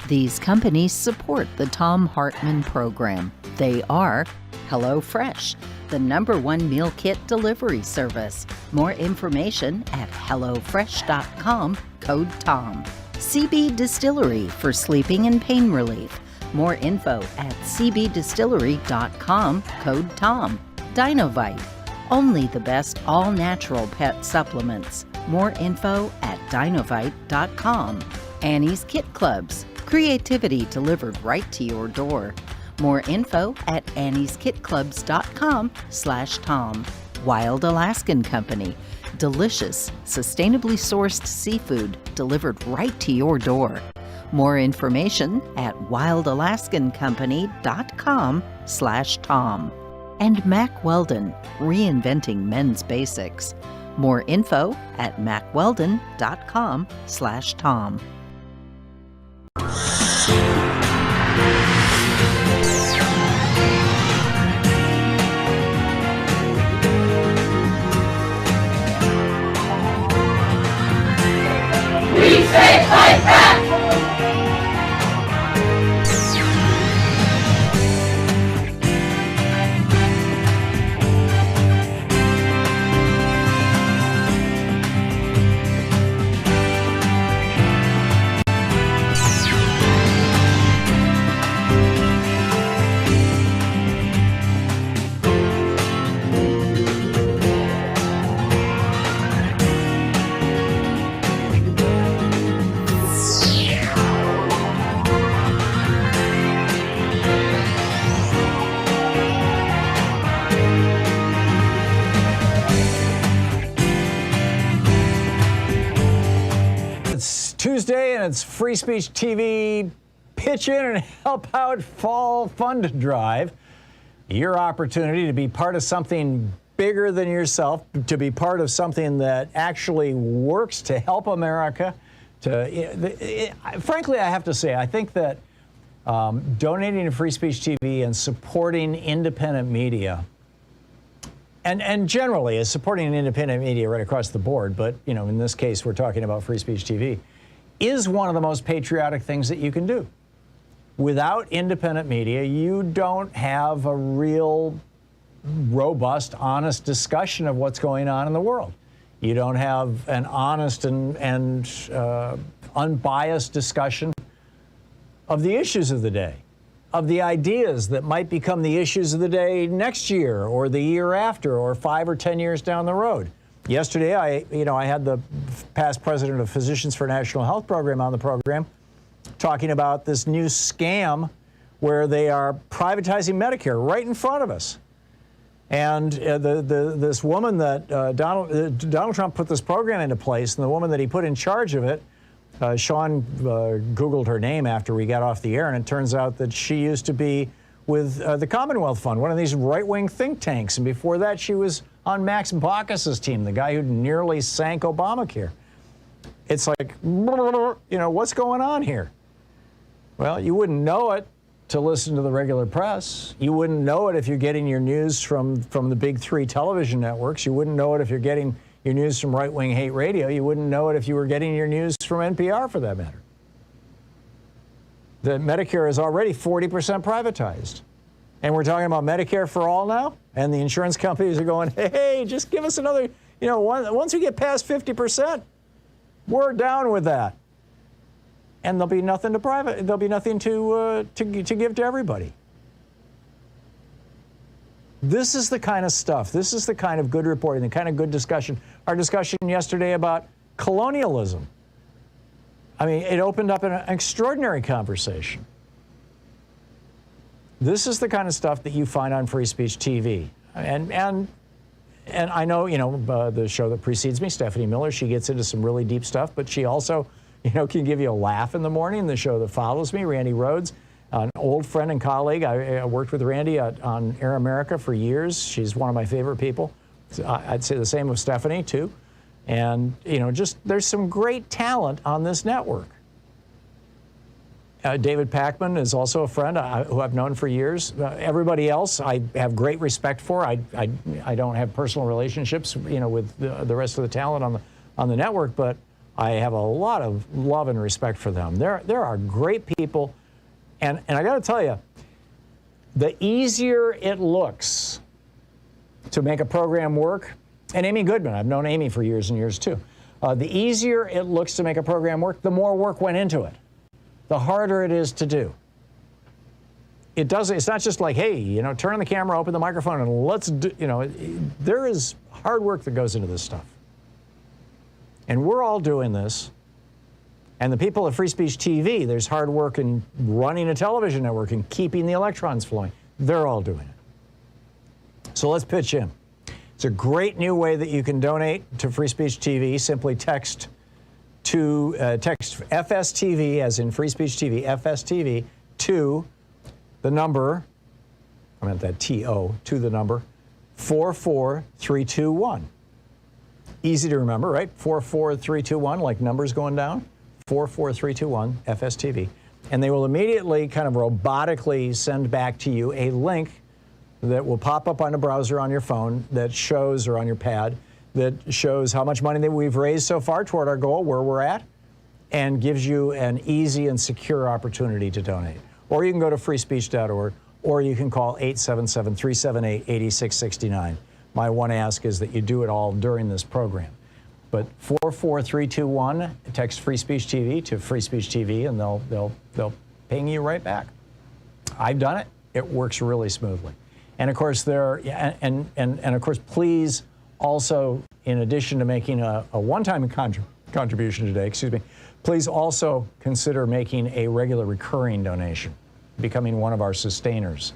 These companies support the Thom Hartmann Program. They are HelloFresh, the #1 meal kit delivery service. More information at hellofresh.com, code TOM. CB Distillery for sleeping and pain relief. More info at cbdistillery.com, code TOM. Dinovite, only the best all-natural pet supplements. More info at dinovite.com. Annie's Kit Clubs, creativity delivered right to your door. More info at annieskitclubs.com/Tom. Wild Alaskan Company, delicious, sustainably sourced seafood delivered right to your door. More information at wildalaskancompany.com/Tom. And Mack Weldon, reinventing men's basics. More info at mackweldon.com/Tom. We say fight back! Tuesday, and it's Free Speech TV Pitch In and Help Out Fall Fund Drive. Your opportunity to be part of something bigger than yourself, to be part of something that actually works to help America. Frankly, I have to say, I think that donating to Free Speech TV and supporting independent media, and generally is supporting independent media right across the board, but in this case we're talking about Free Speech TV, is one of the most patriotic things that you can do. Without independent media, you don't have a real robust, honest discussion of what's going on in the world. You don't have an honest and unbiased discussion of the issues of the day, of the ideas that might become the issues of the day next year or the year after or 5 or 10 years down the road. Yesterday, I had the past president of Physicians for National Health Program on the program talking about this new scam where they are privatizing Medicare right in front of us. And this woman that Donald Trump put this program into place, and the woman that he put in charge of it, Sean Googled her name after we got off the air, and it turns out that she used to be with the Commonwealth Fund, one of these right-wing think tanks. And before that, she was on Max Baucus's team, the guy who nearly sank Obamacare. It's like, what's going on here? Well, you wouldn't know it to listen to the regular press. You wouldn't know it if you're getting your news from the big 3 television networks. You wouldn't know it if you're getting your news from right-wing hate radio. You wouldn't know it if you were getting your news from NPR, for that matter. That Medicare is already 40% privatized. And we're talking about Medicare for all now? And the insurance companies are going, hey, just give us another, once we get past 50%, we're down with that. And there'll be nothing to there'll be nothing to give to everybody. This is the kind of stuff, this is the kind of good reporting, the kind of good discussion. Our discussion yesterday about colonialism. I mean, it opened up an extraordinary conversation. This is the kind of stuff that you find on Free Speech TV. And I know, the show that precedes me, Stephanie Miller, she gets into some really deep stuff, but she also, can give you a laugh in the morning. The show that follows me, Randy Rhodes, an old friend and colleague. I worked with Randy on Air America for years. She's one of my favorite people. I'd say the same of Stephanie, too. And, just there's some great talent on this network. David Pakman is also a friend who I've known for years. Everybody else I have great respect for. I don't have personal relationships, with the rest of the talent on the network, but I have a lot of love and respect for them. There are great people, and I got to tell you, the easier it looks to make a program work, and Amy Goodman, I've known Amy for years and years too. The easier it looks to make a program work, the more work went into it. The harder it is to do. It's not just like, hey, turn on the camera, open the microphone, and let's do, there is hard work that goes into this stuff. And we're all doing this. And the people at Free Speech TV, there's hard work in running a television network and keeping the electrons flowing. They're all doing it. So let's pitch in. It's a great new way that you can donate to Free Speech TV. Simply text FSTV, as in Free Speech TV, FSTV, to the number, I meant that TO, to the number 44321. Easy to remember, right? 44321, like numbers going down. 44321, FSTV. And they will immediately kind of robotically send back to you a link that will pop up on a browser on your phone that shows, or on your pad, that shows how much money that we've raised so far toward our goal, where we're at, and gives you an easy and secure opportunity to donate. Or you can go to freespeech.org, or you can call 877-378-8669. My one ask is that you do it all during this program. But 44321, text Free Speech TV to Free Speech TV, and they'll ping you right back. I've done it. It works really smoothly. And of course, and of course, please also, in addition to making a one-time contribution today, please also consider making a regular recurring donation, becoming one of our sustainers,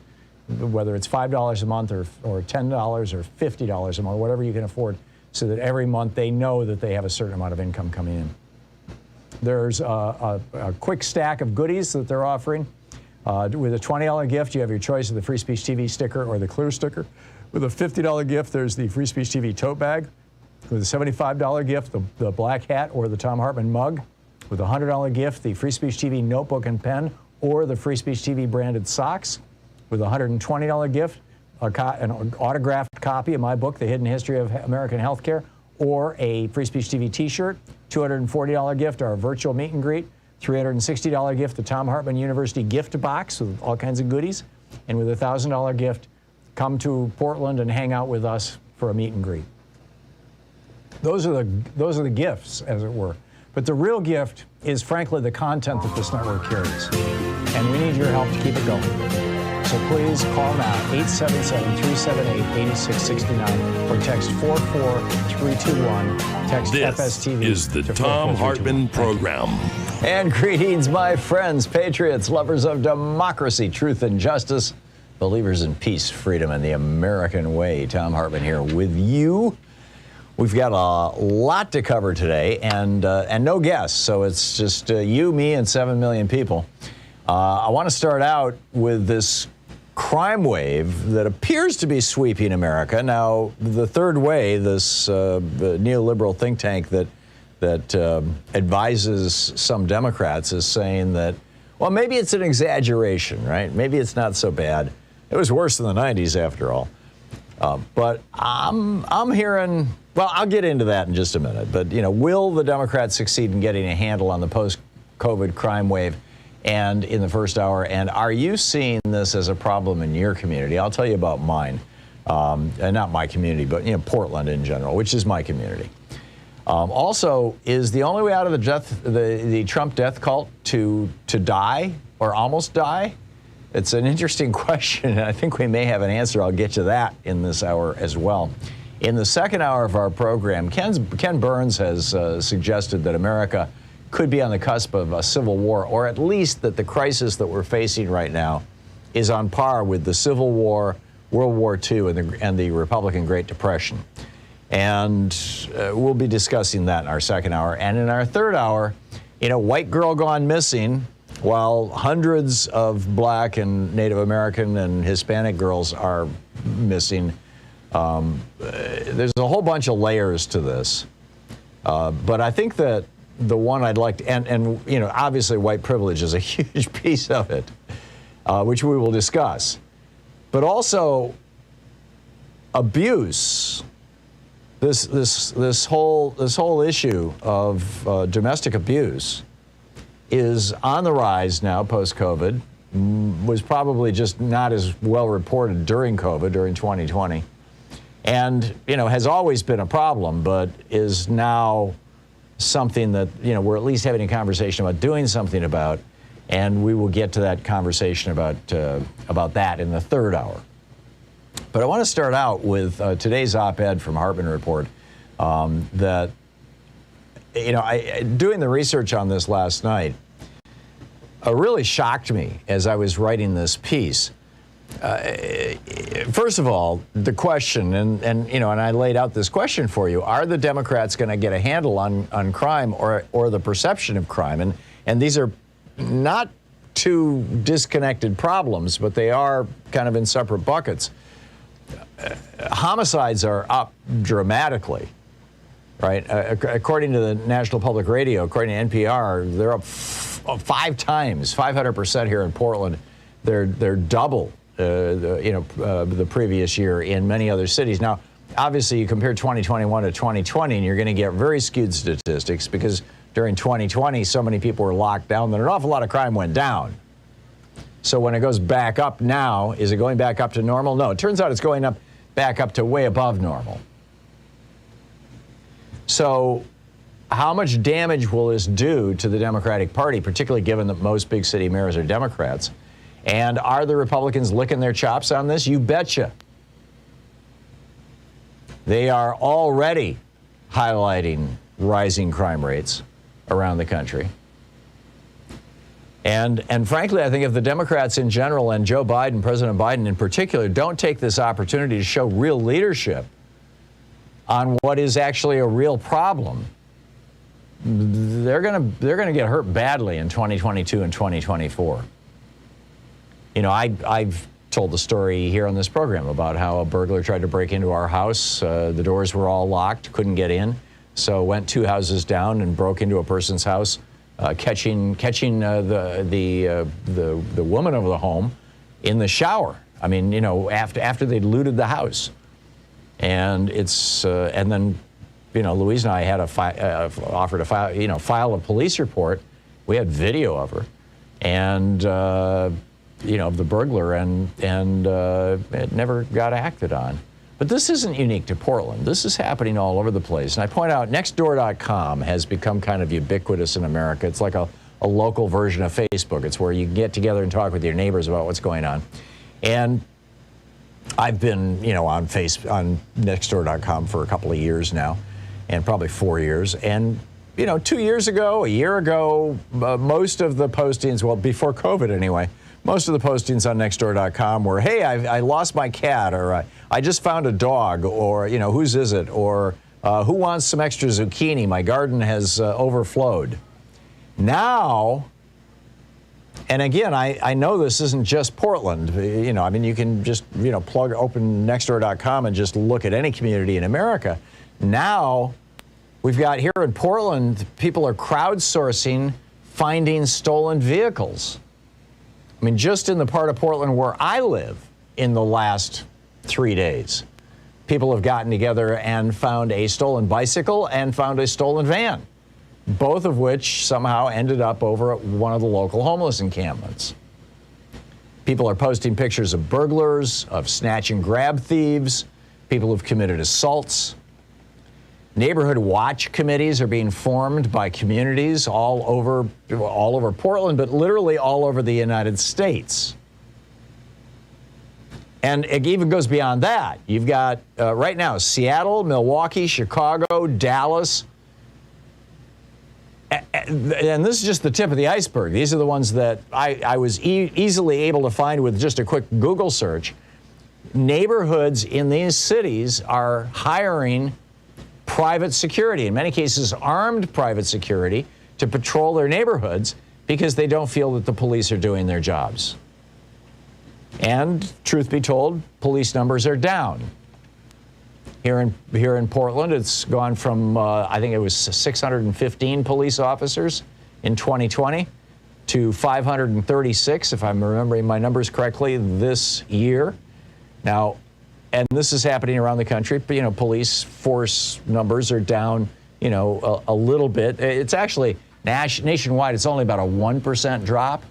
whether it's $5 a month or $10 or $50 a month, whatever you can afford, so that every month they know that they have a certain amount of income coming in. There's a quick stack of goodies that they're offering. With a $20 gift, you have your choice of the Free Speech TV sticker or the clear sticker. With a $50 gift, there's the Free Speech TV tote bag. With a $75 gift, the black hat or the Thom Hartmann mug. With a $100 gift, the Free Speech TV notebook and pen or the Free Speech TV branded socks. With a $120 gift, an autographed copy of my book, The Hidden History of American Healthcare, or a Free Speech TV t-shirt. $240 gift, our virtual meet and greet. $360 gift, the Thom Hartmann University gift box with all kinds of goodies. And with a $1,000 gift, come to Portland and hang out with us for a meet and greet. Those are the gifts, as it were. But the real gift is, frankly, the content that this network carries. And we need your help to keep it going. So please call now, 877-378-8669, or text 44321. Text This FSTV is the Thom Hartmann Program. And greetings, my friends, patriots, lovers of democracy, truth, and justice, believers in peace, freedom, and the American way. Thom Hartmann here with you. We've got a lot to cover today, and no guests, so it's just you, me, and 7 million people. I want to start out with this crime wave that appears to be sweeping America. Now, the Third Way, this the neoliberal think tank that advises some Democrats, is saying that, well, maybe it's an exaggeration, right? Maybe it's not so bad. It was worse in the 90s, after all. But I'm hearing, well, I'll get into that in just a minute. But, you know, will the Democrats succeed in getting a handle on the post-COVID crime wave and in the first hour? And are you seeing this as a problem in your community? I'll tell you about mine. And not my community, but, you know, Portland in general, which is my community. Also, is the only way out of the Trump death cult to die or almost die? It's an interesting question, and I think we may have an answer. I'll get to that in this hour as well. In the second hour of our program, Ken Burns has suggested that America could be on the cusp of a civil war, or at least that the crisis that we're facing right now is on par with the Civil War, World War II, and the Republican Great Depression. And we'll be discussing that in our second hour. And in our third hour, you know, white girl gone missing, while hundreds of Black and Native American and Hispanic girls are missing. There's a whole bunch of layers to this. But I think that the one I'd like to, and you know, obviously white privilege is a huge piece of it, which we will discuss. But also abuse. This whole issue of domestic abuse is on the rise now post-COVID, was probably just not as well reported during COVID, during 2020. And, you know, has always been a problem, but is now something that, you know, we're at least having a conversation about doing something about, and we will get to that conversation about that in the third hour. But I want to start out with today's op-ed from Hartmann Report that, you know, doing the research on this last night really shocked me as I was writing this piece. First of all, the question, and you know, and I laid out this question for you: are the Democrats going to get a handle on crime or the perception of crime? And these are not two disconnected problems, but they are kind of in separate buckets. Homicides are up dramatically. Right, according to the National Public Radio, according to NPR, they're up 5 times, 500% here in Portland. They're double, the previous year in many other cities. Now, obviously, you compare 2021 to 2020, and you're going to get very skewed statistics because during 2020, so many people were locked down that an awful lot of crime went down. So when it goes back up now, is it going back up to normal? No, it turns out it's going back up to way above normal. So how much damage will this do to the Democratic Party, particularly given that most big city mayors are Democrats? And are the Republicans licking their chops on this? You betcha. They are already highlighting rising crime rates around the country. And frankly, I think if the Democrats in general and Joe Biden, President Biden in particular, don't take this opportunity to show real leadership on what is actually a real problem, they're gonna get hurt badly in 2022 and 2024. You know, I've told the story here on this program about how a burglar tried to break into our house. The doors were all locked, couldn't get in, so went 2 houses down and broke into a person's house, catching the woman of the home in the shower. I mean, you know, after they'd looted the house. And it's and then, you know, Louise and I had offered to file a police report. We had video of her, and you know, of the burglar, and it never got acted on. But this isn't unique to Portland. This is happening all over the place. And I point out Nextdoor.com has become kind of ubiquitous in America. It's like a local version of Facebook. It's where you can get together and talk with your neighbors about what's going on. And I've been, on Nextdoor.com for a couple of years now, and probably 4 years. And 2 years ago, a year ago, most of the postings, well, before COVID anyway, most of the postings on Nextdoor.com were, hey, I lost my cat, or I just found a dog, or, whose is it, or who wants some extra zucchini? My garden has overflowed. Now, and again, I know this isn't just Portland. You can just, open Nextdoor.com and just look at any community in America. Now, we've got here in Portland, people are crowdsourcing finding stolen vehicles. I mean, just in the part of Portland where I live in the last 3 days, people have gotten together and found a stolen bicycle and found a stolen van, both of which somehow ended up over at one of the local homeless encampments. People are posting pictures of burglars, of snatch and grab thieves, people who've committed assaults. Neighborhood watch committees are being formed by communities all over Portland, but literally all over the United States. And it even goes beyond that. You've got, right now, Seattle, Milwaukee, Chicago, Dallas. And this is just the tip of the iceberg. These are the ones that I was easily able to find with just a quick Google search. Neighborhoods in these cities are hiring private security, in many cases armed private security, to patrol their neighborhoods because they don't feel that the police are doing their jobs. And truth be told, police numbers are down. Here in Portland, it's gone from, I think it was 615 police officers in 2020 to 536, if I'm remembering my numbers correctly, this year. Now, and this is happening around the country. Police force numbers are down, a little bit. It's actually nationwide, it's only about a 1% drop.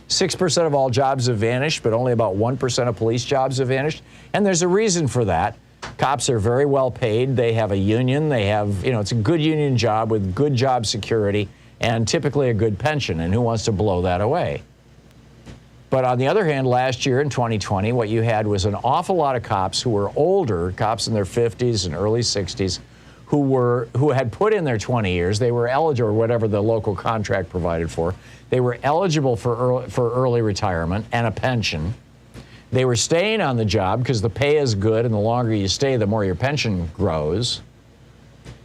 6% of all jobs have vanished, but only about 1% of police jobs have vanished. And there's a reason for that. Cops are very well paid. They have a union. They have, it's a good union job with good job security and typically a good pension. And who wants to blow that away? But on the other hand, last year in 2020, what you had was an awful lot of cops who were older, cops in their 50s and early 60s, who had put in their 20 years. They were eligible, or whatever the local contract provided for. They were eligible for early retirement and a pension. They were staying on the job because the pay is good, and the longer you stay, the more your pension grows.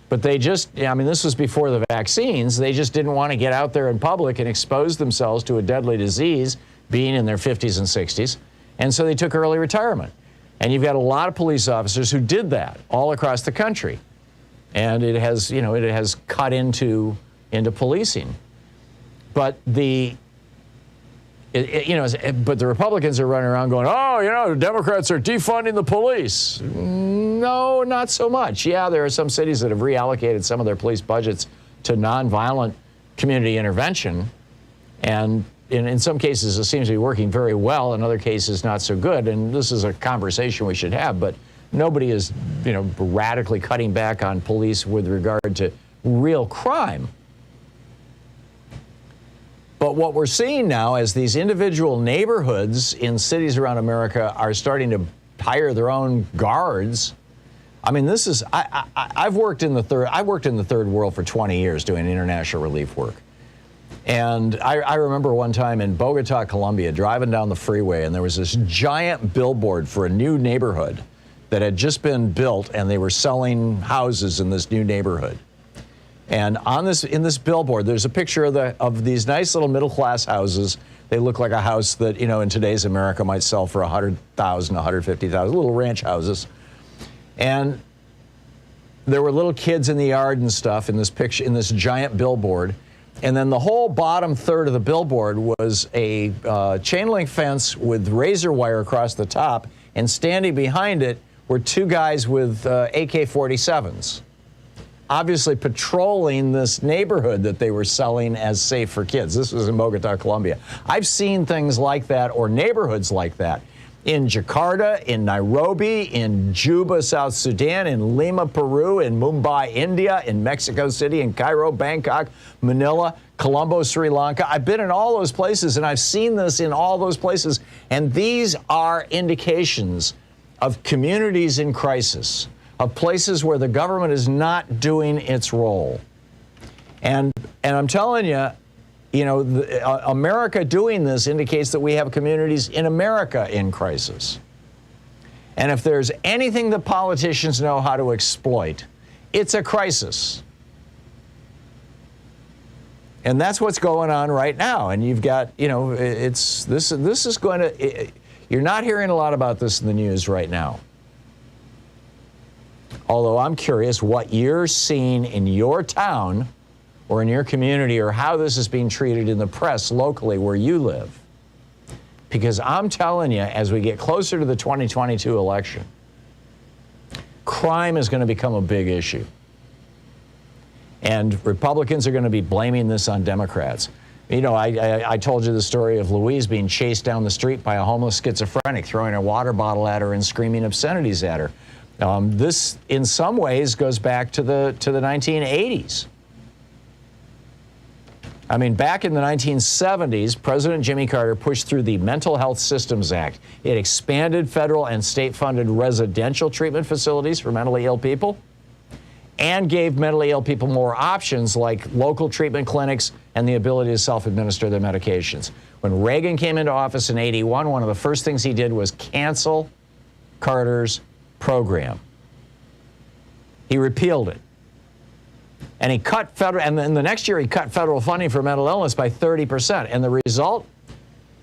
But they just, this was before the vaccines. They just didn't want to get out there in public and expose themselves to a deadly disease, being in their 50s and 60s, and so they took early retirement. And you've got a lot of police officers who did that all across the country, and it has, it has cut into policing. But the Republicans are running around going, oh, the Democrats are defunding the police. No, not so much. Yeah, there are some cities that have reallocated some of their police budgets to nonviolent community intervention, and in some cases, it seems to be working very well. In other cases, not so good. And this is a conversation we should have. But nobody is, radically cutting back on police with regard to real crime. But what we're seeing now is these individual neighborhoods in cities around America are starting to hire their own guards. This is, I've worked in the third world for 20 years doing international relief work. And I remember one time in Bogota, Colombia, driving down the freeway, and there was this giant billboard for a new neighborhood that had just been built, and they were selling houses in this new neighborhood. And in this billboard, there's a picture of these nice little middle-class houses. They look like a house that, in today's America might sell for $100,000, $150,000, little ranch houses. And there were little kids in the yard and stuff in this picture, in this giant billboard. And then the whole bottom third of the billboard was a chain link fence with razor wire across the top, and standing behind it were two guys with AK-47s, obviously patrolling this neighborhood that they were selling as safe for kids. This was in Bogota, Colombia. I've seen things like that, or neighborhoods like that, in Jakarta, in Nairobi, in Juba, South Sudan, in Lima, Peru, in Mumbai, India, in Mexico City, in Cairo, Bangkok, Manila, Colombo, Sri Lanka. I've been in all those places, and I've seen this in all those places. And these are indications of communities in crisis, of places where the government is not doing its role. And I'm telling you, America doing this indicates that we have communities in America in crisis. And if there's anything that politicians know how to exploit, it's a crisis. And that's what's going on right now. And you've got, this is going to, you're not hearing a lot about this in the news right now. Although I'm curious what you're seeing in your town or in your community, or how this is being treated in the press locally where you live. Because I'm telling you, as we get closer to the 2022 election, crime is going to become a big issue. And Republicans are going to be blaming this on Democrats. I told you the story of Louise being chased down the street by a homeless schizophrenic, throwing a water bottle at her and screaming obscenities at her. This, in some ways, goes back to the 1980s. I mean, back in the 1970s, President Jimmy Carter pushed through the Mental Health Systems Act. It expanded federal and state-funded residential treatment facilities for mentally ill people and gave mentally ill people more options like local treatment clinics and the ability to self-administer their medications. When Reagan came into office in '81, one of the first things he did was cancel Carter's program. He repealed it. And he cut federal, and then the next year he cut federal funding for mental illness by 30%. And the result,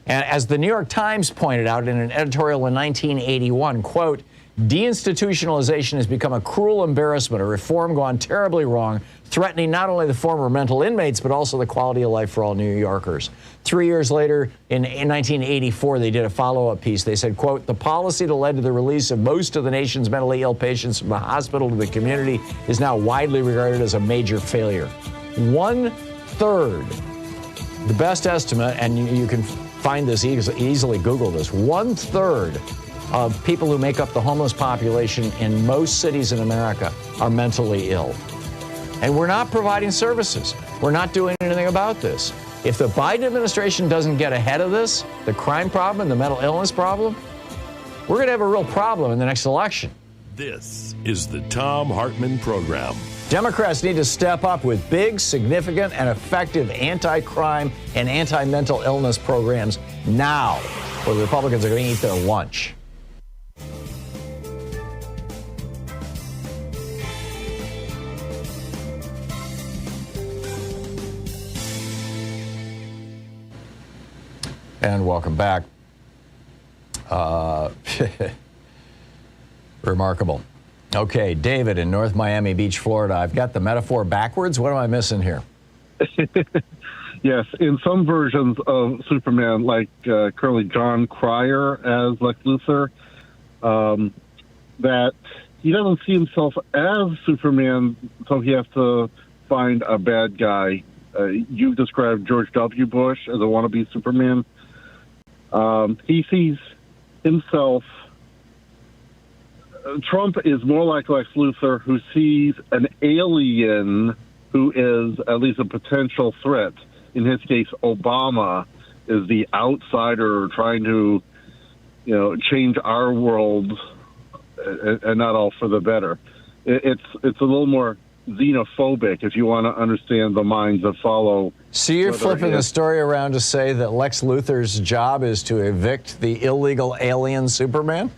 and as the New York Times pointed out in an editorial in 1981, quote, "Deinstitutionalization has become a cruel embarrassment, a reform gone terribly wrong, threatening not only the former mental inmates, but also the quality of life for all New Yorkers." 3 years later, in 1984, they did a follow-up piece. They said, quote, "The policy that led to the release of most of the nation's mentally ill patients from the hospital to the community is now widely regarded as a major failure." 1/3, the best estimate, and you can find this easily, Google this, 1/3 of people who make up the homeless population in most cities in America are mentally ill. And we're not providing services. We're not doing anything about this. If the Biden administration doesn't get ahead of this, the crime problem and the mental illness problem, we're going to have a real problem in the next election. This is the Thom Hartmann Program. Democrats need to step up with big, significant, and effective anti-crime and anti-mental illness programs now, or the Republicans are going to eat their lunch. And welcome back. Remarkable. Okay, David in North Miami Beach, Florida. I've got the metaphor backwards. What am I missing here? Yes, in some versions of Superman, like currently John Cryer as Lex Luthor, that he doesn't see himself as Superman, so he has to find a bad guy. You've described George W. Bush as a wannabe Superman. He sees himself. Trump is more like Lex Luthor, who sees an alien who is at least a potential threat. In his case, Obama is the outsider trying to, change our world, and not all for the better. It's a little more xenophobic if you want to understand the minds that follow. So you're flipping the story around to say that Lex Luthor's job is to evict the illegal alien Superman?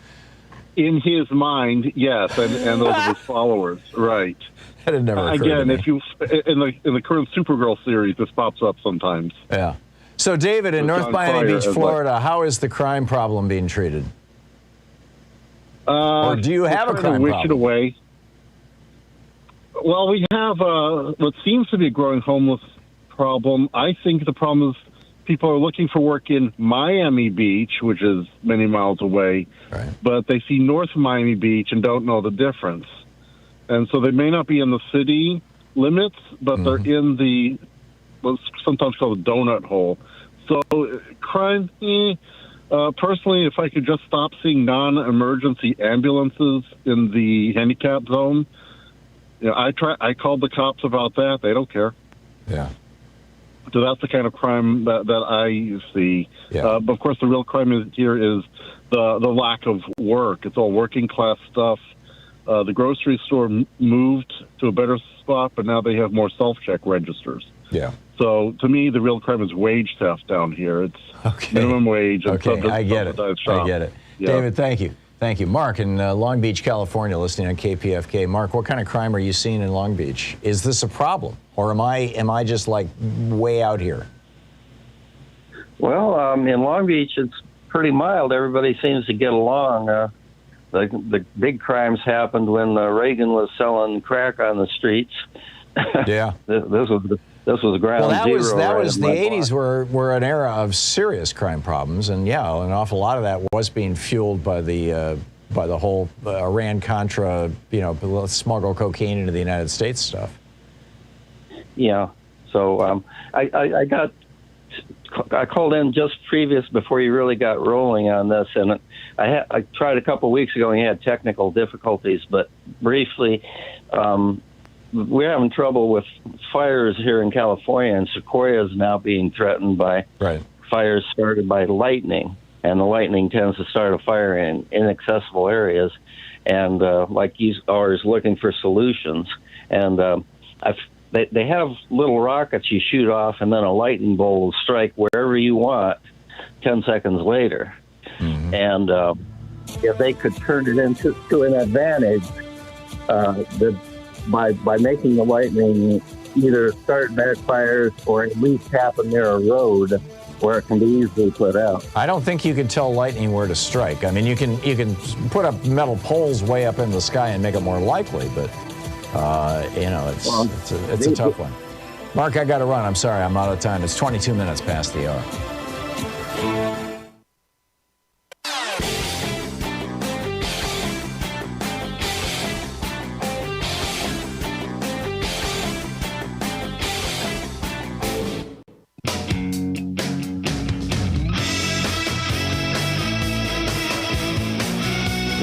In his mind, yes, and those of his followers, right. That had never occurred Again, to me. if you in the current Supergirl series, this pops up sometimes. Yeah. So David in North John Miami Cryer Beach, as Florida, how is the crime problem being treated? Or do you have a trying crime to wish problem? it away. Well, we have what seems to be a growing homeless problem. I think the problem is people are looking for work in Miami Beach, which is many miles away, Right. but they see North Miami Beach and don't know the difference. And so they may not be in the city limits, but they're in the what's sometimes called the donut hole. So crime, Personally, if I could just stop seeing non-emergency ambulances in the handicap zone, I called the cops about that. They don't care. Yeah. So that's the kind of crime that I see. Yeah. But of course, the real crime here is the lack of work. It's all working class stuff. The grocery store moved to a better spot, but now they have more self-check registers. Yeah. So to me, the real crime is wage theft down here. It's minimum wage. And I get it. I get it. Yeah. David, thank you. Thank you. Mark in Long Beach, California, listening on KPFK. Mark, what kind of crime are you seeing in Long Beach? Is this a problem? Or am I just like way out here? Well, in Long Beach, it's pretty mild. Everybody seems to get along. The big crimes happened when Reagan was selling crack on the streets. Yeah. This was ground zero. That was the 80s were an era of serious crime problems, and yeah, an awful lot of that was being fueled by the whole Iran-Contra, let's smuggle cocaine into the United States stuff. Yeah. So I called in just before you really got rolling on this, and I tried a couple of weeks ago and you had technical difficulties, but briefly, we're having trouble with fires here in California, and Sequoia is now being threatened by fires started by lightning, and the lightning tends to start a fire in inaccessible areas, and like ours, looking for solutions. And they have little rockets you shoot off, and then a lightning bolt will strike wherever you want 10 seconds later. Mm-hmm. And if they could turn it into an advantage, by making the lightning either start backfires or at least happen near a road where it can be easily put out. I don't think you can tell lightning where to strike. I mean, you can put up metal poles way up in the sky and make it more likely, but it's a tough one. Mark, I got to run. I'm sorry, I'm out of time. It's 22 minutes past the hour.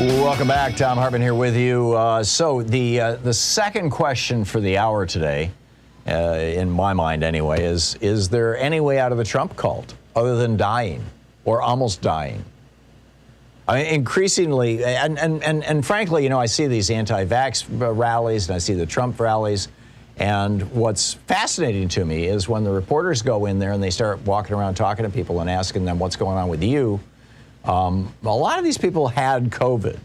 Welcome back. Thom Hartmann here with you. So the second question for the hour today, in my mind anyway, is there any way out of the Trump cult other than dying or almost dying? I mean, increasingly, and frankly, I see these anti-vax rallies and I see the Trump rallies, and what's fascinating to me is when the reporters go in there and they start walking around talking to people and asking them what's going on with you. A lot of these people had COVID.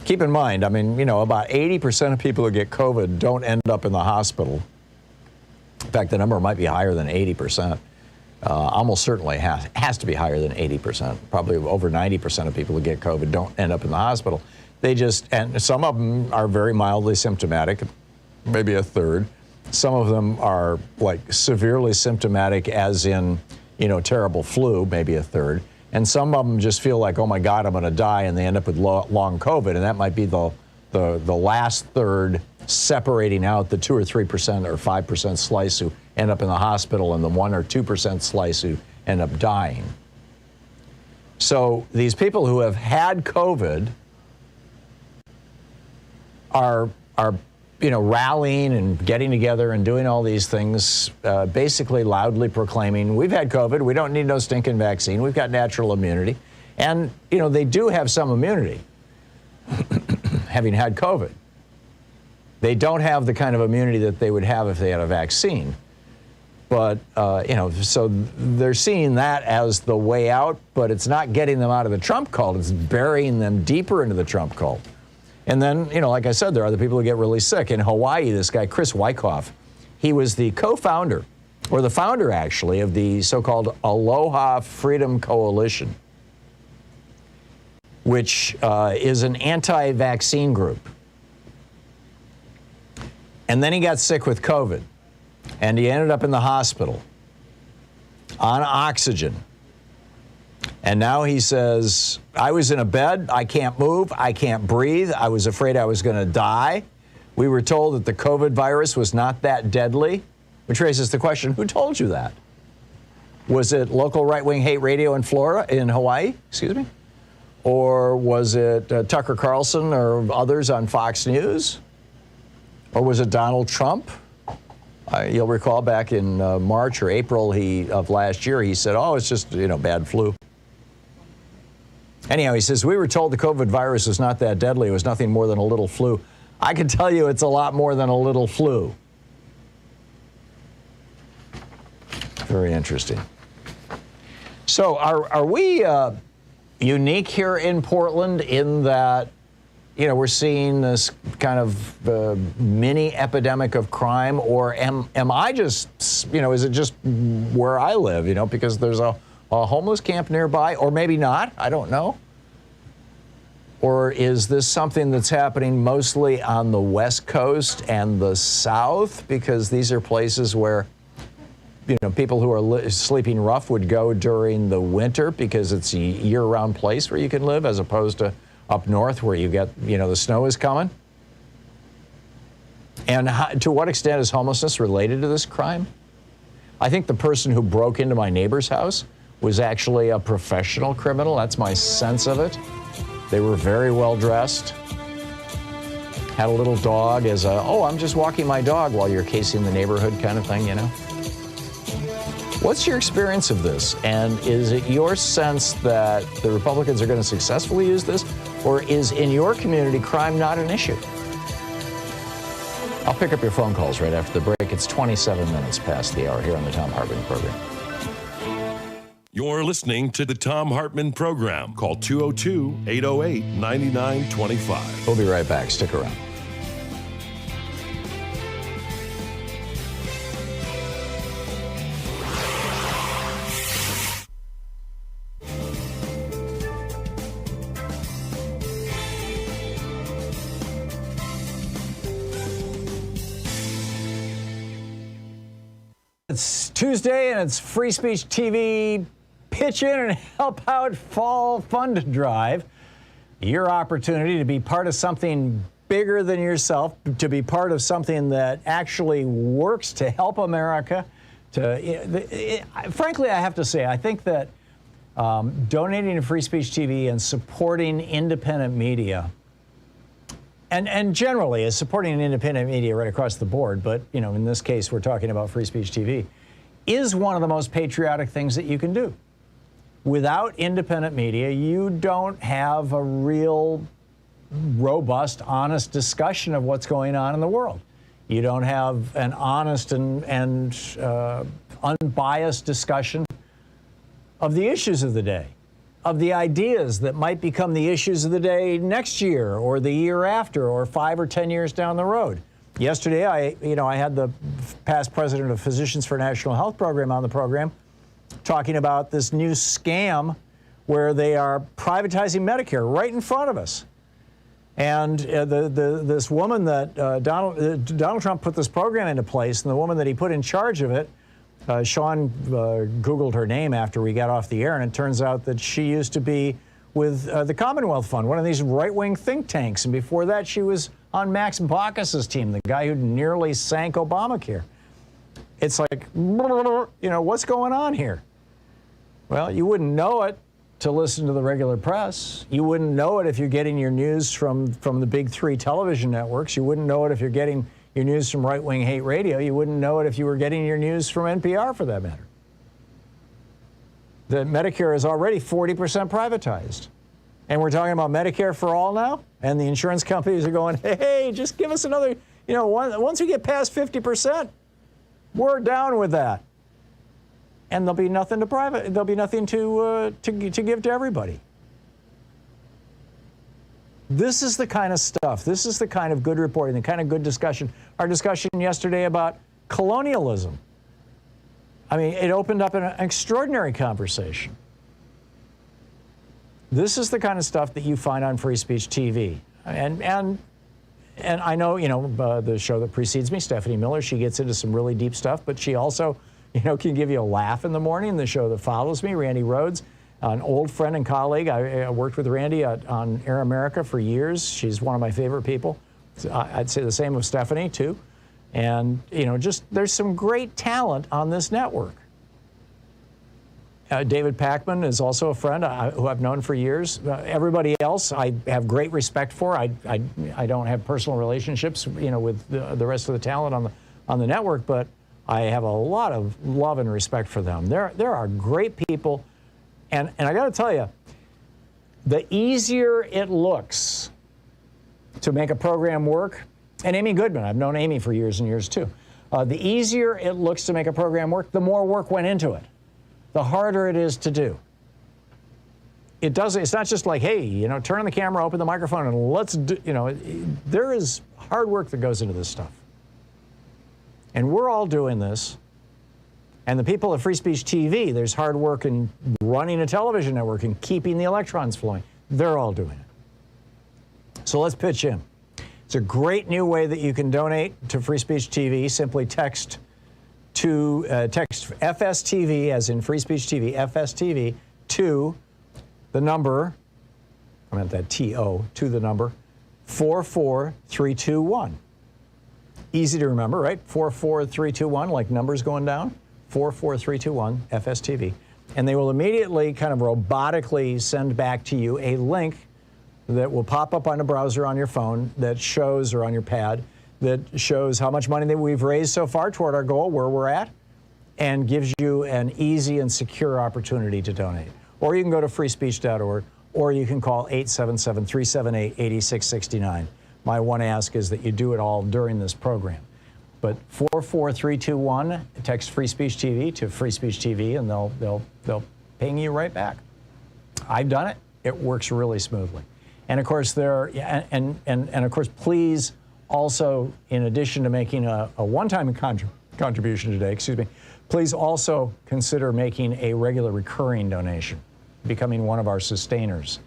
Keep in mind, about 80% of people who get COVID don't end up in the hospital. In fact, the number might be higher than 80%. Almost certainly has to be higher than 80%. Probably over 90% of people who get COVID don't end up in the hospital. And some of them are very mildly symptomatic, maybe a third. Some of them are like severely symptomatic, as in, terrible flu, maybe a third. And some of them just feel like, oh my God, I'm going to die, and they end up with long COVID, and that might be the last third, separating out the 2 or 3% or 5% slice who end up in the hospital and the 1 or 2% slice who end up dying. So these people who have had COVID are rallying and getting together and doing all these things, basically loudly proclaiming, we've had COVID, we don't need no stinking vaccine, we've got natural immunity. And, they do have some immunity, having had COVID. They don't have the kind of immunity that they would have if they had a vaccine. But, so they're seeing that as the way out, but it's not getting them out of the Trump cult, it's burying them deeper into the Trump cult. And then, like I said, there are the people who get really sick. In Hawaii, this guy, Chris Wyckoff, he was the co-founder, or the founder, actually, of the so-called Aloha Freedom Coalition, which is an anti-vaccine group. And then he got sick with COVID, and he ended up in the hospital on oxygen. And now he says, I was in a bed, I can't move, I can't breathe, I was afraid I was going to die. We were told that the COVID virus was not that deadly, which raises the question, who told you that? Was it local right-wing hate radio in Hawaii, excuse me? Or was it Tucker Carlson or others on Fox News? Or was it Donald Trump? You'll recall back in March or April of last year, he said, oh, it's just, bad flu. Anyhow, he says, we were told the COVID virus was not that deadly. It was nothing more than a little flu. I can tell you it's a lot more than a little flu. Very interesting. So are we unique here in Portland in that, we're seeing this kind of mini epidemic of crime, or am I just, is it just where I live, because there's a homeless camp nearby, or maybe not, I don't know. Or is this something that's happening mostly on the West Coast and the South? Because these are places where, people who are sleeping rough would go during the winter because it's a year-round place where you can live, as opposed to up north where you get, the snow is coming. And to what extent is homelessness related to this crime? I think the person who broke into my neighbor's house was actually a professional criminal. That's my sense of it. They were very well dressed. Had a little dog as I'm just walking my dog while you're casing the neighborhood kind of thing, What's your experience of this? And is it your sense that the Republicans are going to successfully use this? Or is in your community crime not an issue? I'll pick up your phone calls right after the break. It's 27 minutes past the hour here on the Thom Hartmann Program. You're listening to the Thom Hartmann Program. Call 202-808-9925. We'll be right back. Stick around. It's Tuesday and it's Free Speech TV Pitch In and Help Out Fall Fund Drive. Your opportunity to be part of something bigger than yourself, to be part of something that actually works to help America. Frankly, I have to say, I think that donating to Free Speech TV and supporting independent media, and generally is supporting independent media right across the board, but in this case we're talking about Free Speech TV, is one of the most patriotic things that you can do. Without independent media, you don't have a real robust, honest discussion of what's going on in the world. You don't have an honest and unbiased discussion of the issues of the day, of the ideas that might become the issues of the day next year or the year after or 5 or 10 years down the road. Yesterday, I had the past president of Physicians for National Health Program on the program talking about this new scam where they are privatizing Medicare right in front of us. And this woman that Donald Trump put this program into place, and the woman that he put in charge of it, Sean Googled her name after we got off the air, and it turns out that she used to be with the Commonwealth Fund, one of these right-wing think tanks. And before that, she was on Max Baucus's team, the guy who nearly sank Obamacare. It's like, what's going on here? Well, you wouldn't know it to listen to the regular press. You wouldn't know it if you're getting your news from the big 3 television networks. You wouldn't know it if you're getting your news from right-wing hate radio. You wouldn't know it if you were getting your news from NPR, for that matter. That Medicare is already 40% privatized. And we're talking about Medicare for all now? And the insurance companies are going, hey, just give us another, once we get past 50%, we're down with that. And there'll be nothing to there'll be nothing to give to everybody. This is the kind of stuff, this is the kind of good reporting, the kind of good discussion. Our discussion yesterday about colonialism. I mean, it opened up an extraordinary conversation. This is the kind of stuff that you find on Free Speech TV. And I know, the show that precedes me, Stephanie Miller, she gets into some really deep stuff, but she also, can give you a laugh in the morning. The show that follows me, Randy Rhodes, an old friend and colleague. I worked with Randy on Air America for years. She's one of my favorite people. I'd say the same of Stephanie, too. And, just there's some great talent on this network. David Packman is also a friend who I've known for years. Everybody else I have great respect for. I don't have personal relationships, with the rest of the talent on the network, but I have a lot of love and respect for them. There are great people, and I got to tell you, the easier it looks to make a program work, and Amy Goodman, I've known Amy for years and years too. The easier it looks to make a program work, the more work went into it. The harder it is to do. It's not just like, hey, turn on the camera, open the microphone, and let's do, there is hard work that goes into this stuff. And we're all doing this. And the people at Free Speech TV, there's hard work in running a television network and keeping the electrons flowing. They're all doing it. So let's pitch in. It's a great new way that you can donate to Free Speech TV. Simply text FSTV, as in Free Speech TV, FSTV, to the number, I meant that TO, to the number 44321. Easy to remember, right? 44321, like numbers going down. 44321, FSTV. And they will immediately kind of robotically send back to you a link that will pop up on a browser on your phone that shows, or on your pad, that shows how much money that we've raised so far toward our goal, where we're at, and gives you an easy and secure opportunity to donate. Or you can go to freespeech.org, or you can call 877-378-8669. My one ask is that you do it all during this program. But 44321, text Free Speech TV to Free Speech TV, and they'll ping you right back. I've done it. It works really smoothly. And of course, of course, please also, in addition to making a one-time contribution today, please also consider making a regular recurring donation, becoming one of our sustainers,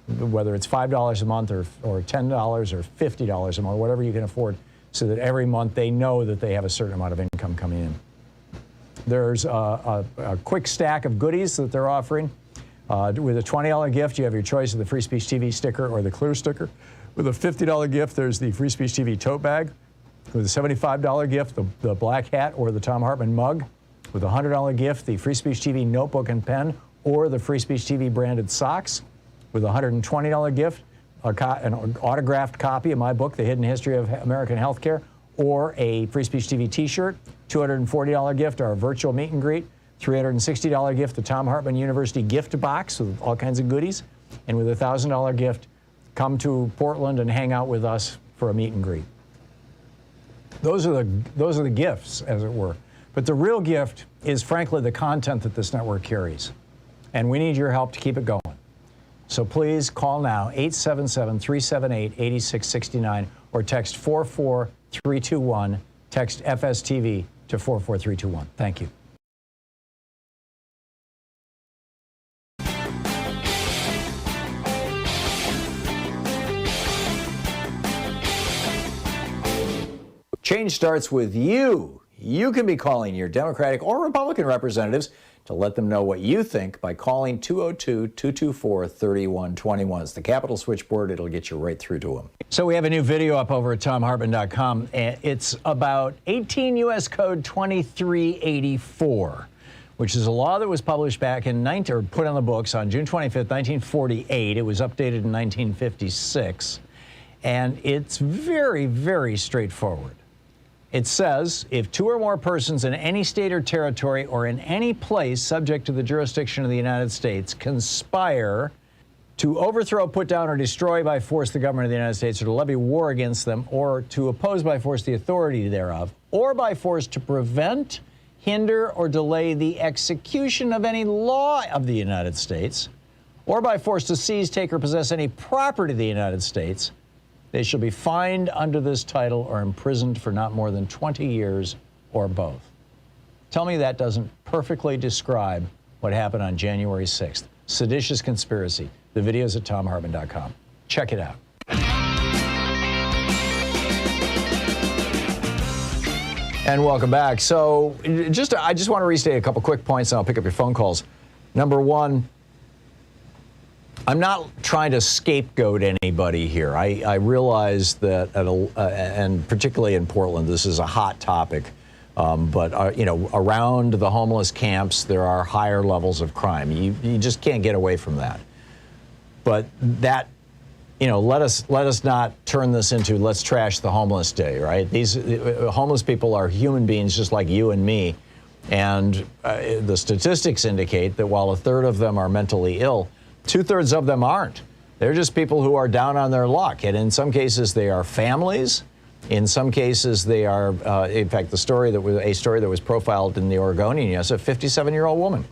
whether it's $5 a month or $10 or $50 a month, whatever you can afford, so that every month they know that they have a certain amount of income coming in. There's a quick stack of goodies that they're offering. With a $20 gift, you have your choice of the Free Speech TV sticker or the clear sticker. With a $50 gift, there's the Free Speech TV tote bag. With a $75 gift, the black hat or the Thom Hartmann mug. With a $100 gift, the Free Speech TV notebook and pen or the Free Speech TV branded socks. With a $120 gift, an autographed copy of my book, The Hidden History of American Healthcare, or a Free Speech TV t-shirt. $240 gift, our virtual meet and greet. $360 gift, the Thom Hartmann University gift box with all kinds of goodies. And with a $1,000 gift, come to Portland and hang out with us for a meet and greet. Those are the gifts, as it were. But the real gift is, frankly, the content that this network carries. And we need your help to keep it going. So please call now, 877-378-8669, or text 44321, text FSTV to 44321. Thank you. Change starts with you. You can be calling your Democratic or Republican representatives to let them know what you think by calling 202-224-3121. It's the Capitol switchboard. It'll get you right through to them. So we have a new video up over at thomhartmann.com. It's about 18 U.S. Code 2384, which is a law that was published back in put on the books on June 25th, 1948. It was updated in 1956. And it's very, very straightforward. It says, if two or more persons in any state or territory or in any place subject to the jurisdiction of the United States conspire to overthrow, put down, or destroy by force the government of the United States, or to levy war against them, or to oppose by force the authority thereof, or by force to prevent, hinder, or delay the execution of any law of the United States, or by force to seize, take, or possess any property of the United States, they shall be fined under this title or imprisoned for not more than 20 years or both. Tell me that doesn't perfectly describe what happened on January 6th. Seditious conspiracy. The video's at thomhartmann.com. Check it out. And welcome back. So I just want to restate a couple quick points, and I'll pick up your phone calls. Number one, I'm not trying to scapegoat anybody here. I realize that, and particularly in Portland, this is a hot topic But you know, around the homeless camps, there are higher levels of crime. You just can't get away from that. But that, you know, let us not turn this into let's trash the homeless day, right? These homeless people are human beings just like you and me. And the statistics indicate that while a third of them are mentally ill, 2/3 of them aren't. They're just people who are down on their luck. And in some cases, they are families. In some cases, they are, in fact, a story that was profiled in the Oregonian yesterday, a 57-year-old woman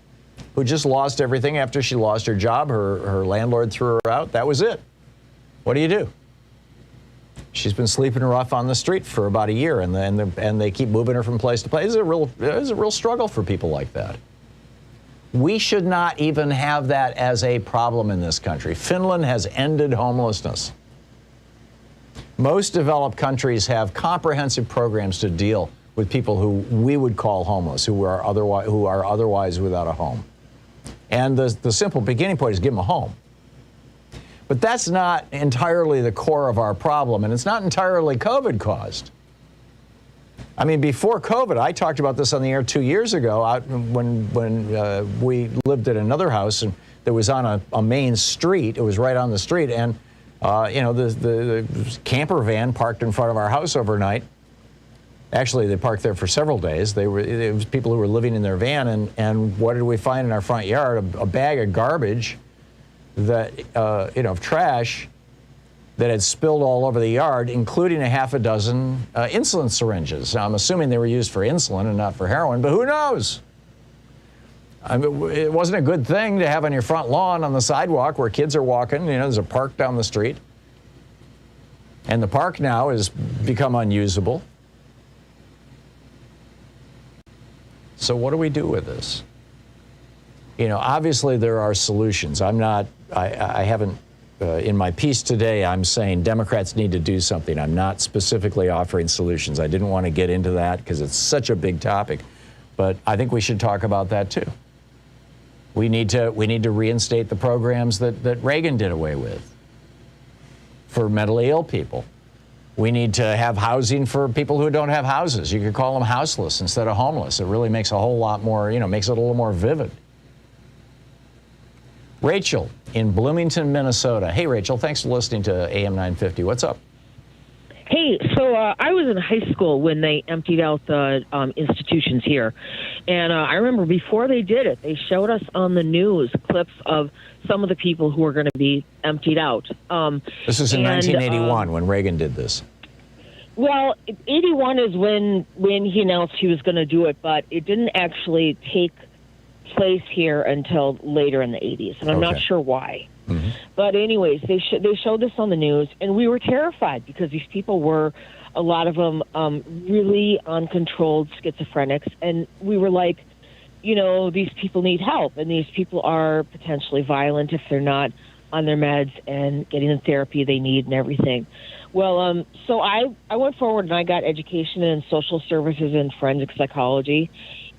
who just lost everything after she lost her job. Her landlord threw her out. That was it. What do you do? She's been sleeping rough on the street for about a year, and they keep moving her from place to place. It's a real struggle for people like that. We should not even have that as a problem in this country. Finland has ended homelessness. Most developed countries have comprehensive programs to deal with people who we would call homeless, who are otherwise without a home. And the simple beginning point is give them a home. But that's not entirely the core of our problem, and it's not entirely COVID caused. I mean, before COVID, I talked about this on the air 2 years ago when we lived at another house and that was on a main street. It was right on the street, and you know, the camper van parked in front of our house overnight. Actually, they parked there for several days. It was people who were living in their van, and what did we find in our front yard? A bag of garbage that you know, of trash that had spilled all over the yard, including a half a dozen insulin syringes. Now, I'm assuming they were used for insulin and not for heroin, but who knows? I mean, it wasn't a good thing to have on your front lawn on the sidewalk where kids are walking. You know, there's a park down the street. And the park now has become unusable. So what do we do with this? You know, obviously there are solutions. I haven't, in my piece today, I'm saying Democrats need to do something. I'm not specifically offering solutions. I didn't want to get into that because it's such a big topic. But I think we should talk about that too. We need to reinstate the programs that Reagan did away with for mentally ill people. We need to have housing for people who don't have houses. You could call them houseless instead of homeless. It really makes a whole lot more, you know, makes it a little more vivid. Rachel in Bloomington, Minnesota. Hey, Rachel, thanks for listening to AM 950. What's up? Hey, so I was in high school when they emptied out the institutions here. And I remember before they did it, they showed us on the news clips of some of the people who were going to be emptied out. This was in 1981 when Reagan did this. Well, 81 is when he announced he was going to do it, but it didn't actually take place here until later in the 80s, and I'm not sure why. Mm-hmm. But anyways, they showed this on the news, and we were terrified because these people were, a lot of them, really uncontrolled schizophrenics, and we were like, you know, these people need help, and these people are potentially violent if they're not on their meds and getting the therapy they need and everything. Well, so I went forward and I got education in social services and forensic psychology,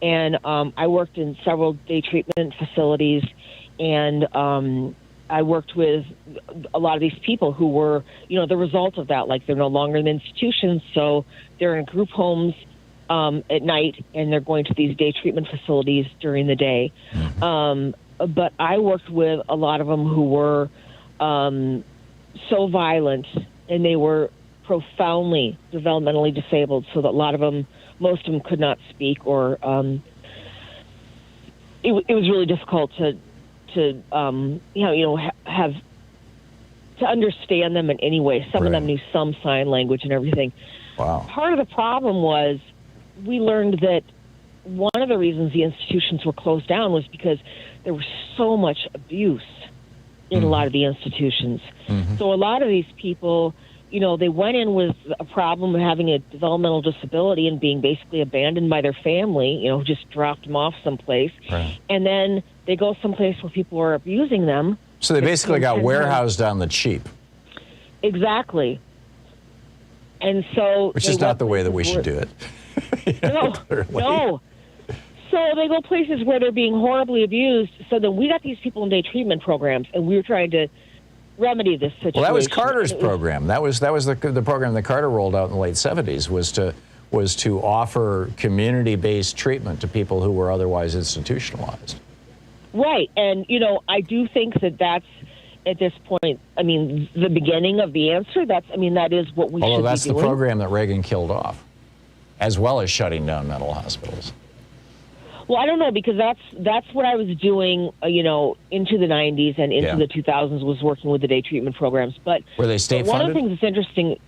and I worked in several day treatment facilities, and I worked with a lot of these people who were, you know, the result of that. Like, they're no longer in institutions, so they're in group homes at night, and they're going to these day treatment facilities during the day. But I worked with a lot of them who were so violent, and they were profoundly developmentally disabled, so that a lot of them, most of them could not speak, or it was really difficult to have to understand them in any way. Some of them knew some sign language and everything. Wow. Part of the problem was we learned that one of the reasons the institutions were closed down was because there was so much abuse in a lot of the institutions. So a lot of these people, you know, they went in with a problem of having a developmental disability and being basically abandoned by their family, you know, just dropped them off someplace. And then they go someplace where people are abusing them. So they basically got warehoused on the cheap. Exactly. And so... Which is not the way that we should do it. No. So they go places where they're being horribly abused. So then we got these people in day treatment programs, and we were trying to remedy this situation. Well, that was Carter's program. That was the program that Carter rolled out in the late 70s, was was to offer community-based treatment to people who were otherwise institutionalized. Right. And, I do think that that's, at this point, the beginning of the answer. That is what we should be doing. Although that's the program that Reagan killed off, as well as shutting down mental hospitals. Well, I don't know, because that's what I was doing, into the 90s and into the 2000s, was working with the day treatment programs. But were they state funded? One of the things that's interesting,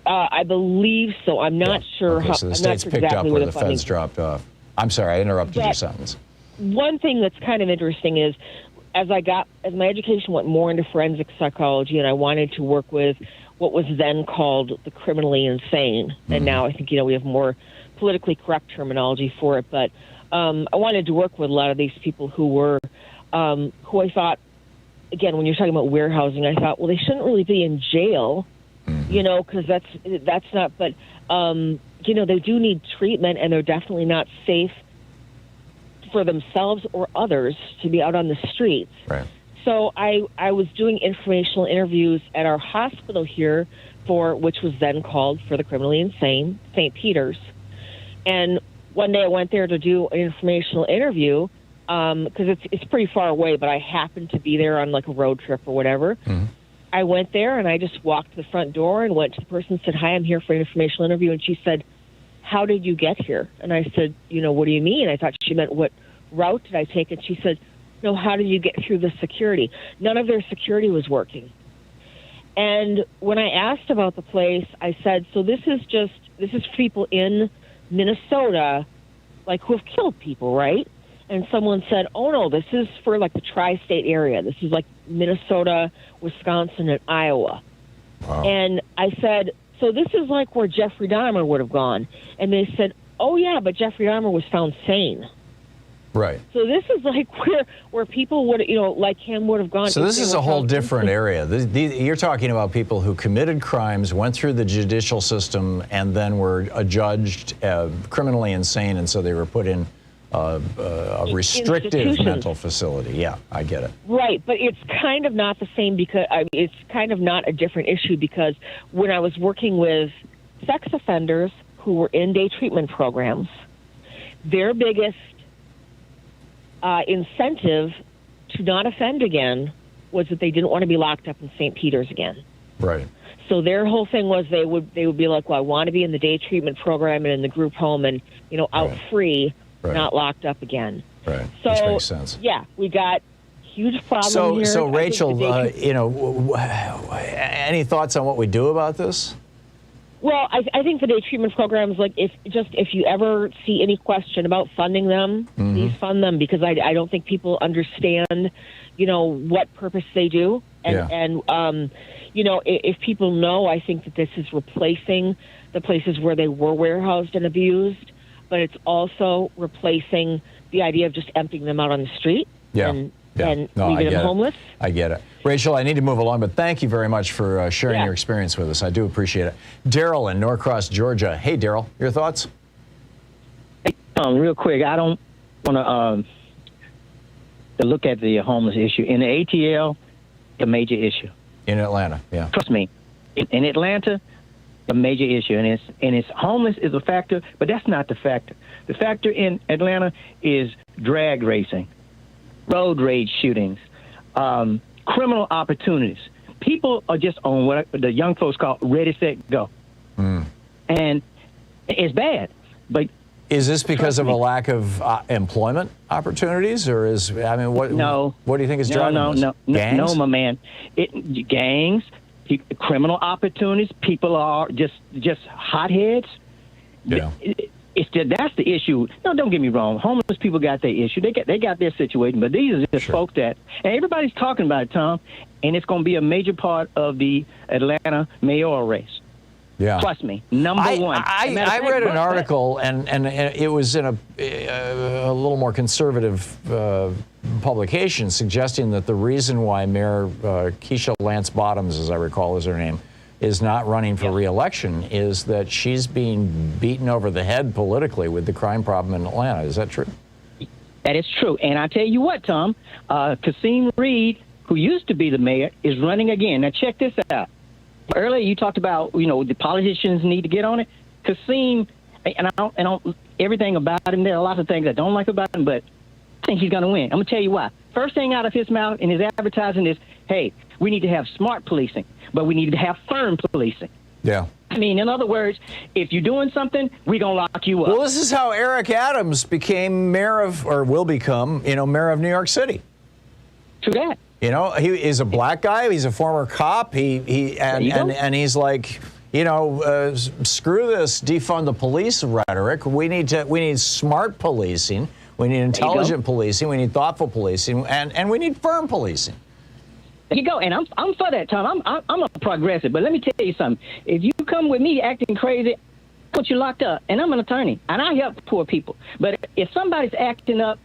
I believe so. I'm not sure. Okay, so the states picked up where the feds dropped off. I'm sorry, I interrupted your sentence. One thing that's kind of interesting is, as my education went more into forensic psychology, and I wanted to work with what was then called the criminally insane, and now I think we have more politically correct terminology for it, but I wanted to work with a lot of these people who were, who I thought, again, when you're talking about warehousing, I thought, well, they shouldn't really be in jail, because that's not, but, they do need treatment, and they're definitely not safe for themselves or others to be out on the streets. Right. So I was doing informational interviews at our hospital here which was then called for the criminally insane, St. Peter's. And one day I went there to do an informational interview because it's pretty far away, but I happened to be there on like a road trip or whatever. I went there and I just walked to the front door and went to the person and said, "Hi, I'm here for an informational interview." And she said, "How did you get here?" And I said, "What do you mean?" I thought she meant, "What route did I take?" And she said, "No, how did you get through the security?" None of their security was working. And when I asked about the place, I said, "So this is people in Minnesota, like, who have killed people, right?" And someone said, "Oh no, this is for like the tri-state area. This is like Minnesota, Wisconsin, and Iowa." Wow. And I said, "So this is like where Jeffrey Dahmer would have gone." And they said, "Oh yeah, but Jeffrey Dahmer was found sane." Right. So this is like where people would, like him, would have gone. So this is a whole different area. You're talking about people who committed crimes, went through the judicial system, and then were adjudged criminally insane, and so they were put in a restrictive mental facility. Yeah, I get it. Right, but it's kind of not the same because it's kind of not a different issue because when I was working with sex offenders who were in day treatment programs, their biggest incentive to not offend again was that they didn't want to be locked up in St. Peter's again. Right. So their whole thing was they would be like, "Well, I want to be in the day treatment program and in the group home and out free, not locked up again." Right. So which makes sense. Yeah, we got huge problem here. So Rachel, any thoughts on what we do about this? Well, I think the day treatment programs, like if you ever see any question about funding them, please fund them because I don't think people understand, what purpose they do. And if people know, I think that this is replacing the places where they were warehoused and abused, but it's also replacing the idea of just emptying them out on the street and leaving them homeless. I get it. Rachel, I need to move along, but thank you very much for sharing your experience with us. I do appreciate it. Daryl in Norcross, Georgia. Hey, Daryl, your thoughts? Real quick, I don't want to look at the homeless issue. In the ATL, a major issue. In Atlanta, yeah. Trust me. In Atlanta, a major issue. And it's homeless is a factor, but that's not the factor. The factor in Atlanta is drag racing, road rage shootings, criminal opportunities. People are just on what the young folks call ready, set, go. And it's bad. But is this because of a lack of employment opportunities, or what? No. What do you think is driving this? Gangs? No, my man. Gangs, criminal opportunities. People are just hotheads. Yeah. That's the issue. No, don't get me wrong. Homeless people got their issue. They got their situation, but these are just folks and everybody's talking about it, Tom, and it's going to be a major part of the Atlanta mayoral race. Yeah. Trust me. Number one. I read an article, and it was in a little more conservative publication suggesting that the reason why Mayor Keisha Lance Bottoms, as I recall is her name, is not running for re-election is that she's being beaten over the head politically with the crime problem in Atlanta. Is that true? That is true. And I tell you what, Tom, Kasim Reed, who used to be the mayor, is running again. Now, check this out. Earlier, you talked about, the politicians need to get on it. Kasim and I don't everything about him. There are lots of things I don't like about him, but I think he's going to win. I'm going to tell you why. First thing out of his mouth in his advertising is, hey, we need to have smart policing, but we need to have firm policing. Yeah. I mean, in other words, if you're doing something, we're going to lock you up. Well, this is how Eric Adams became mayor of, or will become, mayor of New York City. True that. He is a black guy. He's a former cop. And he's like, screw this defund the police rhetoric. We need smart policing. We need intelligent policing. We need thoughtful policing, and we need firm policing. There you go, and I'm for that, Tom. I'm a progressive, but let me tell you something. If you come with me acting crazy, I'll put you locked up, and I'm an attorney, and I help poor people. But if somebody's acting up,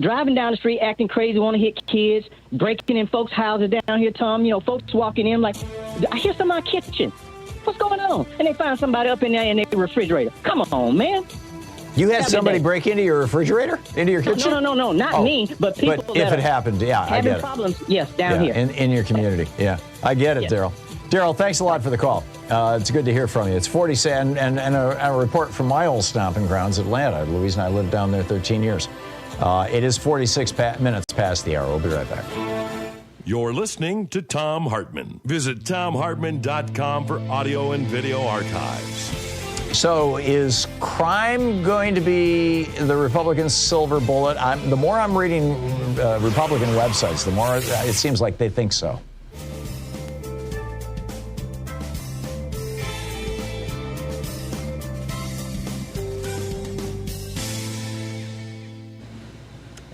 driving down the street, acting crazy, want to hit kids, breaking in folks' houses down here, Tom, folks walking in like, I hear some in my kitchen. What's going on? And they find somebody up in there in their refrigerator. Come on, man. You had somebody break into your refrigerator, into your kitchen? No, not me, but people but if it happened, I get having it. problems, yes, down here. In your community, I get it, Daryl. Daryl, thanks a lot for the call. It's good to hear from you. It's 40, and a report from my old stomping grounds, Atlanta. Louise and I lived down there 13 years. It is 46 minutes past the hour. We'll be right back. You're listening to Thom Hartmann. Visit thomhartmann.com for audio and video archives. So is crime going to be the Republican silver bullet? The more I'm reading Republican websites, the more it seems like they think so.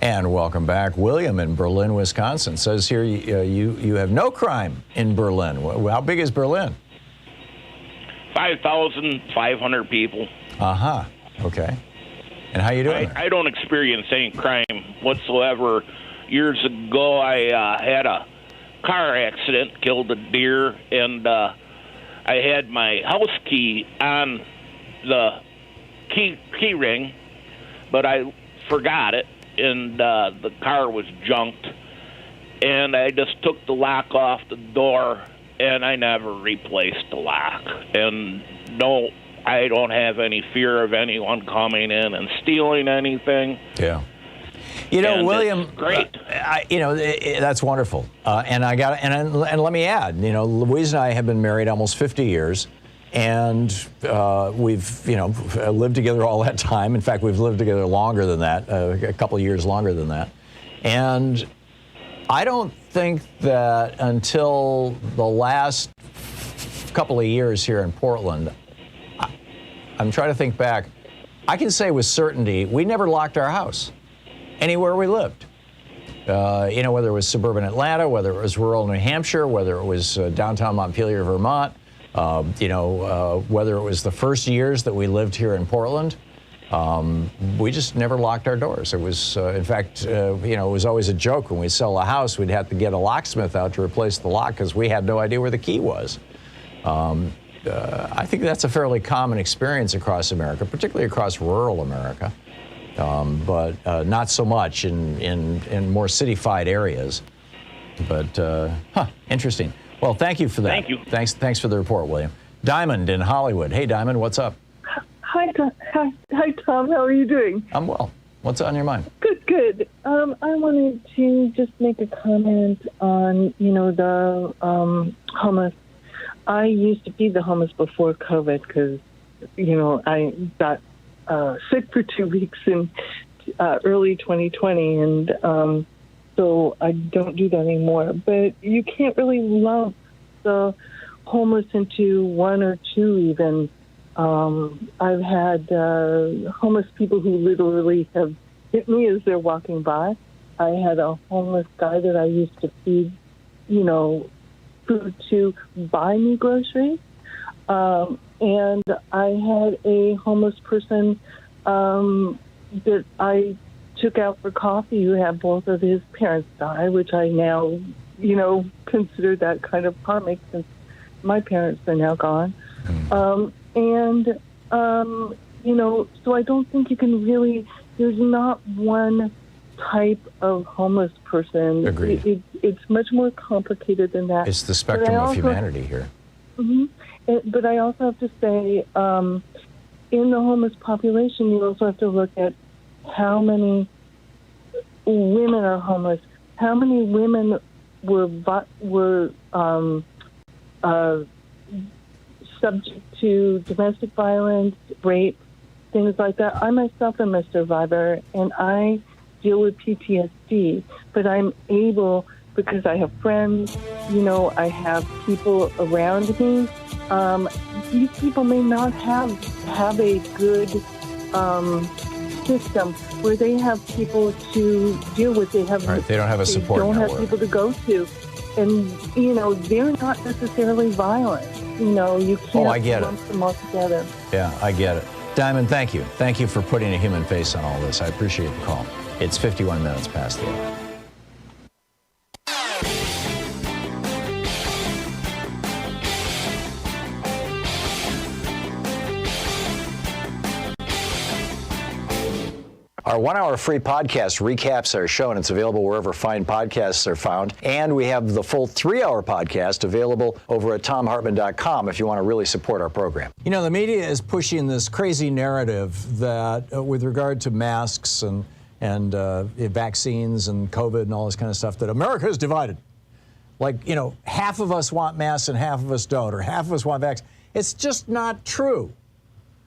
And welcome back. William in Berlin, Wisconsin says here you have no crime in Berlin. How big is Berlin? 5,500 people. Okay. And how you doing? I don't experience any crime whatsoever. Years ago, I had a car accident, killed a deer, and I had my house key on the key ring, but I forgot it, and the car was junked. And I just took the lock off the door, and I never replaced the lock. And no, I don't have any fear of anyone coming in and stealing anything. Yeah. William, great. That's wonderful. And let me add, Louise and I have been married almost 50 years, and we've, lived together all that time. In fact, we've lived together longer than that, a couple of years longer than that. And I don't think that until the last couple of years here in Portland, I'm trying to think back, I can say with certainty, we never locked our house anywhere we lived. Whether it was suburban Atlanta, whether it was rural New Hampshire, whether it was downtown Montpelier, Vermont, whether it was the first years that we lived here in Portland, we just never locked our doors. It was, in fact, it was always a joke when we sell a house, we'd have to get a locksmith out to replace the lock because we had no idea where the key was. I think that's a fairly common experience across America, particularly across rural America, but not so much in more city-fied areas. But, interesting. Well, thank you for that. Thank you. Thanks for the report, William. Diamond in Hollywood. Hey, Diamond, what's up? Hi, Tom. How are you doing? I'm well. What's on your mind? Good. I wanted to just make a comment on, the homeless. I used to feed the homeless before COVID because, I got sick for 2 weeks in early 2020, and so I don't do that anymore. But you can't really lump the homeless into one or two even. I've had homeless people who literally have hit me as they're walking by. I had a homeless guy that I used to feed, food to buy me groceries. And I had a homeless person that I took out for coffee who had both of his parents die, which I now, consider that kind of karmic since my parents are now gone. So I don't think you can really, there's not one type of homeless person. Agreed. It's much more complicated than that. It's the spectrum of humanity here. Mm-hmm. But I also have to say, in the homeless population, you also have to look at how many women are homeless, how many women were subject to domestic violence, rape, things like that. I myself am a survivor, and I deal with PTSD, but I'm able, because I have friends, I have people around me. These people may not have a good system where they have people to deal with. They don't have a support network. They don't have people to go to. And, they're not necessarily violent. You can't I get lump them all together. Yeah, I get it. Diamond, thank you. Thank you for putting a human face on all this. I appreciate the call. It's 51 minutes past the hour. Our 1-hour free podcast recaps our show, and it's available wherever fine podcasts are found. And we have the full 3-hour podcast available over at thomhartmann.com if you want to really support our program. The media is pushing this crazy narrative that with regard to masks and vaccines and COVID and all this kind of stuff, that America is divided. Like, half of us want masks and half of us don't, or half of us want vaccines. It's just not true.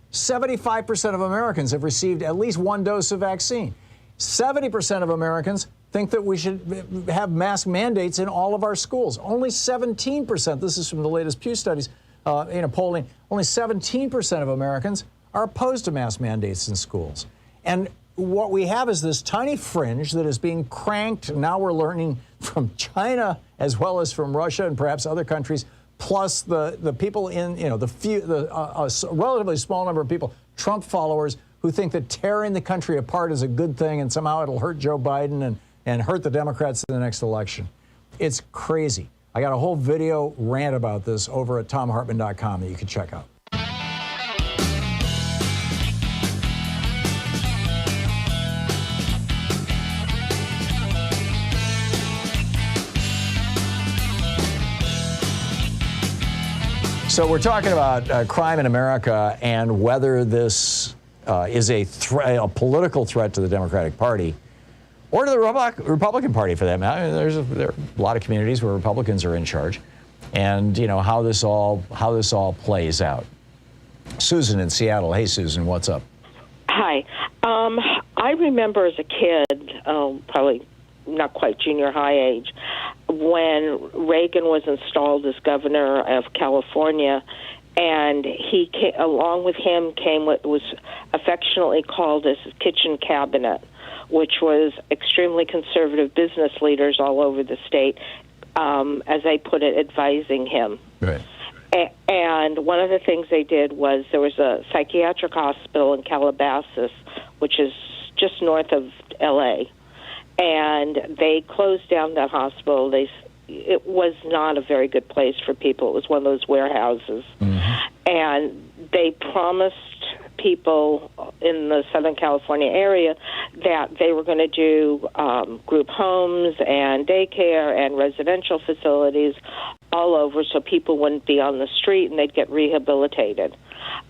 75% of Americans have received at least one dose of vaccine. 70% of Americans think that we should have mask mandates in all of our schools. Only 17%, this is from the latest Pew studies, polling, only 17% of Americans are opposed to mask mandates in schools. And what we have is this tiny fringe that is being cranked. Now we're learning from China as well as from Russia and perhaps other countries, plus the people in, a relatively small number of people, Trump followers, who think that tearing the country apart is a good thing and somehow it'll hurt Joe Biden and hurt the Democrats in the next election. It's crazy. I got a whole video rant about this over at thomhartmann.com that you can check out. So we're talking about crime in America and whether this is a political threat to the Democratic Party or to the Republican Party, for that matter. There are a lot of communities where Republicans are in charge, and how this all plays out. Susan in Seattle. Hey, Susan, what's up? Hi. I remember as a kid, probably not quite junior high age, when Reagan was installed as governor of California, and along with him came what was affectionately called his kitchen cabinet, which was extremely conservative business leaders all over the state, as they put it, advising him. Right. And one of the things they did was there was a psychiatric hospital in Calabasas, which is just north of L.A., and they closed down that hospital. It was not a very good place for people. It was one of those warehouses. Mm-hmm. And they promised people in the Southern California area that they were going to do group homes and daycare and residential facilities all over so people wouldn't be on the street and they'd get rehabilitated.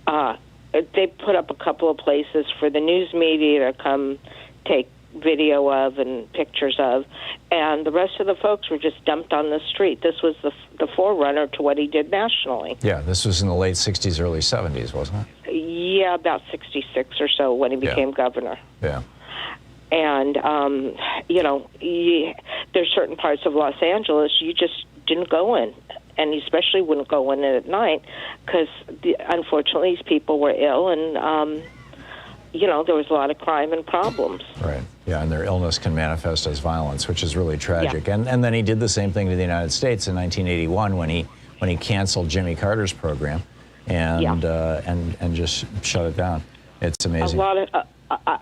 They put up a couple of places for the news media to come take video of and pictures of, and the rest of the folks were just dumped on the street. This was the forerunner to what he did nationally. Yeah, this was in the late 60s, early 70s, wasn't it? Yeah, about 66 or so when he became governor. Yeah. And, there's certain parts of Los Angeles you just didn't go in, and you especially wouldn't go in at night because, unfortunately, these people were ill and, there was a lot of crime and problems. Right. Yeah, and their illness can manifest as violence, which is really tragic. Yeah. And then he did the same thing to the United States in 1981 when he canceled Jimmy Carter's program and just shut it down. It's amazing. A lot of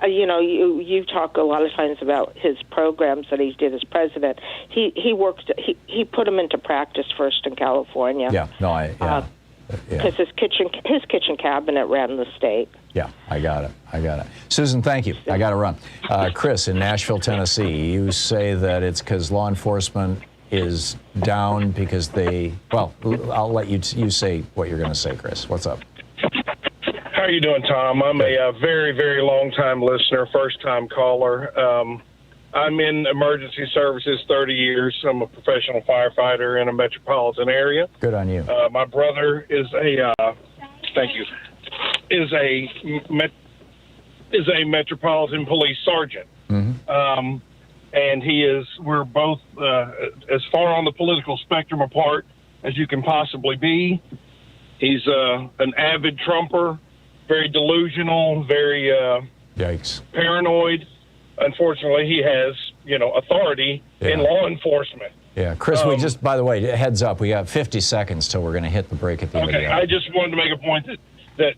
you talk a lot of times about his programs that he did as president. He put them into practice first in California. Yeah. Because his kitchen cabinet ran the state. Yeah, I got it. Susan, thank you. I got to run. Chris in Nashville, Tennessee, you say that it's because law enforcement is down because I'll let you say what you're going to say, Chris. What's up? Hi, are you doing, Tom? I'm a very, very long-time listener, first-time caller. I'm in emergency services 30 years. I'm a professional firefighter in a metropolitan area. Good on you. My brother is a metropolitan police sergeant. Mm-hmm. And we're both as far on the political spectrum apart as you can possibly be. He's an avid Trumper, very delusional, very Yikes. paranoid. Unfortunately, he has, authority in law enforcement. Yeah, Chris, we just, by the way, heads up, we got 50 seconds till we're going to hit the break at the end of the hour. I just wanted to make a point that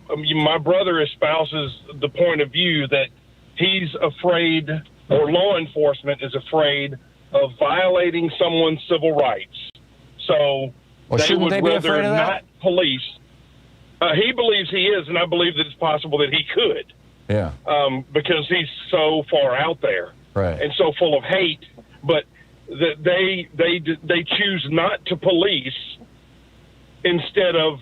my brother espouses the point of view that he's afraid, or law enforcement is afraid of violating someone's civil rights. So they would rather not police. He believes he is, and I believe that it's possible that he could. Yeah. Because he's so far out there, right, and so full of hate. But they choose not to police instead of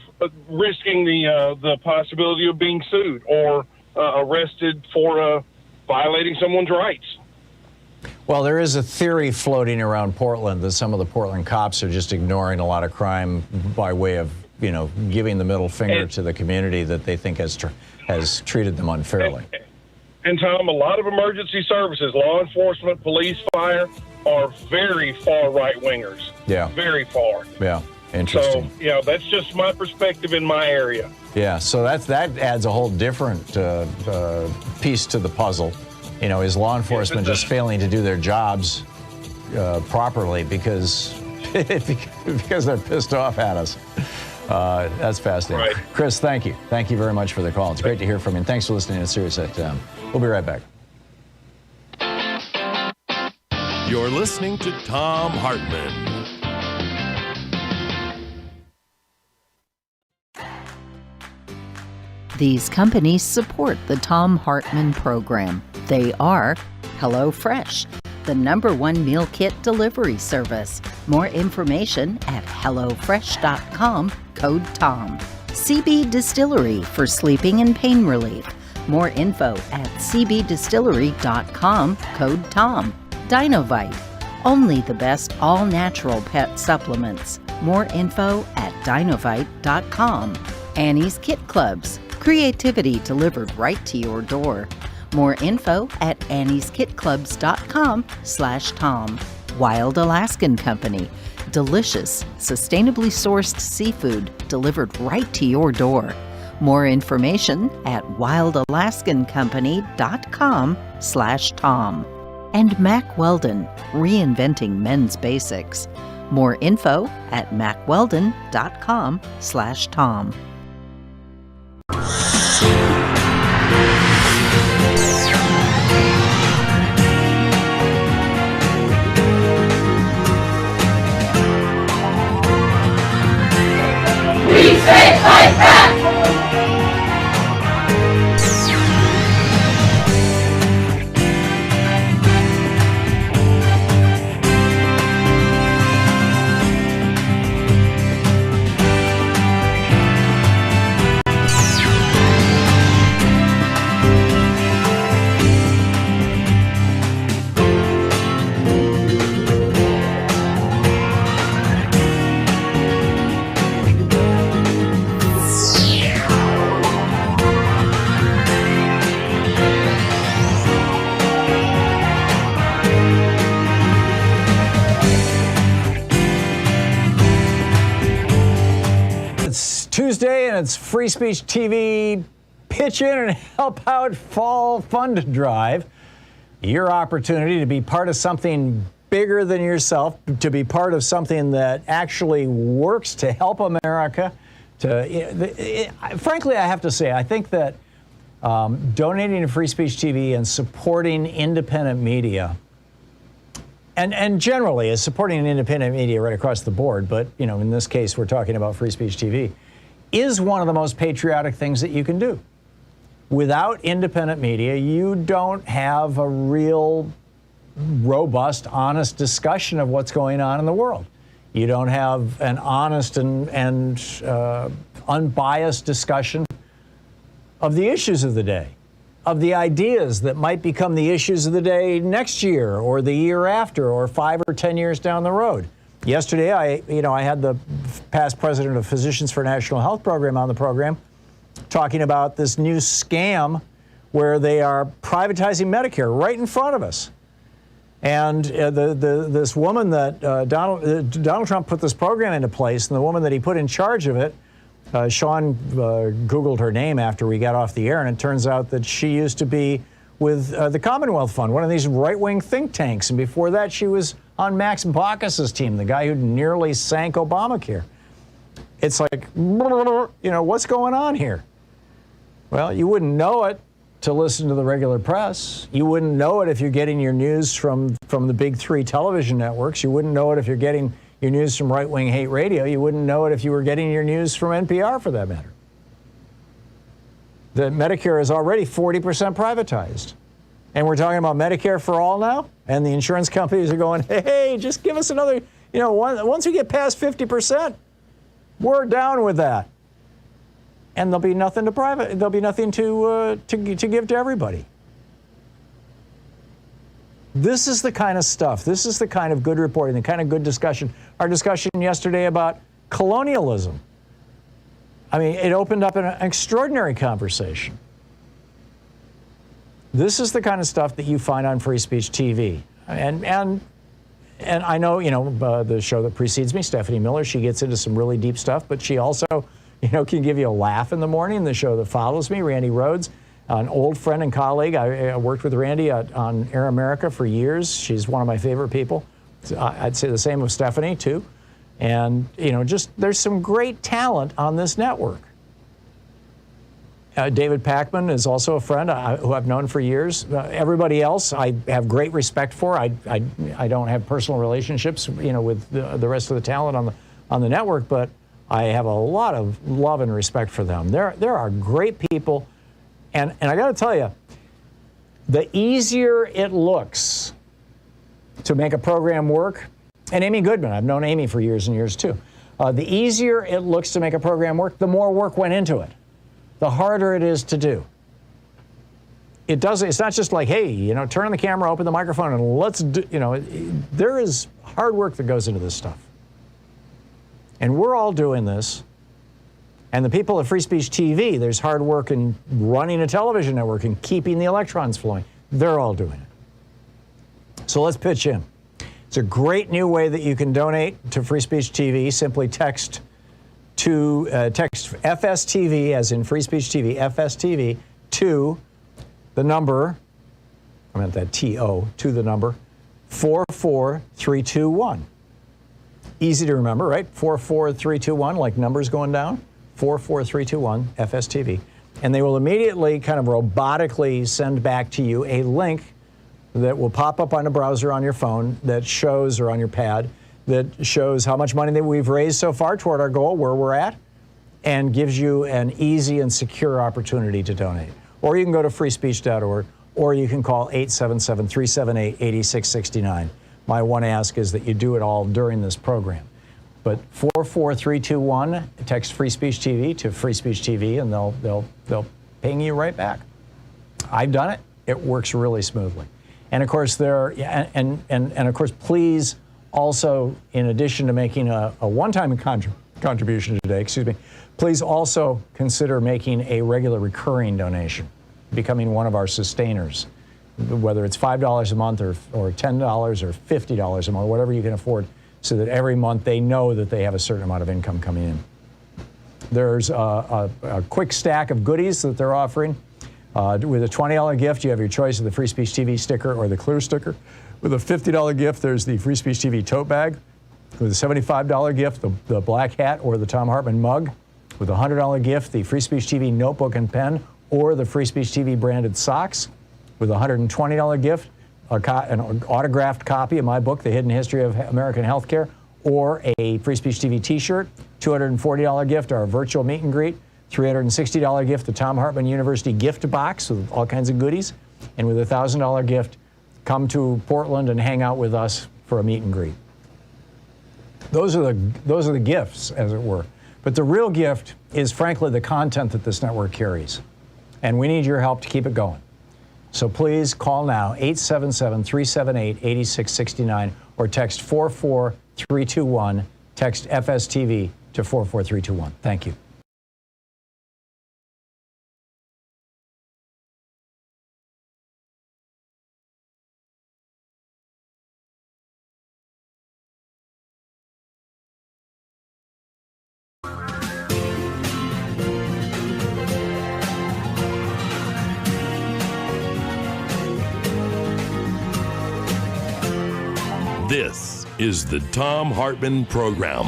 risking the possibility of being sued or arrested for violating someone's rights. Well, there is a theory floating around Portland that some of the Portland cops are just ignoring a lot of crime by way of, giving the middle finger to the community that they think has treated them unfairly. And Tom, a lot of emergency services, law enforcement, police, fire, are very far right-wingers. Yeah. Very far. Yeah. Interesting. So, that's just my perspective in my area. Yeah, so that adds a whole different piece to the puzzle. Is law enforcement just failing to do their jobs properly because they're pissed off at us? That's fascinating. Right. Chris, thank you. Thank you very much for the call. It's great to hear from you. And thanks for listening to Sirius XM. We'll be right back. You're listening to Thom Hartmann. These companies support the Thom Hartmann Program. They are HelloFresh, the #1 meal kit delivery service. More information at HelloFresh.com, code TOM. CB Distillery for sleeping and pain relief. More info at cbdistillery.com, code TOM. Dinovite, only the best all-natural pet supplements. More info at dinovite.com. Annie's Kit Clubs, creativity delivered right to your door. More info at annieskitclubs.com/Tom. Wild Alaskan Company, delicious, sustainably sourced seafood delivered right to your door. More information at wildalaskancompany.com/Tom. And Mack Weldon, reinventing men's basics. More info at mackweldon.com/Tom. We say fight back! Tuesday, and it's Free Speech TV Pitch In and Help Out Fall Fund Drive. Your opportunity to be part of something bigger than yourself, to be part of something that actually works to help America. Frankly, I have to say, I think that donating to Free Speech TV and supporting independent media, and generally is supporting independent media right across the board, but in this case we're talking about Free Speech TV, is one of the most patriotic things that you can do. Without independent media, you don't have a real robust, honest discussion of what's going on in the world. You don't have an honest and unbiased discussion of the issues of the day, of the ideas that might become the issues of the day next year or the year after or 5 or 10 years down the road. Yesterday, I had the past president of Physicians for National Health Program on the program talking about this new scam where they are privatizing Medicare right in front of us. And this woman that Donald Trump put this program into place, and the woman that he put in charge of it, Sean Googled her name after we got off the air, and it turns out that she used to be with the Commonwealth Fund, one of these right-wing think tanks. And before that, she was on Max Baucus's team, the guy who nearly sank Obamacare. It's like, what's going on here? Well, you wouldn't know it to listen to the regular press. You wouldn't know it if you're getting your news from the big 3 television networks. You wouldn't know it if you're getting your news from right-wing hate radio. You wouldn't know it if you were getting your news from NPR, for that matter. That Medicare is already 40% privatized. And we're talking about Medicare for all now? And the insurance companies are going, hey, just give us another, once we get past 50%, we're down with that. And there'll be nothing to there'll be nothing to give to everybody. This is the kind of stuff, this is the kind of good reporting, the kind of good discussion. Our discussion yesterday about colonialism. I mean, it opened up an extraordinary conversation. This is the kind of stuff that you find on Free Speech TV. And I know, the show that precedes me, Stephanie Miller, she gets into some really deep stuff, but she also, can give you a laugh in the morning. The show that follows me, Randy Rhodes, an old friend and colleague. I worked with Randy on Air America for years. She's one of my favorite people. I'd say the same of Stephanie, too. And, there's some great talent on this network. David Pakman is also a friend who I've known for years. Everybody else I have great respect for. I don't have personal relationships, with the rest of the talent on the network, but I have a lot of love and respect for them. There are great people, and I got to tell you, the easier it looks to make a program work, and Amy Goodman, I've known Amy for years and years too. The easier it looks to make a program work, the more work went into it. The harder it is to do. It's not just like, hey, turn on the camera, open the microphone, and let's do, there is hard work that goes into this stuff. And we're all doing this. And the people at Free Speech TV, there's hard work in running a television network and keeping the electrons flowing. They're all doing it. So let's pitch in. It's a great new way that you can donate to Free Speech TV. Simply text FSTV, as in Free Speech TV, FSTV, to the number, I meant that TO, to the number 44321. Easy to remember, right? 44321, like numbers going down. 44321, FSTV. And they will immediately kind of robotically send back to you a link that will pop up on a browser on your phone that shows, or on your pad, that shows how much money that we've raised so far toward our goal, where we're at, and gives you an easy and secure opportunity to donate. Or you can go to freespeech.org, or you can call 877-378-8669. My one ask is that you do it all during this program. But 44321, text Free Speech TV to Free Speech TV, and they'll ping you right back. I've done it. It works really smoothly. And of course, of course, please also, in addition to making a one-time contribution today, please also consider making a regular recurring donation, becoming one of our sustainers, whether it's $5 a month or $10 or $50 a month, whatever you can afford, so that every month they know that they have a certain amount of income coming in. There's a quick stack of goodies that they're offering. With a $20 gift, you have your choice of the Free Speech TV sticker or the clear sticker. With a $50 gift, there's the Free Speech TV tote bag. With a $75 gift, the black hat or the Thom Hartmann mug. With a $100 gift, the Free Speech TV notebook and pen or the Free Speech TV branded socks. With a $120 gift, an autographed copy of my book, The Hidden History of American Healthcare, or a Free Speech TV t-shirt. $240 gift, our virtual meet and greet. $360 gift, the Thom Hartmann University gift box with all kinds of goodies. And with a $1,000 gift, come to Portland and hang out with us for a meet and greet. Those are the gifts, as it were. But the real gift is, frankly, the content that this network carries. And we need your help to keep it going. So please call now, 877-378-8669, or text 44321, text FSTV to 44321. Thank you. This is the Thom Hartmann Program.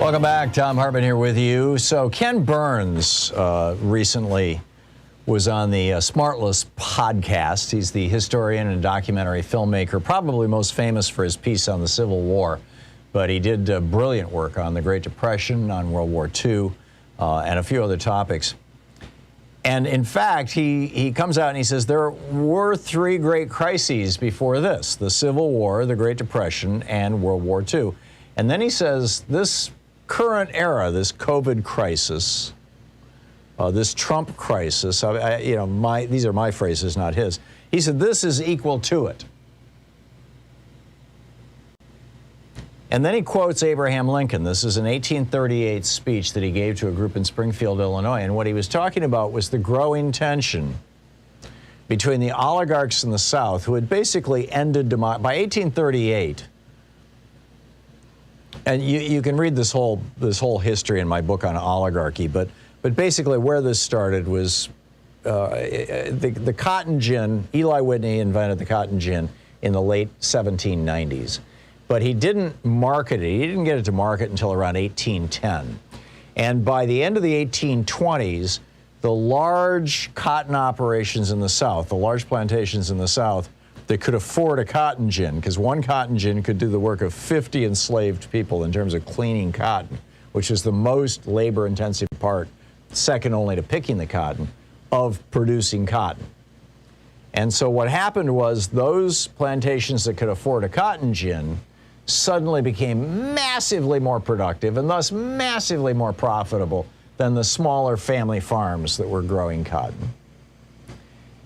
Welcome back. Thom Hartmann here with you. So Ken Burns recently was on the Smartless podcast. He's the historian and documentary filmmaker, probably most famous for his piece on the Civil War. But he did brilliant work on the Great Depression, on World War II, and a few other topics. And in fact, he comes out and he says there were three great crises before this: the Civil War, the Great Depression, and World War II. And then he says this current era, this COVID crisis, this Trump crisis, these are my phrases, not his. He said this is equal to it. And then he quotes Abraham Lincoln. This is an 1838 speech that he gave to a group in Springfield, Illinois. And what he was talking about was the growing tension between the oligarchs in the South, who had basically ended democracy. By 1838, and you can read this whole history in my book on oligarchy, but basically where this started was the cotton gin. Eli Whitney invented the cotton gin in the late 1790s. But he didn't market it. He didn't get it to market until around 1810. And by the end of the 1820s, the large cotton operations in the South, the large plantations in the South that could afford a cotton gin, because one cotton gin could do the work of 50 enslaved people in terms of cleaning cotton, which is the most labor-intensive part, second only to picking the cotton, of producing cotton. And so what happened was those plantations that could afford a cotton gin suddenly became massively more productive and thus massively more profitable than the smaller family farms that were growing cotton.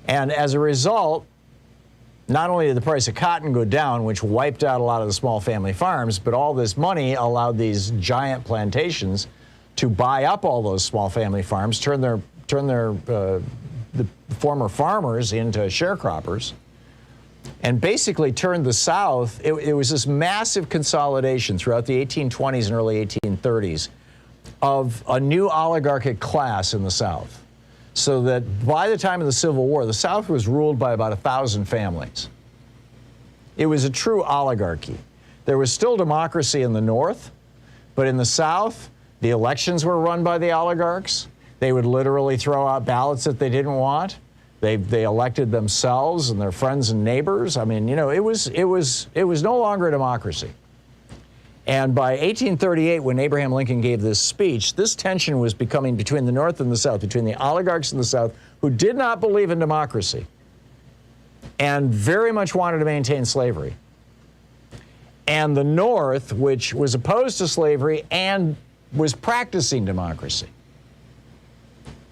And as a result, not only did the price of cotton go down, which wiped out a lot of the small family farms, but all this money allowed these giant plantations to buy up all those small family farms, turn the former farmers into sharecroppers, and basically turned the South. It was this massive consolidation throughout the 1820s and early 1830s of a new oligarchic class in the South. So that by the time of the Civil War, the South was ruled by about 1,000 families. It was a true oligarchy. There was still democracy in the North, but in the South, the elections were run by the oligarchs. They would literally throw out ballots that they didn't want. They elected themselves and their friends and neighbors. I mean, it was no longer a democracy. And by 1838, when Abraham Lincoln gave this speech, this tension was becoming between the North and the South, between the oligarchs in the South, who did not believe in democracy and very much wanted to maintain slavery, and the North, which was opposed to slavery and was practicing democracy.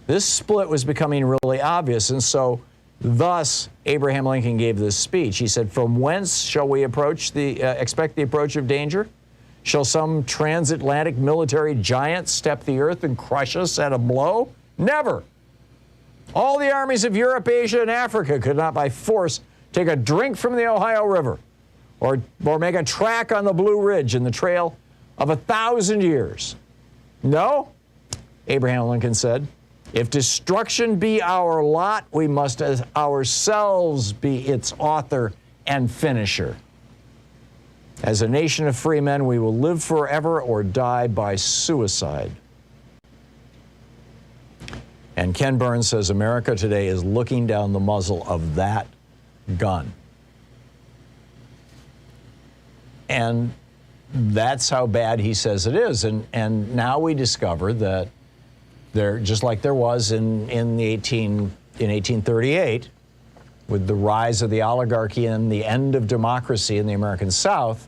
This split was becoming really obvious, and so thus Abraham Lincoln gave this speech. He said, "From whence shall we expect the approach of danger? Shall some transatlantic military giant step the earth and crush us at a blow? Never. All the armies of Europe, Asia, and Africa could not by force take a drink from the Ohio River or make a track on the Blue Ridge in the trail of 1,000 years. No," Abraham Lincoln said, "if destruction be our lot, we must ourselves be its author and finisher. As a nation of free men, we will live forever or die by suicide." And Ken Burns says America today is looking down the muzzle of that gun. And that's how bad he says it is. And now we discover that there, just like there was in 1838, with the rise of the oligarchy and the end of democracy in the American South,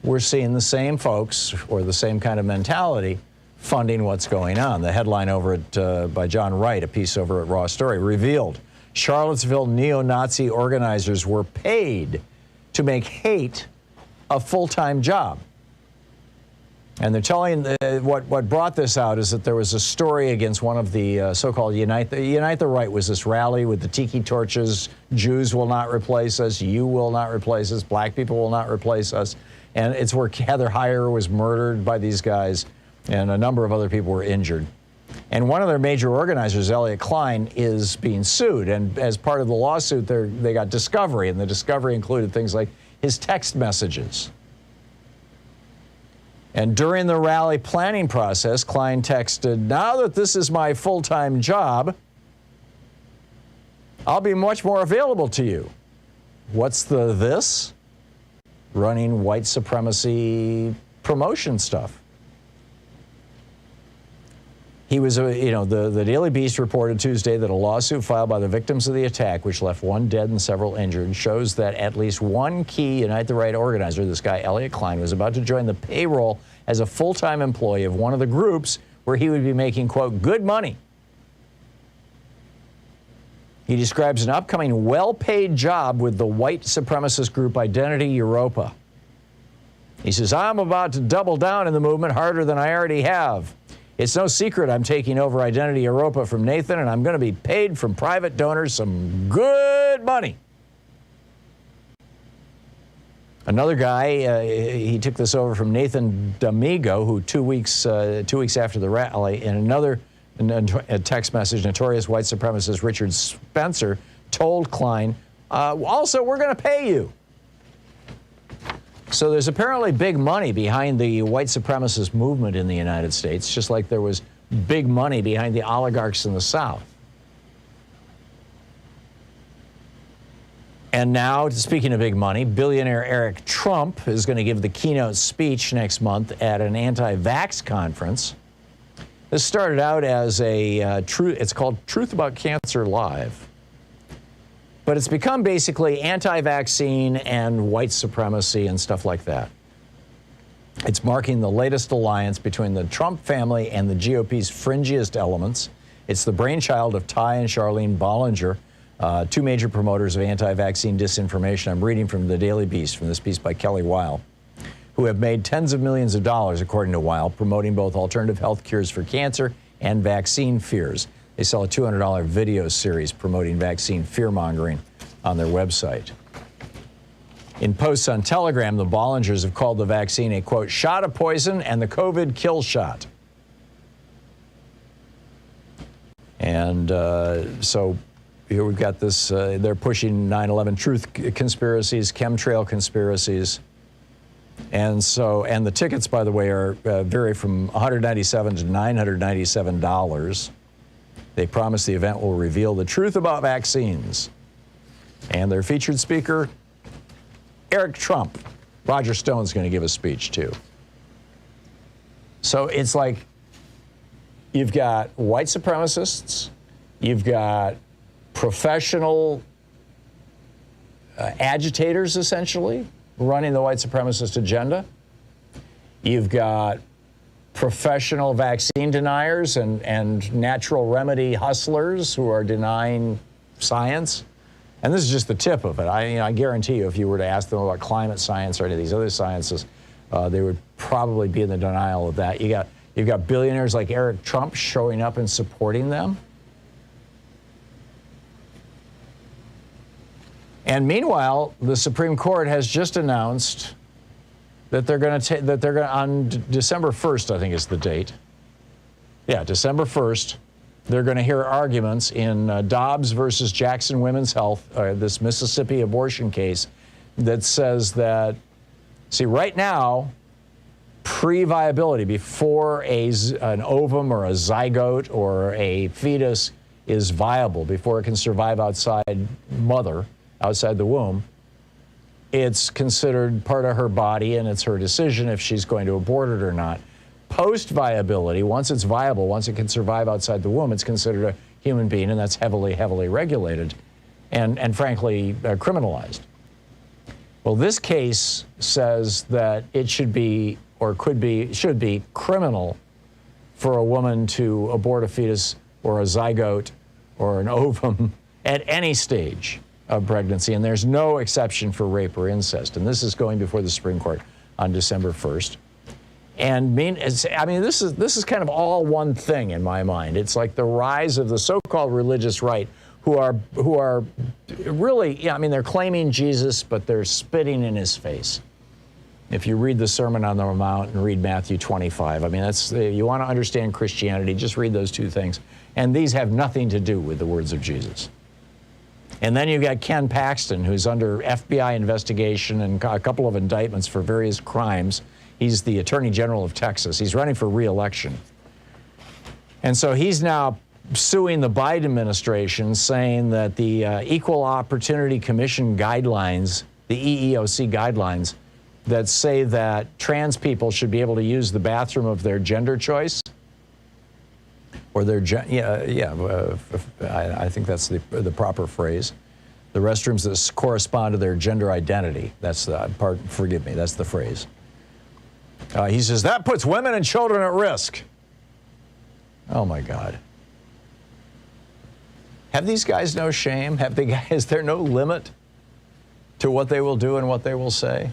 we're seeing the same folks, or the same kind of mentality, funding what's going on. The headline over at by John Wright, a piece over at Raw Story, revealed Charlottesville neo-Nazi organizers were paid to make hate a full-time job. And they're telling what brought this out is that there was a story against one of the so-called Unite the Right was this rally with the tiki torches. Jews will not replace us. You will not replace us. Black people will not replace us. And it's where Heather Heyer was murdered by these guys, and a number of other people were injured. And one of their major organizers, Elliot Klein, is being sued. And as part of the lawsuit, they got discovery, and the discovery included things like his text messages. And during the rally planning process, Klein texted, "Now that this is my full-time job, I'll be much more available to you." What's this? Running white supremacy promotion stuff. He was, the Daily Beast reported Tuesday that a lawsuit filed by the victims of the attack, which left one dead and several injured, shows that at least one key Unite the Right organizer, this guy Elliot Klein, was about to join the payroll as a full-time employee of one of the groups where he would be making, quote, good money. He describes an upcoming well-paid job with the white supremacist group Identity Europa. He says, "I'm about to double down in the movement harder than I already have. It's no secret I'm taking over Identity Europa from Nathan, and I'm going to be paid from private donors some good money." Another guy, he took this over from Nathan D'Amigo, who 2 weeks after the rally, in another text message, notorious white supremacist Richard Spencer told Klein, "Also, we're going to pay you." So there's apparently big money behind the white supremacist movement in the United States, just like there was big money behind the oligarchs in the South. And now, speaking of big money, billionaire Eric Trump is going to give the keynote speech next month at an anti-vax conference. This started out as it's called Truth About Cancer Live. But it's become basically anti-vaccine and white supremacy and stuff like that. It's marking the latest alliance between the Trump family and the GOP's fringiest elements. It's the brainchild of Ty and Charlene Bollinger, two major promoters of anti-vaccine disinformation. I'm reading from the Daily Beast, from this piece by Kelly Weil, who have made tens of millions of dollars, according to Weil, promoting both alternative health cures for cancer and vaccine fears. They sell a $200 video series promoting vaccine fear-mongering on their website. In posts on Telegram, the Bollingers have called the vaccine a, quote, shot of poison and the COVID kill shot. And so here we've got this, they're pushing 9/11 truth conspiracies, chemtrail conspiracies. And the tickets, by the way, vary from $197 to $997. They promise the event will reveal the truth about vaccines. And their featured speaker, Eric Trump. Roger Stone's going to give a speech, too. So it's like you've got white supremacists, you've got professional agitators, essentially, running the white supremacist agenda. You've got professional vaccine deniers and natural remedy hustlers who are denying science. And this is just the tip of it. I guarantee you, if you were to ask them about climate science or any of these other sciences, they would probably be in the denial of that. You've got billionaires like Eric Trump showing up and supporting them. And meanwhile, the Supreme Court has just announced that they're going to on December 1st, I think is the date. Yeah, December 1st, they're going to hear arguments in Dobbs versus Jackson Women's Health, this Mississippi abortion case that says that, see, right now, pre-viability, before an ovum or a zygote or a fetus is viable, before it can survive outside the womb, it's considered part of her body, and it's her decision if she's going to abort it or not. Post-viability, once it's viable, once it can survive outside the womb, it's considered a human being, and that's heavily, heavily regulated and frankly, criminalized. Well, this case says that it should be criminal for a woman to abort a fetus or a zygote or an ovum at any stage of pregnancy, and there's no exception for rape or incest. And this is going before the Supreme Court on December 1st. And this is kind of all one thing in my mind. It's like the rise of the so-called religious right, who are really, they're claiming Jesus, but they're spitting in his face. If you read the Sermon on the Mount and read Matthew 25, you want to understand Christianity, just read those two things. And these have nothing to do with the words of Jesus. And then you've got Ken Paxton, who's under FBI investigation and a couple of indictments for various crimes. He's the Attorney General of Texas. He's running for re-election. And so he's now suing the Biden administration, saying that the Equal Opportunity Commission guidelines, the EEOC guidelines, that say that trans people should be able to use the bathroom of their gender choice, or their, I think that's the proper phrase. The restrooms that correspond to their gender identity. That's the part, forgive me, that's the phrase. He says, that puts women and children at risk. Oh my God. Have these guys no shame? Is there no limit to what they will do and what they will say?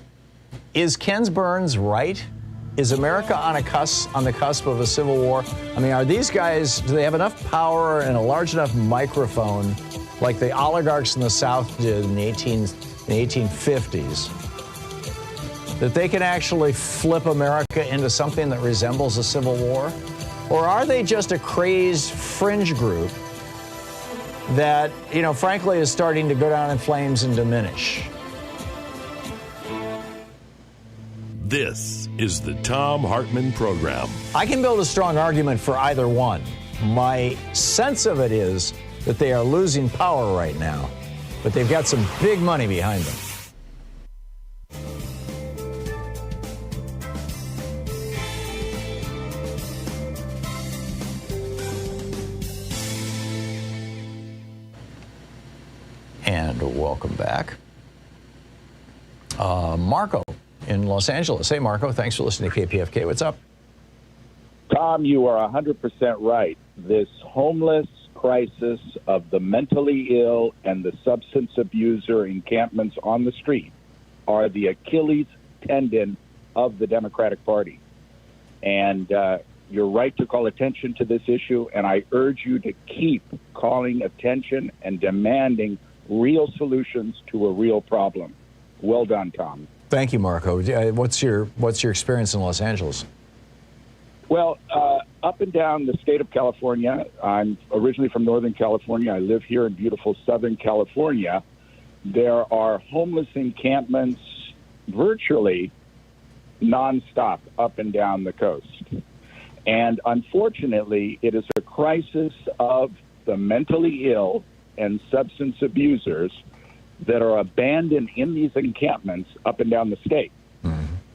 Is Ken Burns right? Is America on the cusp of a civil war? Are these guys, do they have enough power and a large enough microphone like the oligarchs in the South did in the 1850s, that they can actually flip America into something that resembles a civil war? Or are they just a crazed fringe group that, frankly, is starting to go down in flames and diminish? This is the Thom Hartmann Program. I can build a strong argument for either one. My sense of it is that they are losing power right now, but they've got some big money behind them. And welcome back. Marco in Los Angeles. Hey, Marco, thanks for listening to KPFK. What's up? Tom, you are 100% right. This homeless crisis of the mentally ill and the substance abuser encampments on the street are the Achilles tendon of the Democratic Party. And you're right to call attention to this issue, and I urge you to keep calling attention and demanding real solutions to a real problem. Well done, Tom. Thank you, Marco. What's your experience in Los Angeles? Well, up and down the state of California. I'm originally from Northern California. I live here in beautiful Southern California. There are homeless encampments virtually nonstop up and down the coast. And unfortunately, it is a crisis of the mentally ill and substance abusers that are abandoned in these encampments up and down the state.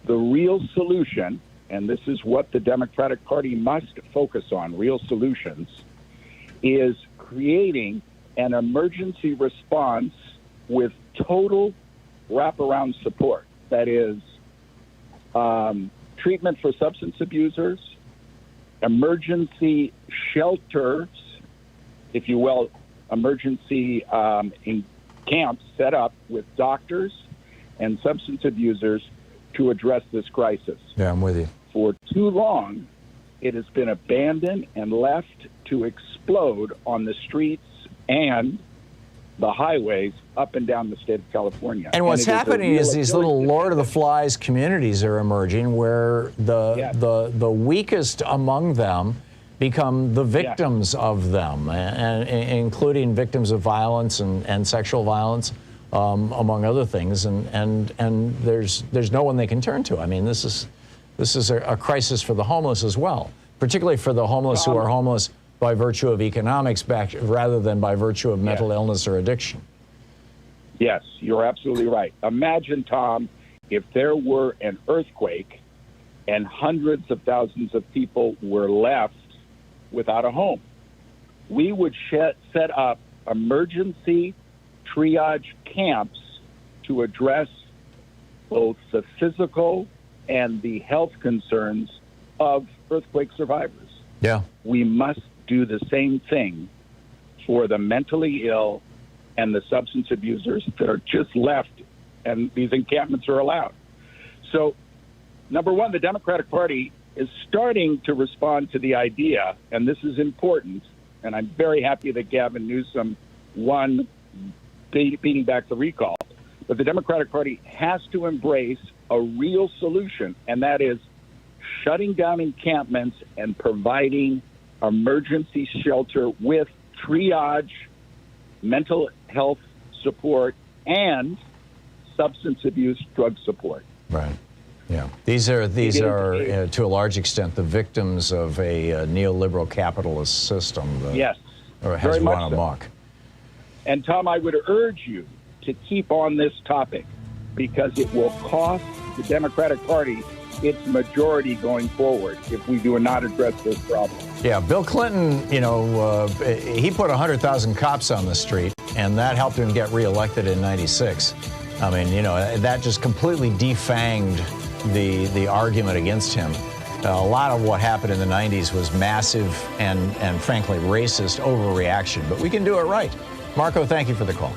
The real solution, and this is what the Democratic Party must focus on, real solutions, is creating an emergency response with total wraparound support. That is, treatment for substance abusers, emergency shelters, if you will, emergency in camps set up with doctors and substance abusers to address this crisis. Yeah, I'm with you. For too long, it has been abandoned and left to explode on the streets and the highways up and down the state of California. And what's happening is these little Lord of the Flies communities are emerging where the weakest among them become the victims of them, and including victims of violence and sexual violence, among other things. And there's no one they can turn to. I mean, this is a crisis for the homeless as well, particularly for the homeless who are homeless by virtue of economics rather than by virtue of mental illness or addiction. Yes, you're absolutely right. Imagine, Tom, if there were an earthquake and hundreds of thousands of people were left without a home. We would set up emergency triage camps to address both the physical and the health concerns of earthquake survivors. Yeah. We must do the same thing for the mentally ill and the substance abusers that are just left, and these encampments are allowed. So, number one, the Democratic Party is starting to respond to the idea, and this is important, and I'm very happy that Gavin Newsom won beating back the recall. But the Democratic Party has to embrace a real solution, and that is shutting down encampments and providing emergency shelter with triage, mental health support, and substance abuse drug support. Right. Yeah. These are to a large extent the victims of a neoliberal capitalist system that yes, has run amok. So. And Tom, I would urge you to keep on this topic because it will cost the Democratic Party its majority going forward if we do not address this problem. Yeah, Bill Clinton, he put 100,000 cops on the street, and that helped him get reelected in '96. I mean, that just completely defanged the argument against him. A lot of what happened in the 90s was massive and frankly racist overreaction, but we can do it right. Marco, thank you for the call.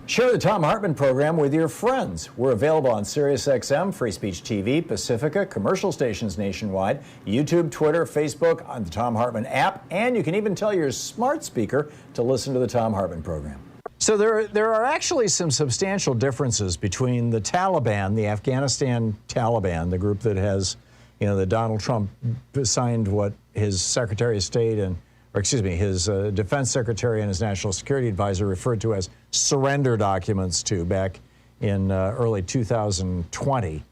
Share the Thom Hartmann Program with your friends. We're available on SiriusXM, Free Speech TV, Pacifica, commercial stations nationwide, YouTube, Twitter, Facebook, on the Thom Hartmann app, and you can even tell your smart speaker to listen to the Thom Hartmann Program. So there are actually some substantial differences between the Taliban, the Afghanistan Taliban, the group that has, that Donald Trump signed what his Secretary of State his defense secretary and his national security advisor referred to as surrender documents to back in early 2020.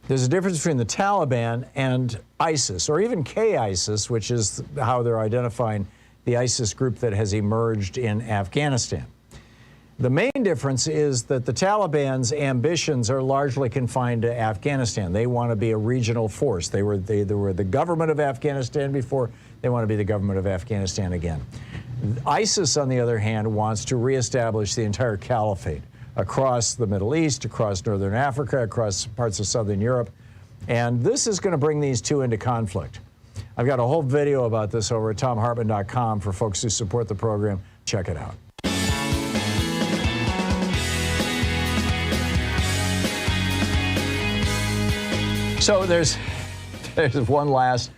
There's a difference between the Taliban and ISIS, or even K-ISIS, which is how they're identifying the ISIS group that has emerged in Afghanistan. The main difference is that the Taliban's ambitions are largely confined to Afghanistan. They want to be a regional force. They were the government of Afghanistan before. They want to be the government of Afghanistan again. ISIS, on the other hand, wants to reestablish the entire caliphate across the Middle East, across northern Africa, across parts of southern Europe. And this is going to bring these two into conflict. I've got a whole video about this over at thomhartmann.com for folks who support the program. Check it out. So there's one last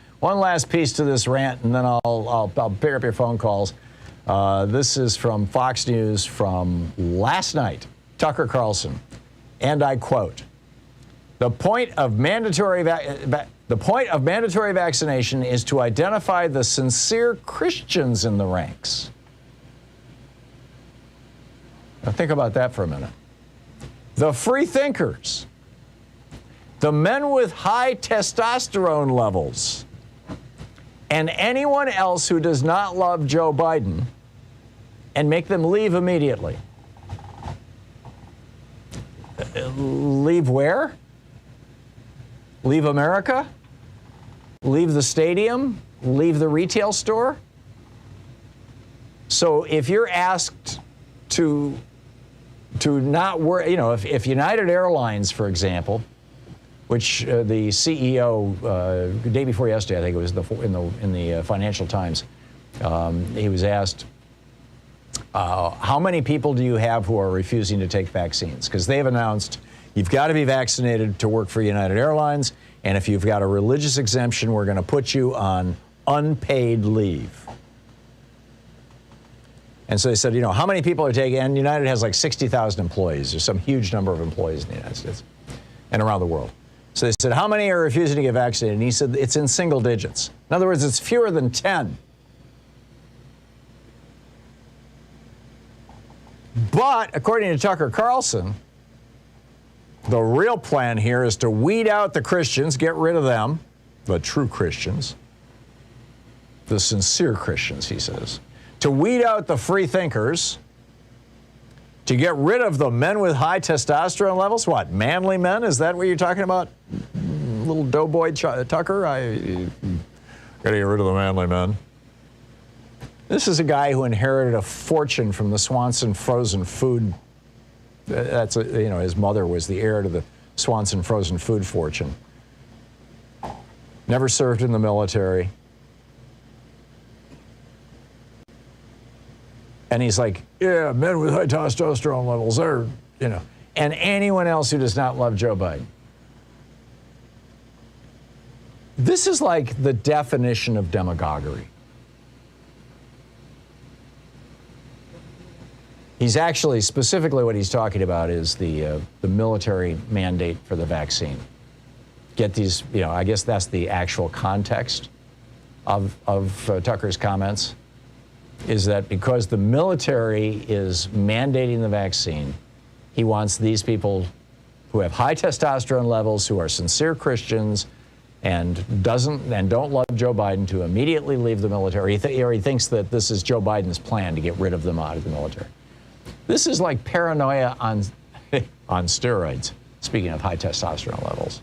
piece to this rant, and then I'll pick up your phone calls. This is from Fox News from last night. Tucker Carlson, and I quote: "The point of mandatory vaccination is to identify the sincere Christians in the ranks." Now think about that for a minute. The free thinkers. The men with high testosterone levels, and anyone else who does not love Joe Biden, and make them leave immediately. Leave where? Leave America? Leave the stadium? Leave the retail store? So if you're asked to not worry, if United Airlines, for example, which the CEO, the day before yesterday, I think it was in the Financial Times, he was asked, how many people do you have who are refusing to take vaccines? Because they've announced you've got to be vaccinated to work for United Airlines, and if you've got a religious exemption, we're going to put you on unpaid leave. And so they said, how many people are taking, and United has like 60,000 employees. There's some huge number of employees in the United States and around the world. So they said, how many are refusing to get vaccinated? And he said, it's in single digits. In other words, it's fewer than 10. But according to Tucker Carlson, the real plan here is to weed out the Christians, get rid of them, the true Christians, the sincere Christians, he says, to weed out the free thinkers, to get rid of the men with high testosterone levels. What, manly men? Is that what you're talking about, little doughboy Tucker? I got to get rid of the manly men. This is a guy who inherited a fortune from the Swanson frozen food. His mother was the heir to the Swanson frozen food fortune. Never served in the military. And he's like, yeah, men with high testosterone levels are, and anyone else who does not love Joe Biden. This is like the definition of demagoguery. He's actually, specifically what he's talking about is the military mandate for the vaccine. Get these, I guess that's the actual context of Tucker's comments, is that because the military is mandating the vaccine, he wants these people who have high testosterone levels, who are sincere Christians, and don't love Joe Biden to immediately leave the military. Or he thinks that this is Joe Biden's plan to get rid of them out of the military. This is like paranoia on steroids, speaking of high testosterone levels.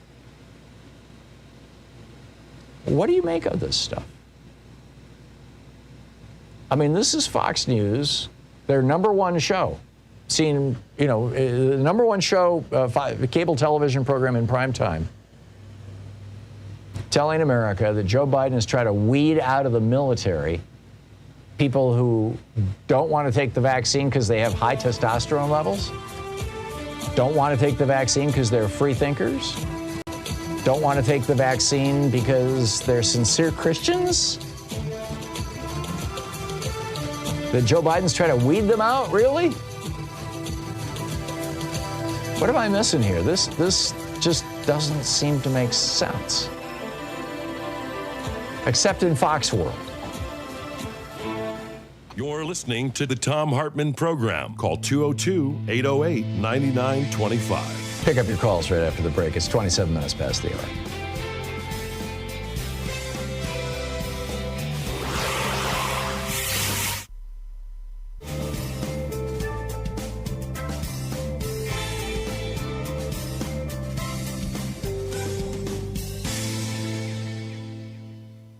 What do you make of this stuff? I mean, this is Fox News, their number one show. The number one show, cable television program in prime time, telling America that Joe Biden is trying to weed out of the military people who don't want to take the vaccine because they have high testosterone levels, don't want to take the vaccine because they're free thinkers, don't want to take the vaccine because they're sincere Christians? That Joe Biden's trying to weed them out? Really? What am I missing here? This just doesn't seem to make sense. Except in Fox World. You're listening to the Thom Hartmann Program. Call 202-808-9925. Pick up your calls right after the break. It's 27 minutes past the hour.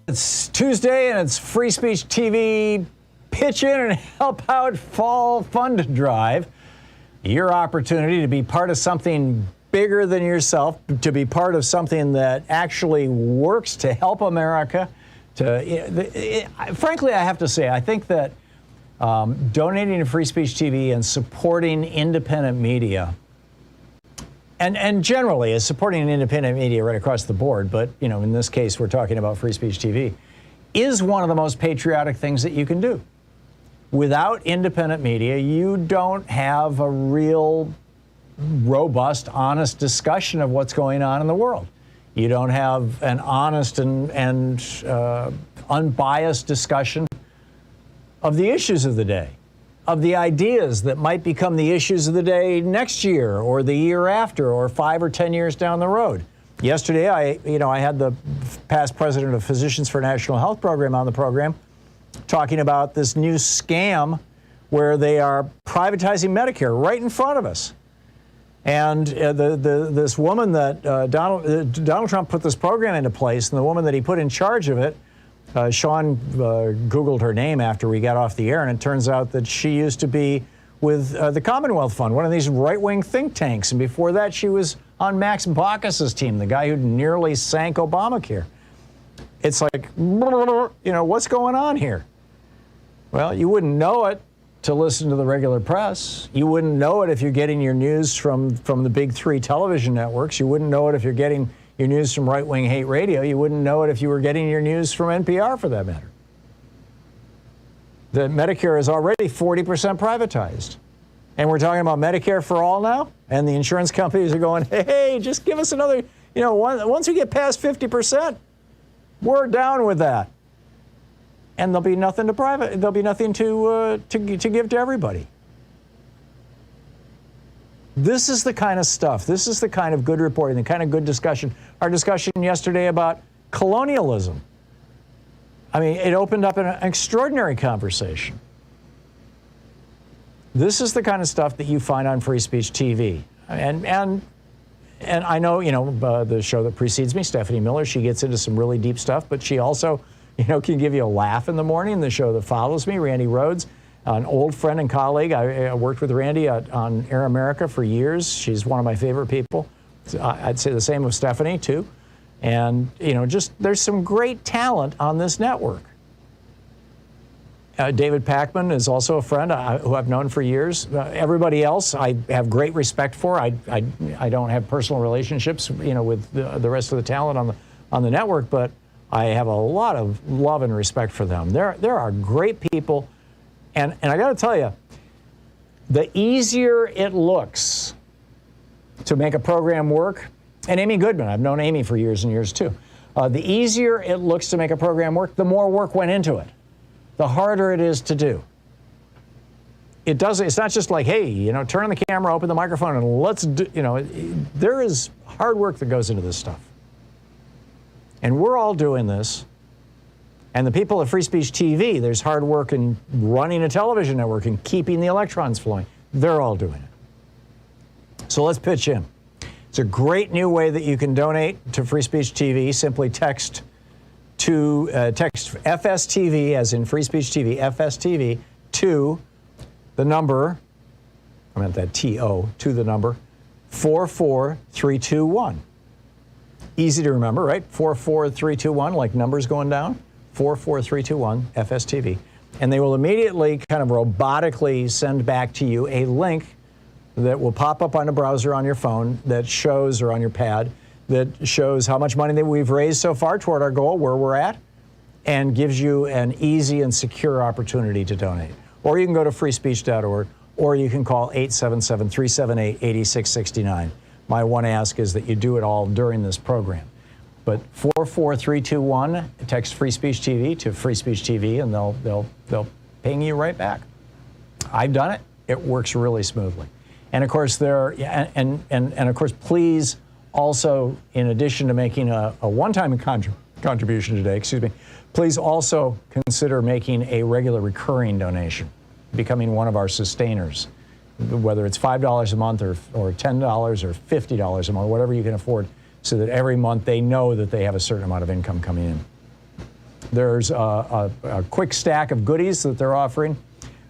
It's Tuesday and it's Free Speech TV Pitch In and Help Out Fall Fund Drive. Your opportunity to be part of something bigger than yourself, to be part of something that actually works to help America. Frankly, I have to say, I think that donating to Free Speech TV and supporting independent media, and generally is supporting independent media right across the board, but in this case we're talking about Free Speech TV, is one of the most patriotic things that you can do. Without independent media, you don't have a real robust, honest discussion of what's going on in the world. You don't have an honest and unbiased discussion of the issues of the day, of the ideas that might become the issues of the day next year or the year after or 5 or 10 years down the road. Yesterday, I had the past president of Physicians for National Health Program on the program talking about this new scam where they are privatizing Medicare right in front of us. And this woman that Donald Trump put this program into place, and the woman that he put in charge of it, Sean Googled her name after we got off the air, and it turns out that she used to be with the Commonwealth Fund, one of these right-wing think tanks. And before that, she was on Max Baucus's team, the guy who nearly sank Obamacare. It's like, what's going on here? Well, you wouldn't know it to listen to the regular press. You wouldn't know it if you're getting your news from the big three television networks. You wouldn't know it if you're getting your news from right-wing hate radio. You wouldn't know it if you were getting your news from NPR, for that matter. That Medicare is already 40% privatized. And we're talking about Medicare for all now? And the insurance companies are going, hey, just give us another, once we get past 50%, we're down with that. And there'll be nothing to there'll be nothing to give to everybody. This is the kind of stuff, this is the kind of good reporting, the kind of good discussion. Our discussion yesterday about colonialism. I mean, it opened up an extraordinary conversation. This is the kind of stuff that you find on Free Speech TV. And I know, the show that precedes me, Stephanie Miller, she gets into some really deep stuff, but she also can give you a laugh in the morning. The show that follows me, Randy Rhodes, an old friend and colleague. I worked with Randy on Air America for years. She's one of my favorite people. I'd say the same of Stephanie, too. And, just there's some great talent on this network. David Packman is also a friend who I've known for years. Everybody else I have great respect for. I don't have personal relationships, with the rest of the talent on the network, but I have a lot of love and respect for them. There are great people, and I got to tell you, the easier it looks to make a program work, and Amy Goodman, I've known Amy for years and years too. The easier it looks to make a program work, the more work went into it. The harder it is to do. It's not just like, hey, turn on the camera, open the microphone, and let's do, there is hard work that goes into this stuff. And we're all doing this. And the people at Free Speech TV, there's hard work in running a television network and keeping the electrons flowing. They're all doing it. So let's pitch in. It's a great new way that you can donate to Free Speech TV. Simply text FSTV, as in Free Speech TV, FSTV, to the number, I meant that TO, to the number 44321. Easy to remember, right? 44321, like numbers going down. 44321, FSTV. And they will immediately kind of robotically send back to you a link that will pop up on a browser on your phone that shows, or on your pad, that shows how much money that we've raised so far toward our goal, where we're at, and gives you an easy and secure opportunity to donate. Or you can go to freespeech.org, or you can call 877-378-8669. My one ask is that you do it all during this program. But 44321, text Free Speech TV to Free Speech TV, and they'll ping you right back. I've done it. It works really smoothly. And of course, and of course, please also, in addition to making a one-time contribution today, please also consider making a regular recurring donation, becoming one of our sustainers, whether it's $5 a month or $10 or $50 a month, whatever you can afford, so that every month they know that they have a certain amount of income coming in. There's a quick stack of goodies that they're offering.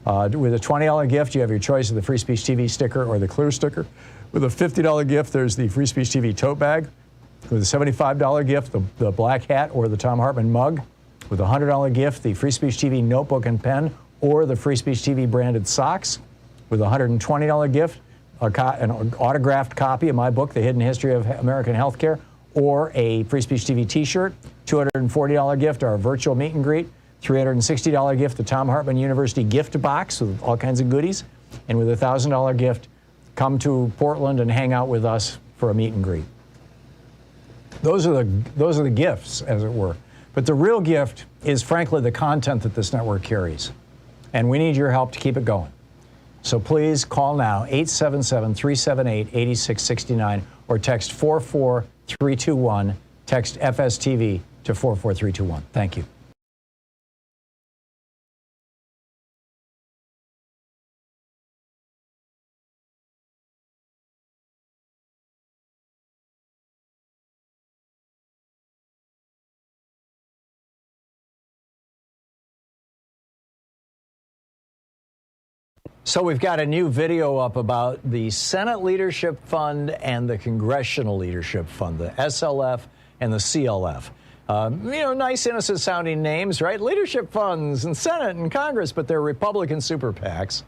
With a $20 gift, you have your choice of the Free Speech TV sticker or the clear sticker. With a $50 gift, there's the Free Speech TV tote bag. With a $75 gift, the black hat or the Thom Hartmann mug. With a $100 gift, the Free Speech TV notebook and pen or the Free Speech TV branded socks. With a $120 gift, an autographed copy of my book, The Hidden History of American Healthcare, or a Free Speech TV t-shirt. $240 gift, our virtual meet and greet. $360 gift, the Thom Hartmann University gift box with all kinds of goodies. And with a $1,000 gift, come to Portland and hang out with us for a meet and greet. Those are the gifts, as it were. But the real gift is, frankly, the content that this network carries. And we need your help to keep it going. So please call now, 877-378-8669, or text 44321, text FSTV to 44321. Thank you. So we've got a new video up about the Senate Leadership Fund and the Congressional Leadership Fund, the SLF and the CLF. Nice, innocent sounding names, right? Leadership funds and Senate and Congress, but they're Republican super PACs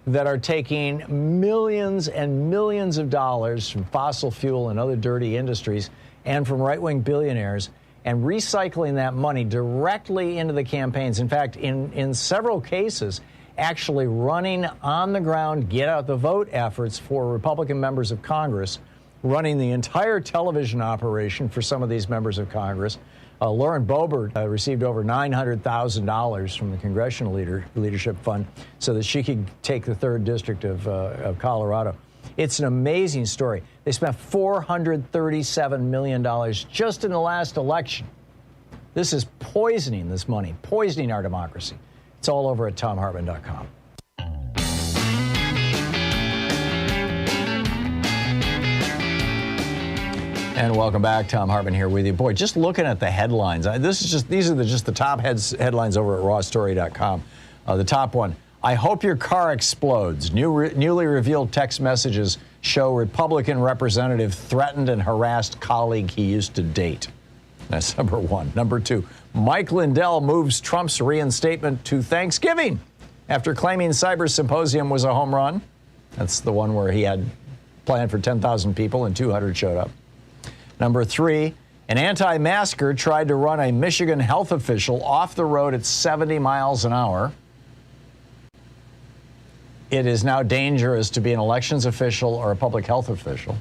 that are taking millions and millions of dollars from fossil fuel and other dirty industries and from right-wing billionaires and recycling that money directly into the campaigns. In fact, in several cases, actually running on the ground, get out the vote efforts for Republican members of Congress, running the entire television operation for some of these members of Congress. Lauren Boebert received over $900,000 from the Congressional Leadership Fund so that she could take the 3rd District of Colorado. It's an amazing story. They spent $437 million just in the last election. This is poisoning this money, poisoning our democracy. It's all over at thomhartmann.com. And welcome back. Thom Hartmann here with you. Boy, just looking at the headlines. These are just the top headlines over at rawstory.com. The top one: I hope your car explodes. Newly revealed text messages show Republican representative threatened and harassed colleague he used to date. That's number one. Number two: Mike Lindell moves Trump's reinstatement to Thanksgiving after claiming Cyber Symposium was a home run. That's the one where he had planned for 10,000 people and 200 showed up. Number three: an anti-masker tried to run a Michigan health official off the road at 70 miles an hour. It is now dangerous to be an elections official or a public health official.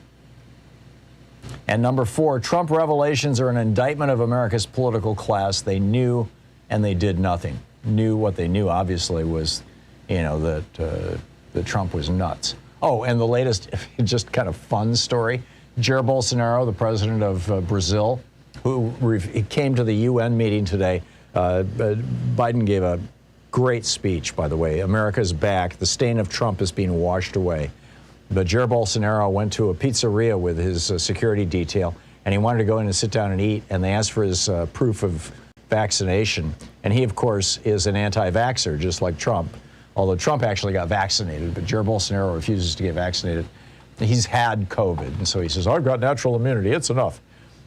And number four: Trump revelations are an indictment of America's political class. They knew and they did nothing. What they knew, obviously, was, that Trump was nuts. Oh, and the latest, just kind of fun story: Jair Bolsonaro, the president of Brazil, who came to the UN meeting today. Biden gave a great speech, by the way. America's back. The stain of Trump is being washed away. But Jair Bolsonaro went to a pizzeria with his security detail, and he wanted to go in and sit down and eat, and they asked for his proof of vaccination. And he, of course, is an anti-vaxxer, just like Trump, although Trump actually got vaccinated, but Jair Bolsonaro refuses to get vaccinated. He's had COVID, and so he says, I've got natural immunity, it's enough.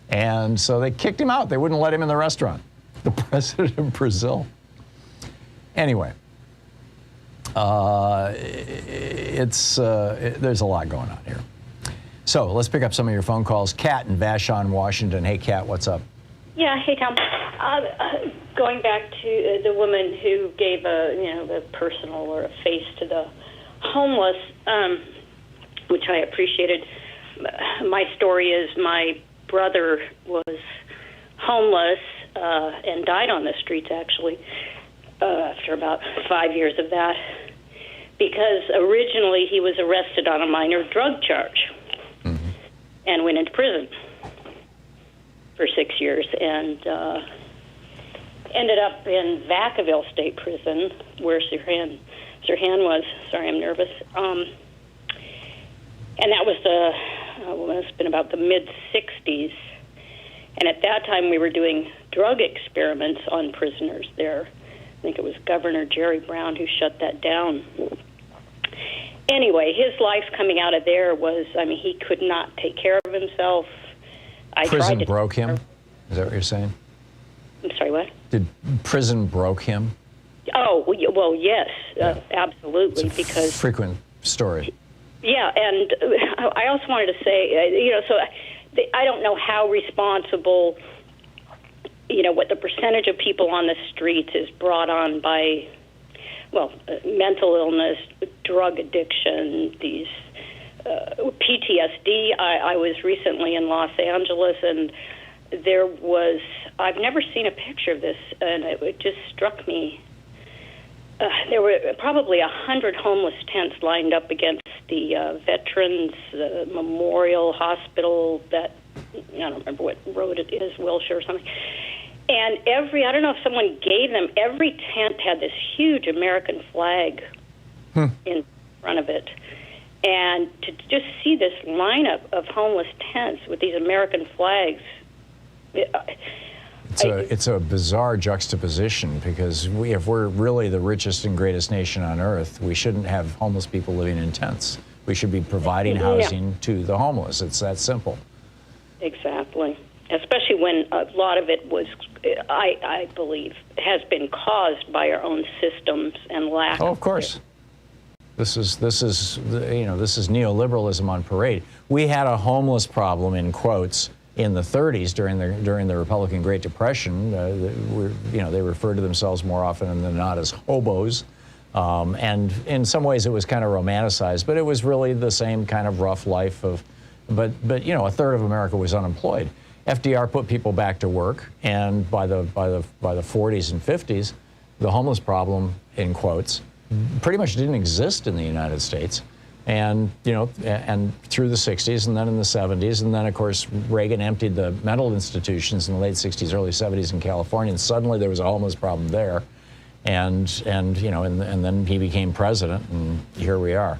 And so they kicked him out. They wouldn't let him in the restaurant, the president of Brazil. Anyway, there's a lot going on here. So let's pick up some of your phone calls. Kat in Vashon, Washington. Hey, Kat, what's up? Yeah, hey, Tom. Going back to the woman who gave the personal or a face to the homeless, which I appreciated. My story is my brother was homeless and died on the streets, actually, after about 5 years of that, because originally he was arrested on a minor drug charge and went into prison for 6 years and ended up in Vacaville State Prison, where Sirhan was. Sorry, I'm nervous. And that was it's been about the mid-'60s. And at that time, we were doing drug experiments on prisoners there. I think it was Governor Jerry Brown who shut that down. Anyway, his life coming out of there was, he could not take care of himself. Prison broke him? Is that what you're saying? I'm sorry, what? Did prison broke him? Oh, well, yes, absolutely. It's a because frequent story. Yeah, and I also wanted to say, I don't know how responsible, what the percentage of people on the streets is brought on by, mental illness, drug addiction, these PTSD. I was recently in Los Angeles, and I've never seen a picture of this, and it just struck me. There were probably 100 homeless tents lined up against the Veterans Memorial Hospital that, I don't remember what road it is, Wilshire or something. And I don't know if someone gave them, every tent had this huge American flag in front of it. And to just see this lineup of homeless tents with these American flags, it's a bizarre juxtaposition, because if we're really the richest and greatest nation on earth, we shouldn't have homeless people living in tents. We should be providing housing to the homeless. It's that simple. Exactly. Especially when a lot of it was, I believe, has been caused by our own systems and lack. Oh, of course. This is neoliberalism on parade. We had a homeless problem, in quotes, in the 30s during the Republican Great Depression. They referred to themselves more often than not as hobos, and in some ways it was kind of romanticized, but it was really the same kind of rough life of. But a third of America was unemployed. FDR put people back to work, and by the 40s and 50s, the homeless problem, in quotes, pretty much didn't exist in the United States. And and through the 60s, and then in the 70s, and then of course Reagan emptied the mental institutions in the late 60s, early 70s in California, and suddenly there was a homeless problem there, and then he became president, and here we are.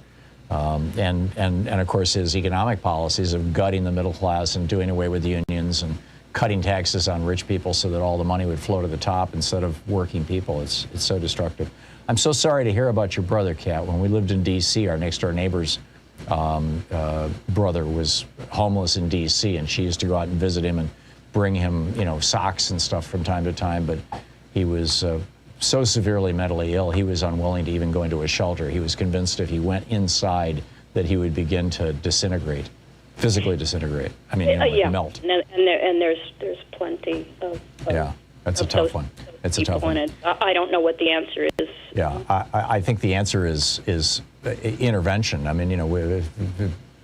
And of course his economic policies of gutting the middle class and doing away with unions and cutting taxes on rich people so that all the money would flow to the top instead of working people. It's so destructive. I'm so sorry to hear about your brother, Kat. When we lived in D.C., our next door neighbor's brother was homeless in D.C., and she used to go out and visit him and bring him, socks and stuff from time to time. But he was so severely mentally ill, he was unwilling to even go into a shelter. He was convinced if he went inside that he would begin to disintegrate, physically disintegrate. I mean, melt. And there's plenty of yeah, that's a tough one. It's a tough one. I don't know what the answer is. Yeah, I think the answer is intervention. I mean, we're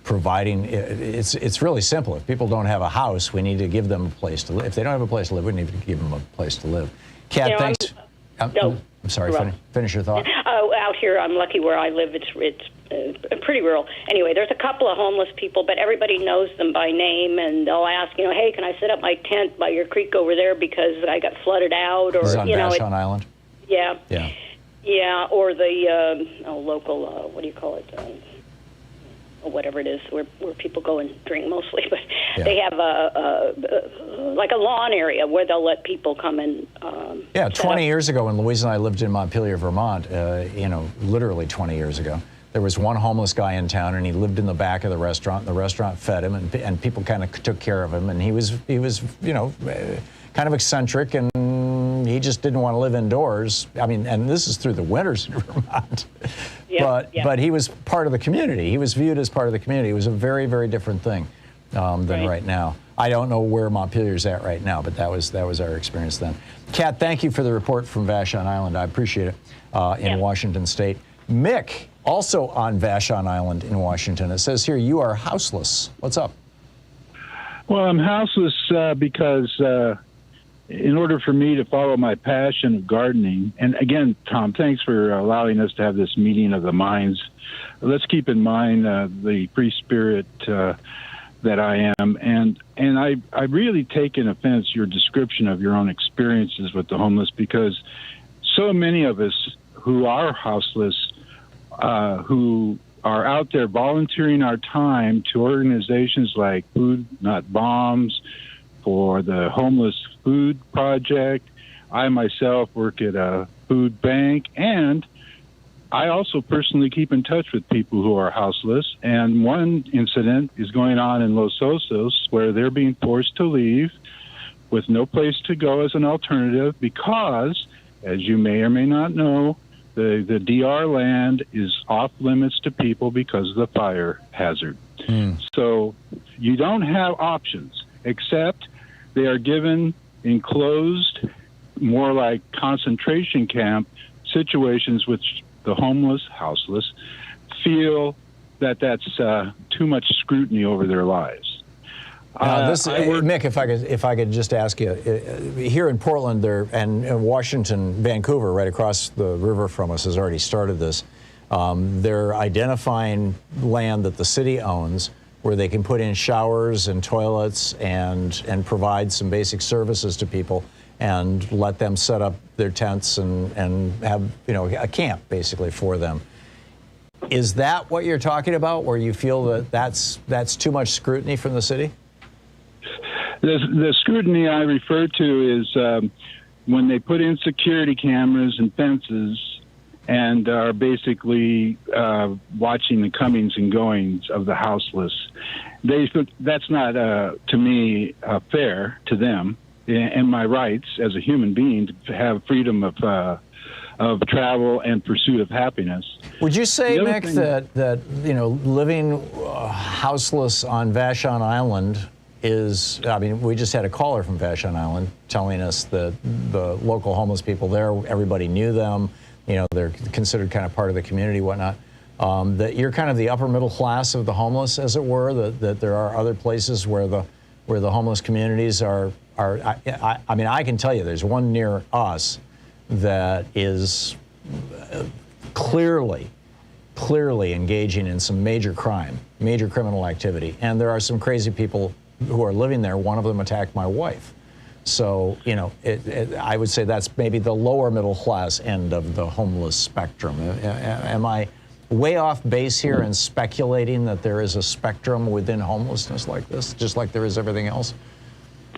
providing. It's really simple. If people don't have a house, we need to give them a place to live. If they don't have a place to live, we need to give them a place to live. Kat, thanks. I'm sorry. Finish your thought. Out here, I'm lucky where I live. It's pretty rural. Anyway, there's a couple of homeless people, but everybody knows them by name, and they'll ask, hey, can I set up my tent by your creek over there because I got flooded out? Or this is on Vashon Island. Yeah. Yeah. Yeah, or the local, what do you call it? Whatever it is, where people go and drink mostly, but they have like a lawn area where they'll let people come and. 20 years ago, when Louise and I lived in Montpelier, Vermont, literally 20 years ago, there was one homeless guy in town, and he lived in the back of the restaurant. And the restaurant fed him, and people kind of took care of him, and he was kind of eccentric, and he just didn't want to live indoors. I mean, and this is through the winters in Vermont. But he was part of the community. He was viewed as part of the community. It was a very, very different thing than right now. I don't know where Montpelier's at right now, but that was our experience then. Kat, thank you for the report from Vashon Island. I appreciate it in Washington State. Mick, also on Vashon Island in Washington. It says here you are houseless. What's up? Well, I'm houseless because in order for me to follow my passion of gardening, and again, Tom, thanks for allowing us to have this meeting of the minds. Let's keep in mind the free spirit that I am, and I really taken offense your description of your own experiences with the homeless, because so many of us who are houseless, who are out there volunteering our time to organizations like Food Not Bombs, for the Homeless Food Project. I myself work at a food bank, and I also personally keep in touch with people who are houseless. And one incident is going on in Los Osos where they're being forced to leave with no place to go as an alternative because, as you may or may not know, the DR land is off limits to people because of the fire hazard. So you don't have options except they are given enclosed, more like concentration camp situations, which the homeless, houseless, feel that that's too much scrutiny over their lives. Mick, if I could just ask you, here in Portland, and Washington, Vancouver, right across the river from us, has already started this. They're identifying land that the city owns, where they can put in showers and toilets and provide some basic services to people and let them set up their tents and have a camp basically for them. Is that what you're talking about, where you feel that that's too much scrutiny from the city? The scrutiny I refer to is when they put in security cameras and fences and are basically watching the comings and goings of the houseless. That's not, to me, fair to them and my rights as a human being to have freedom of travel and pursuit of happiness. Would you say, Mick, that living houseless on Vashon Island is, I mean, we just had a caller from Vashon Island telling us that the local homeless people there, everybody knew them, they're considered kind of part of the community, whatnot. That you're kind of the upper middle class of the homeless, as it were. That there are other places where the homeless communities are. I mean, I can tell you, there's one near us that is clearly engaging in some major crime, major criminal activity, and there are some crazy people who are living there. One of them attacked my wife. So, I would say that's maybe the lower middle class end of the homeless spectrum. Am I way off base here in speculating that there is a spectrum within homelessness like this, just like there is everything else?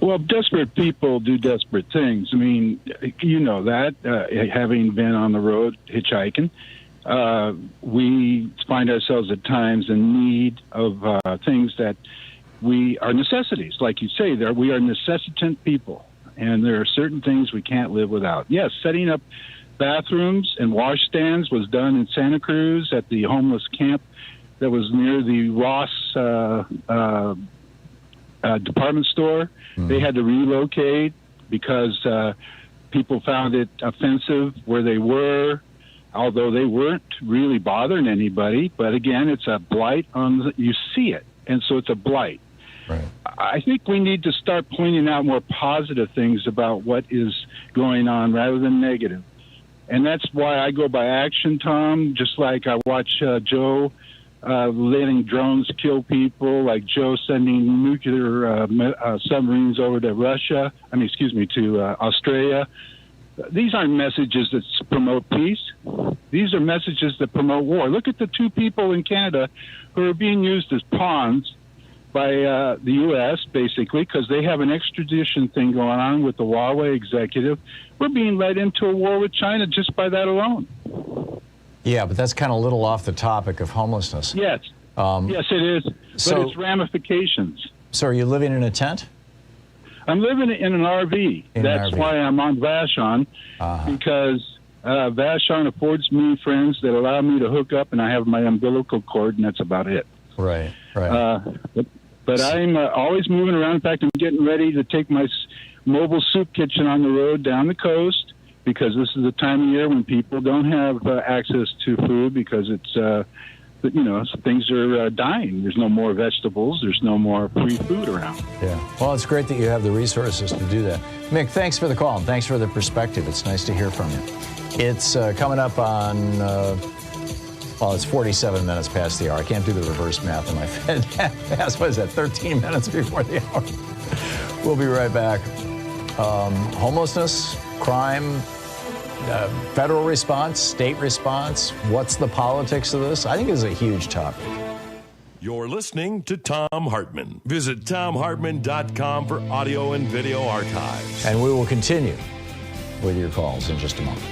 Well, desperate people do desperate things. I mean, you know that, having been on the road hitchhiking, we find ourselves at times in need of things that we are necessities. Like you say, we are necessitant people, and there are certain things we can't live without. Yes, setting up bathrooms and wash stands was done in Santa Cruz at the homeless camp that was near the Ross department store. They had to relocate because people found it offensive where they were, although they weren't really bothering anybody. But again, it's a blight you see it, and so it's a blight. Right. I think we need to start pointing out more positive things about what is going on rather than negative. And that's why I go by action, Tom, just like I watch Joe letting drones kill people, like Joe sending nuclear submarines over to to Australia. These aren't messages that promote peace. These are messages that promote war. Look at the two people in Canada who are being used as pawns by the U.S., basically, because they have an extradition thing going on with the Huawei executive. We're being led into a war with China just by that alone. Yeah, but that's kind of a little off the topic of homelessness. Yes. Yes, it is. But it's ramifications. So are you living in a tent? I'm living in an RV. That's why I'm on Vashon, because Vashon affords me friends that allow me to hook up, and I have my umbilical cord, and that's about it. Right. But I'm always moving around. In fact, I'm getting ready to take my mobile soup kitchen on the road down the coast, because this is the time of year when people don't have access to food because it's, things are dying. There's no more vegetables. There's no more free food around. Yeah. Well, it's great that you have the resources to do that. Mick, thanks for the call and thanks for the perspective. It's nice to hear from you. It's coming up on, it's 47 minutes past the hour. I can't do the reverse math in my head. What is that, 13 minutes before the hour? We'll be right back. Homelessness, crime, federal response, state response. What's the politics of this? I think it's a huge topic. You're listening to Thom Hartmann. Visit thomhartmann.com for audio and video archives. And we will continue with your calls in just a moment.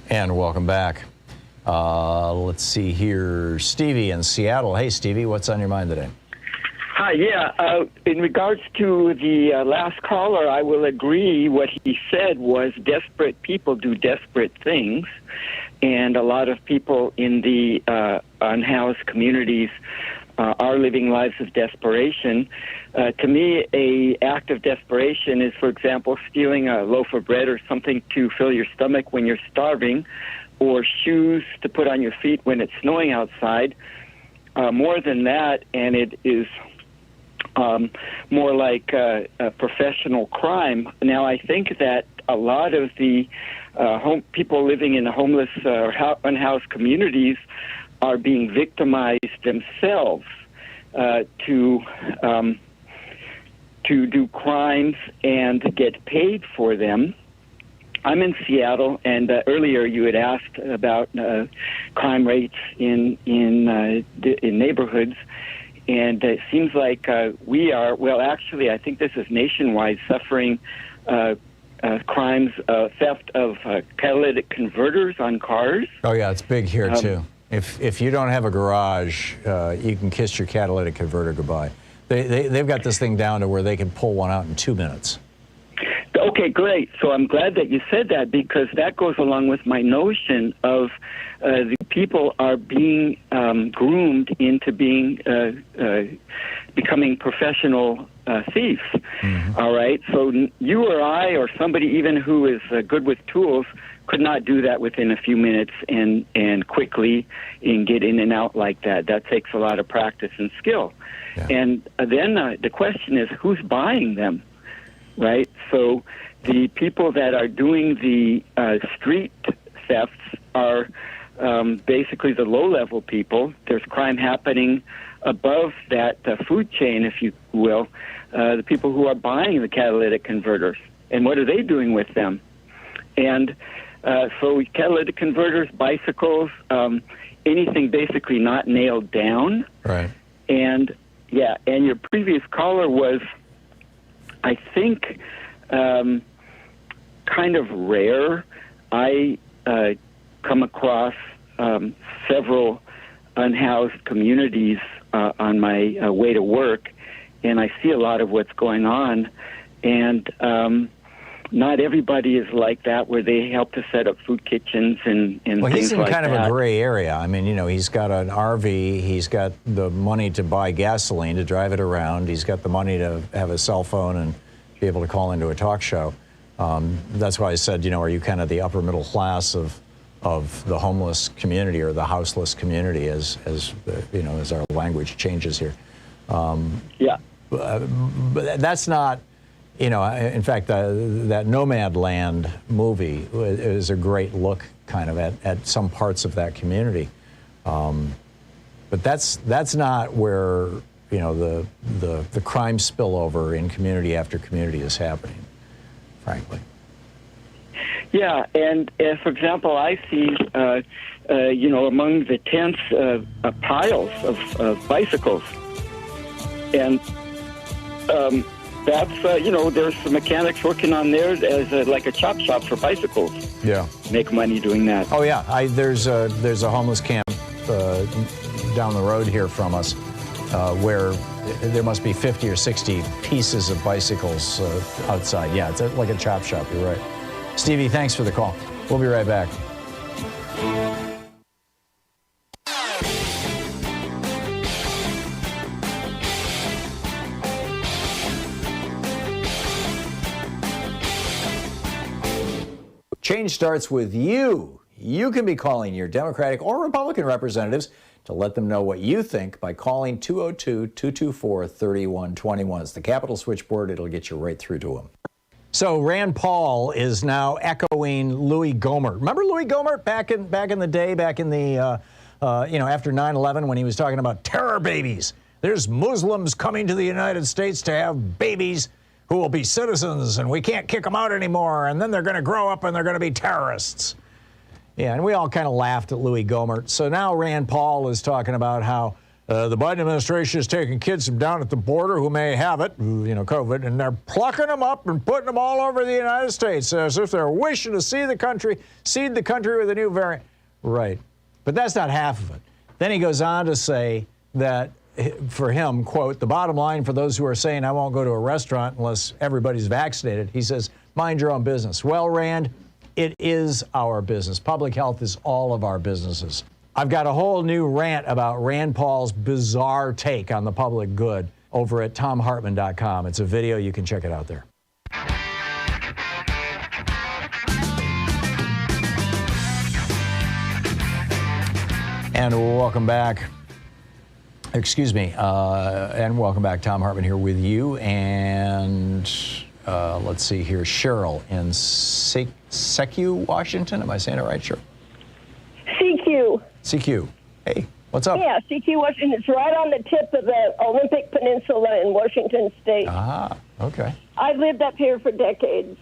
And welcome back. Let's see here. Stevie in Seattle. Hey, Stevie, what's on your mind today? Hi, in regards to the last caller, I will agree. What he said was desperate people do desperate things, and a lot of people in the unhoused communities are living lives of desperation. To me, a act of desperation is, for example, stealing a loaf of bread or something to fill your stomach when you're starving, or shoes to put on your feet when it's snowing outside. More than that, and it is more like a professional crime. Now, I think that a lot of the people living in the homeless or unhoused communities are being victimized themselves to do crimes and get paid for them. I'm in Seattle, and earlier you had asked about crime rates in neighborhoods, and it seems like we are. Well, actually, I think this is nationwide, suffering crimes, theft of catalytic converters on cars. Oh yeah, it's big here too. If you don't have a garage, you can kiss your catalytic converter goodbye. They've got this thing down to where they can pull one out in 2 minutes. Okay, great. So I'm glad that you said that, because that goes along with my notion of the people are being groomed into being becoming professional thieves. Mm-hmm. All right. So you or I or somebody even who is good with tools could not do that within a few minutes and quickly and get in and out like that. That takes a lot of practice and skill. Yeah. And then the question is, who's buying them? Right? So the people that are doing the street thefts are basically the low-level people. There's crime happening above that food chain, if you will, the people who are buying the catalytic converters. And what are they doing with them? And so catalytic converters, bicycles, anything basically not nailed down. Right. And, yeah, and your previous caller was, I think, kind of rare. I come across several unhoused communities on my way to work, and I see a lot of what's going on. And not everybody is like that, where they help to set up food kitchens and things like that. Well, he's in kind of a gray area. I mean, you know, he's got an RV. He's got the money to buy gasoline to drive it around. He's got the money to have a cell phone and be able to call into a talk show. That's why I said, you know, are you kind of the upper middle class of the homeless community or the houseless community, as you know, as our language changes here? Yeah. But that's not. You know, in fact, that Nomadland movie is a great look kind of at some parts of that community. But that's not where, you know, the crime spillover in community after community is happening, frankly. Yeah, and for example, I see, you know, among the tents, piles of bicycles. And that's, you know, there's some mechanics working on there as like a chop shop for bicycles. Yeah. Make money doing that. Oh, yeah. There's a homeless camp down the road here from us where there must be 50 or 60 pieces of bicycles outside. Yeah, it's like a chop shop. You're right. Stevie, thanks for the call. We'll be right back. Change starts with you. You can be calling your Democratic or Republican representatives to let them know what you think by calling 202-224-3121. It's the Capitol switchboard. It'll get you right through to them. So Rand Paul is now echoing Louis Gohmert. Remember Louis Gohmert back in the day, back in the you know, after 9/11, when he was talking about terror babies. There's Muslims coming to the United States to have babies who will be citizens, and we can't kick them out anymore, and then they're going to grow up and they're going to be terrorists. Yeah, and we all kind of laughed at Louis Gohmert. So now Rand Paul is talking about how the Biden administration is taking kids from down at the border who may have it, you know, COVID, and they're plucking them up and putting them all over the United States as if they're wishing to seed the country with a new variant. Right. But that's not half of it. Then he goes on to say that, for him, quote, the bottom line for those who are saying I won't go to a restaurant unless everybody's vaccinated, he says, mind your own business. Well, Rand, it is our business. Public health is all of our businesses. I've got a whole new rant about Rand Paul's bizarre take on the public good over at thomhartmann.com. It's a video. You can check it out there. And welcome back. Excuse me, and welcome back. Thom Hartmann here with you, and let's see here, Cheryl in Secu, Washington. Am I saying it right, Cheryl? CQ. CQ. Hey, what's up? Yeah, CQ, Washington. It's right on the tip of the Olympic Peninsula in Washington State. Ah, okay. I've lived up here for decades,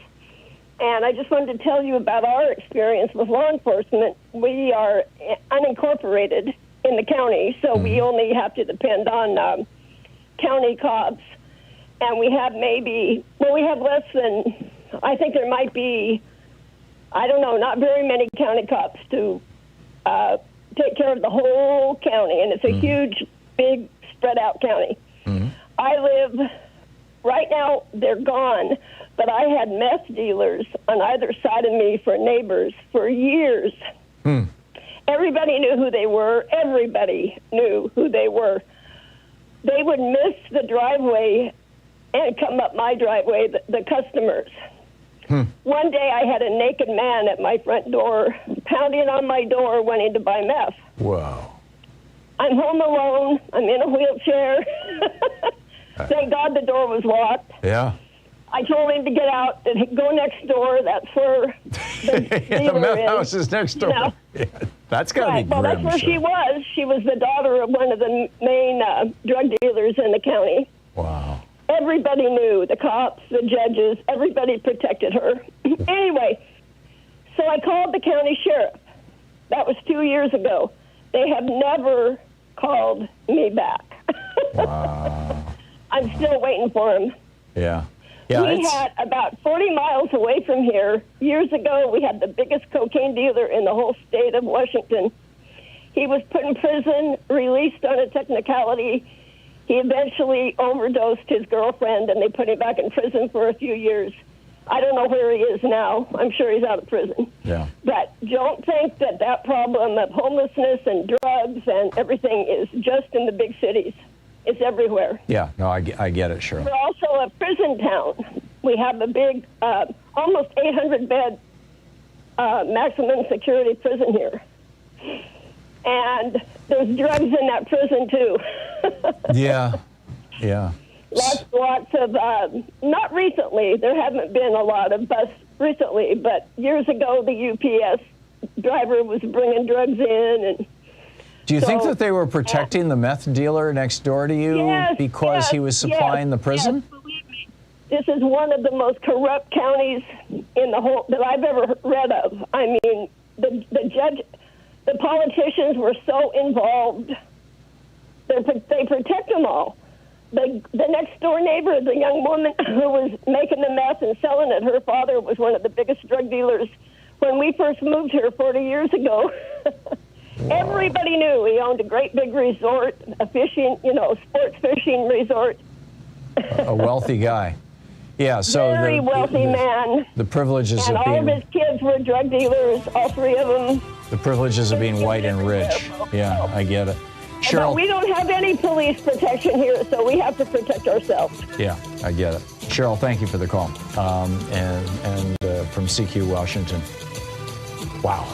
and I just wanted to tell you about our experience with law enforcement. We are unincorporated in the county, so we only have to depend on county cops. And we have we have less than, I think there might be, I don't know, not very many county cops to take care of the whole county. And it's a huge, big, spread out county. I live, right now they're gone, but I had meth dealers on either side of me for neighbors for years. Everybody knew who they were. Everybody knew who they were. They would miss the driveway and come up my driveway, the customers. One day I had a naked man at my front door, pounding on my door, wanting to buy meth. Wow. I'm home alone. I'm in a wheelchair. Thank God the door was locked. Yeah. I told him to get out and go next door. That's where The meth house is next door. Yeah, that's got to be Well, grim. that's where she was. She was the daughter of one of the main drug dealers in the county. Wow. Everybody knew, the cops, the judges, everybody protected her. Anyway, so I called the county sheriff. That was 2 years ago. They have never called me back. Wow. I'm still waiting for him. Yeah. We had about 40 miles away from here. Years ago, we had the biggest cocaine dealer in the whole state of Washington. He was put in prison, released on a technicality. He eventually overdosed his girlfriend, and they put him back in prison for a few years. I don't know where he is now. I'm sure he's out of prison. Yeah. But don't think that that problem of homelessness and drugs and everything is just in the big cities. It's everywhere. Yeah, no, I get it, Cheryl. We're also a prison town. We have a big, almost 800-bed maximum security prison here. And there's drugs in that prison, too. Yeah. Lots of, not recently, there haven't been a lot of busts recently, but years ago the UPS driver was bringing drugs in. And do you think that they were protecting the meth dealer next door to you because he was supplying the prison? Yes, believe me. This is one of the most corrupt counties in the whole that I've ever read of. I mean, the judge, the politicians were so involved. They protect them all. The next door neighbor, the young woman who was making the meth and selling it, her father was one of the biggest drug dealers. When we first moved here 40 years ago, everybody knew he owned a great big resort, a fishing, sports fishing resort. A wealthy guy. Yeah, so very wealthy man. The privileges and of being... all of his kids were drug dealers, all three of them. The privileges of being white and rich. Yeah, I get it. Cheryl, but we don't have any police protection here, so we have to protect ourselves. Yeah, I get it. Cheryl, thank you for the call. And from CQ, Washington. Wow.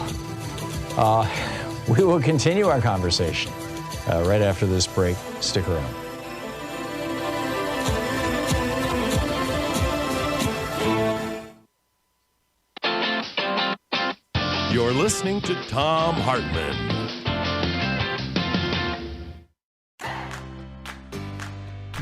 We will continue our conversation right after this break. Stick around. You're listening to Thom Hartmann.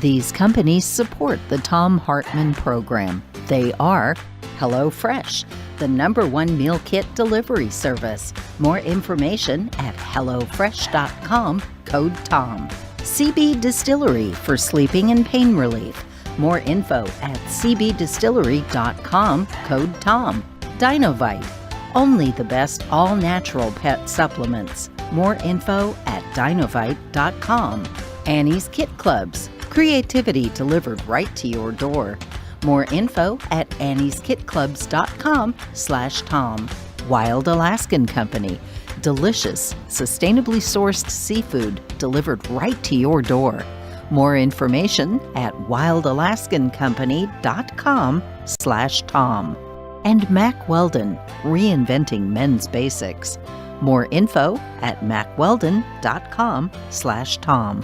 These companies support the Thom Hartmann Program. They are HelloFresh, the #1 meal kit delivery service. More information at HelloFresh.com, code TOM. CB Distillery for sleeping and pain relief. More info at cbdistillery.com, code TOM. Dinovite, only the best all-natural pet supplements. More info at dinovite.com. Annie's Kit Clubs, creativity delivered right to your door. More info at annieskitclubs.com/Tom. Wild Alaskan Company, delicious, sustainably sourced seafood delivered right to your door. More information at wildalaskancompany.com/Tom. And Mack Weldon, reinventing men's basics. More info at mackweldon.com/Tom.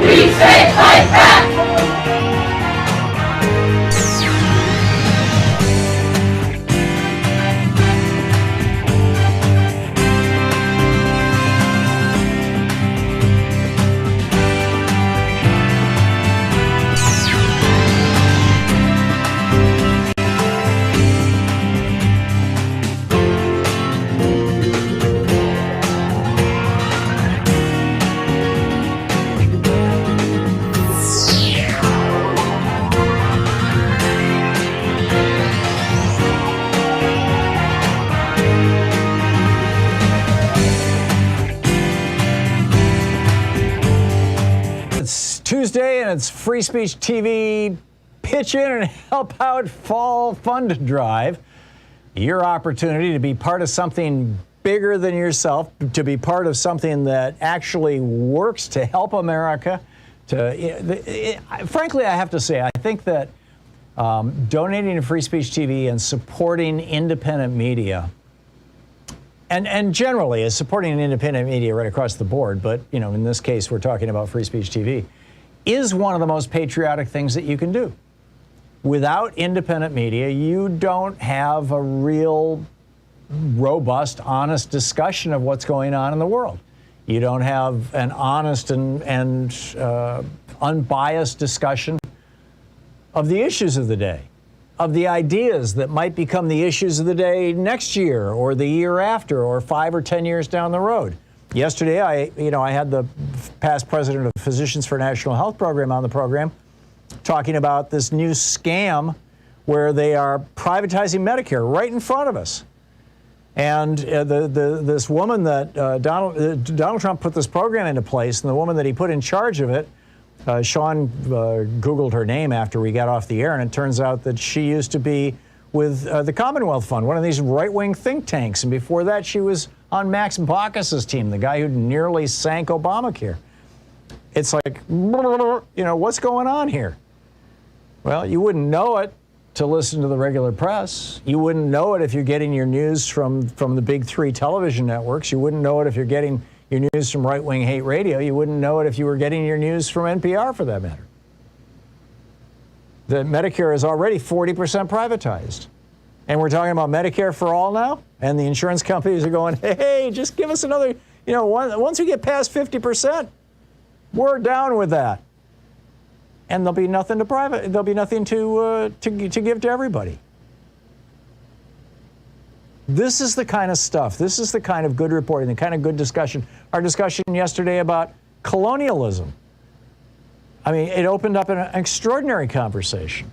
We say fight back! Tuesday, and it's Free Speech TV Pitch In and Help Out Fall Fund Drive. Your opportunity to be part of something bigger than yourself, to be part of something that actually works to help America. Frankly, I have to say, I think that donating to Free Speech TV and supporting independent media and generally is supporting an independent media right across the board, but in this case we're talking about free speech TV, is one of the most patriotic things that you can do. Without independent media, you don't have a real robust, honest discussion of what's going on in the world. You don't have an honest and unbiased discussion of the issues of the day, of the ideas that might become the issues of the day next year or the year after or 5 or 10 years down the road. Yesterday, I had the past president of Physicians for National Health Program on the program talking about this new scam where they are privatizing Medicare right in front of us. And this woman that Donald Trump put this program into place, and the woman that he put in charge of it, Sean Googled her name after we got off the air, and it turns out that she used to be with the Commonwealth Fund, one of these right-wing think tanks. And before that, she was on Max Baucus's team, the guy who nearly sank Obamacare. It's like, what's going on here? Well, you wouldn't know it to listen to the regular press. You wouldn't know it if you're getting your news from the big 3 television networks. You wouldn't know it if you're getting your news from right-wing hate radio. You wouldn't know it if you were getting your news from NPR, for that matter. The Medicare is already 40% privatized. And we're talking about Medicare for all now? And the insurance companies are going, hey, just give us another, once we get past 50%, we're down with that. And there'll be nothing to there'll be nothing to give to everybody. This is the kind of stuff, this is the kind of good reporting, the kind of good discussion. Our discussion yesterday about colonialism. I mean, it opened up an extraordinary conversation.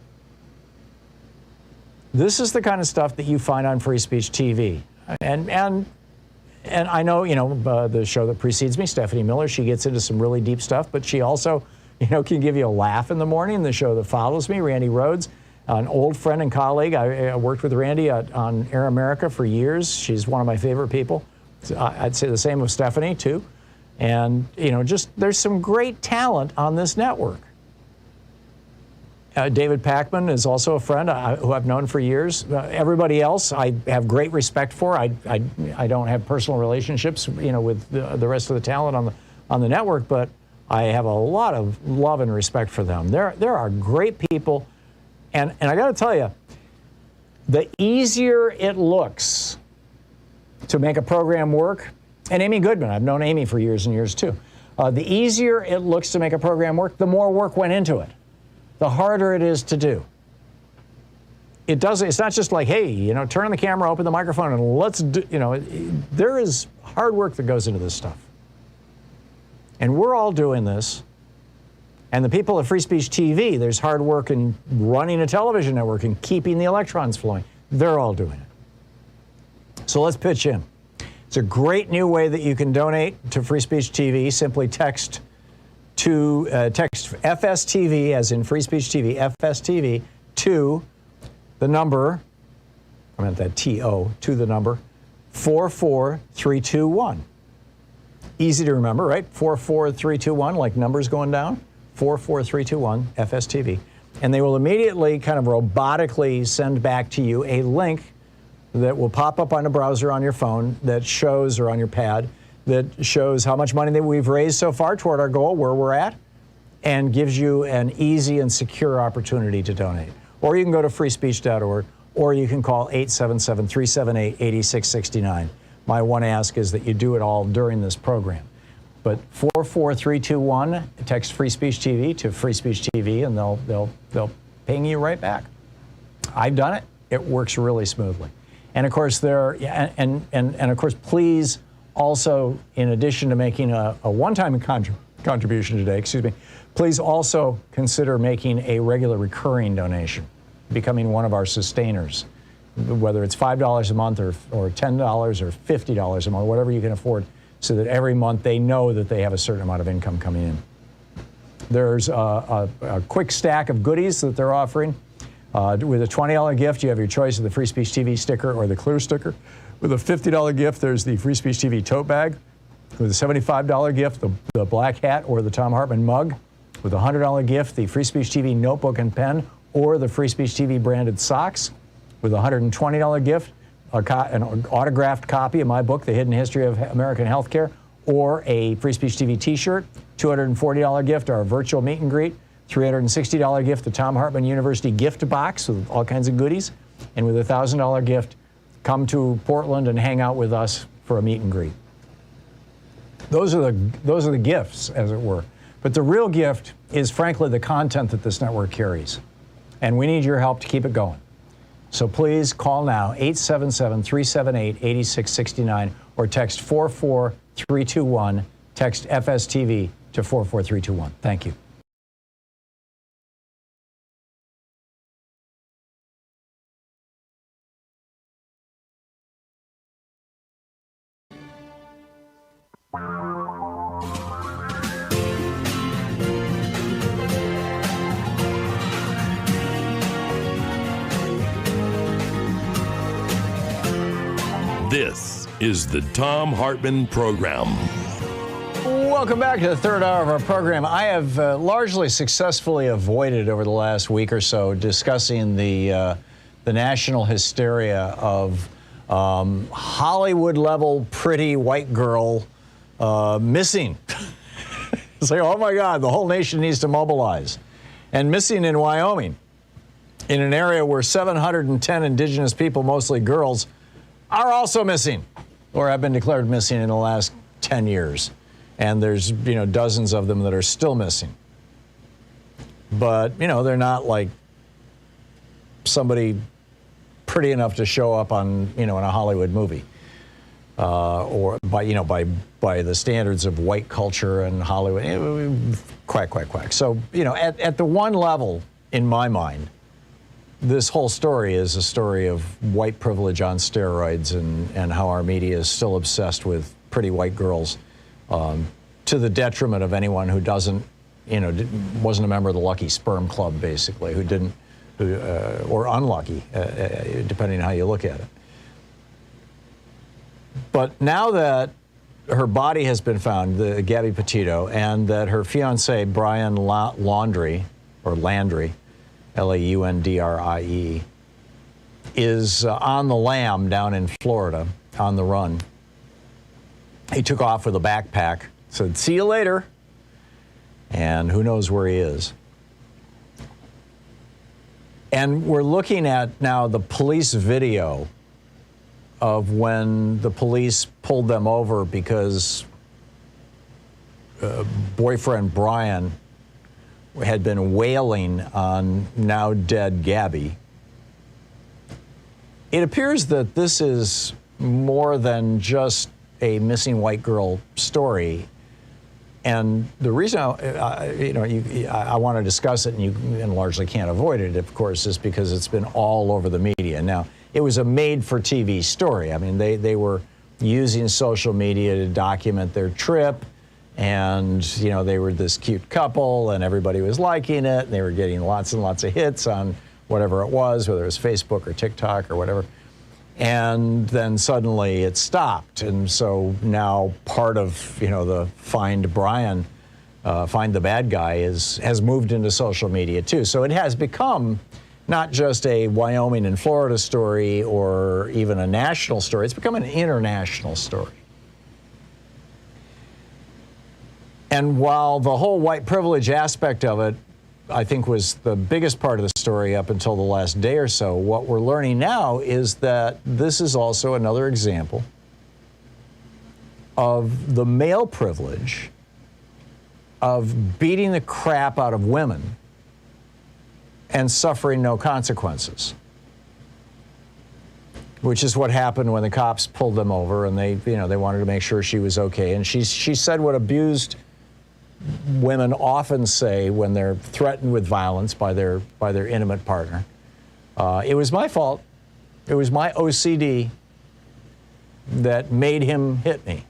This is the kind of stuff that you find on Free Speech TV. And I know, the show that precedes me, Stephanie Miller, she gets into some really deep stuff, but she also, can give you a laugh in the morning. The show that follows me, Randy Rhodes, an old friend and colleague. I worked with Randy on Air America for years. She's one of my favorite people. I'd say the same with Stephanie, too. And, there's some great talent on this network. David Pakman is also a friend who I've known for years. Everybody else I have great respect for. I don't have personal relationships, with the rest of the talent on the network, but I have a lot of love and respect for them. There are great people, and I got to tell you, the easier it looks to make a program work, and Amy Goodman, I've known Amy for years and years too. The easier it looks to make a program work, the more work went into it. The harder it is to do. It's not just like, hey, turn on the camera, open the microphone, and let's do, there is hard work that goes into this stuff. And we're all doing this. And the people at Free Speech TV, there's hard work in running a television network and keeping the electrons flowing. They're all doing it. So let's pitch in. It's a great new way that you can donate to Free Speech TV. Simply text FSTV, as in Free Speech TV, FSTV, to the number, I meant that TO, to the number 44321. Easy to remember, right? 44321, like numbers going down. 44321, FSTV. And they will immediately kind of robotically send back to you a link that will pop up on a browser on your phone that shows, or on your pad, that shows how much money that we've raised so far toward our goal, where we're at, and gives you an easy and secure opportunity to donate. Or you can go to freespeech.org, or you can call 877-378-8669. My one ask is that you do it all during this program. But 44321, text Free Speech TV to Free Speech TV, and they'll ping you right back. I've done it. It works really smoothly. And of course, of course, please also, in addition to making a one-time contribution today, please also consider making a regular recurring donation, becoming one of our sustainers, whether it's $5 a month or $10 or $50 a month, whatever you can afford, so that every month they know that they have a certain amount of income coming in. There's a quick stack of goodies that they're offering. With a $20 gift, you have your choice of the Free Speech TV sticker or the clear sticker. With a $50 gift, there's the Free Speech TV tote bag. With a $75 gift, the black hat or the Thom Hartmann mug. With a $100 gift, the Free Speech TV notebook and pen or the Free Speech TV branded socks. With a $120 gift, an autographed copy of my book, The Hidden History of American Healthcare, or a Free Speech TV t-shirt, $240 gift, or a virtual meet and greet, $360 gift, the Thom Hartmann University gift box with all kinds of goodies, and with a $1,000 gift, come to Portland and hang out with us for a meet and greet. Those are the gifts, as it were. But the real gift is, frankly, the content that this network carries. And we need your help to keep it going. So please call now, 877-378-8669, or text 44321, text FSTV to 44321. Thank you. This is the Thom Hartmann Program. Welcome back to the third hour of our program. I have largely successfully avoided over the last week or so discussing the national hysteria of Hollywood-level pretty white girl missing. It's like, oh my God, the whole nation needs to mobilize. And missing in Wyoming, in an area where 710 indigenous people, mostly girls, are also missing or have been declared missing in the last 10 years. And there's, dozens of them that are still missing. But, they're not like somebody pretty enough to show up on, in a Hollywood movie. Or by the standards of white culture and Hollywood. Quack, quack, quack. So, at the one level, in my mind, this whole story is a story of white privilege on steroids and how our media is still obsessed with pretty white girls, to the detriment of anyone who wasn't a member of the Lucky Sperm Club, basically, or unlucky, depending on how you look at it. But now that her body has been found, Gabby Petito, and that her fiancé, Brian Laundrie, Laundrie, is on the lam down in Florida, on the run. He took off with a backpack, said, "See you later," and who knows where he is. And we're looking at now the police video of when the police pulled them over because boyfriend Brian had been wailing on now dead Gabby. It appears that this is more than just a missing white girl story. And the reason I want to discuss it, and largely can't avoid it, of course, is because it's been all over the media. Now, it was a made-for-TV story. I mean, they were using social media to document their trip, and they were this cute couple, and everybody was liking it, and they were getting lots and lots of hits on whatever it was, whether it was Facebook or TikTok or whatever. And then suddenly it stopped, and so now part of the Find Brian, Find the Bad Guy has moved into social media too. So it has become not just a Wyoming and Florida story or even a national story. It's become an international story. And while the whole white privilege aspect of it, I think, was the biggest part of the story up until the last day or so, what we're learning now is that this is also another example of the male privilege of beating the crap out of women and suffering no consequences, which is what happened when the cops pulled them over, and they wanted to make sure she was okay. And she said what abused women often say when they're threatened with violence by their intimate partner. It was my fault. It was my OCD that made him hit me.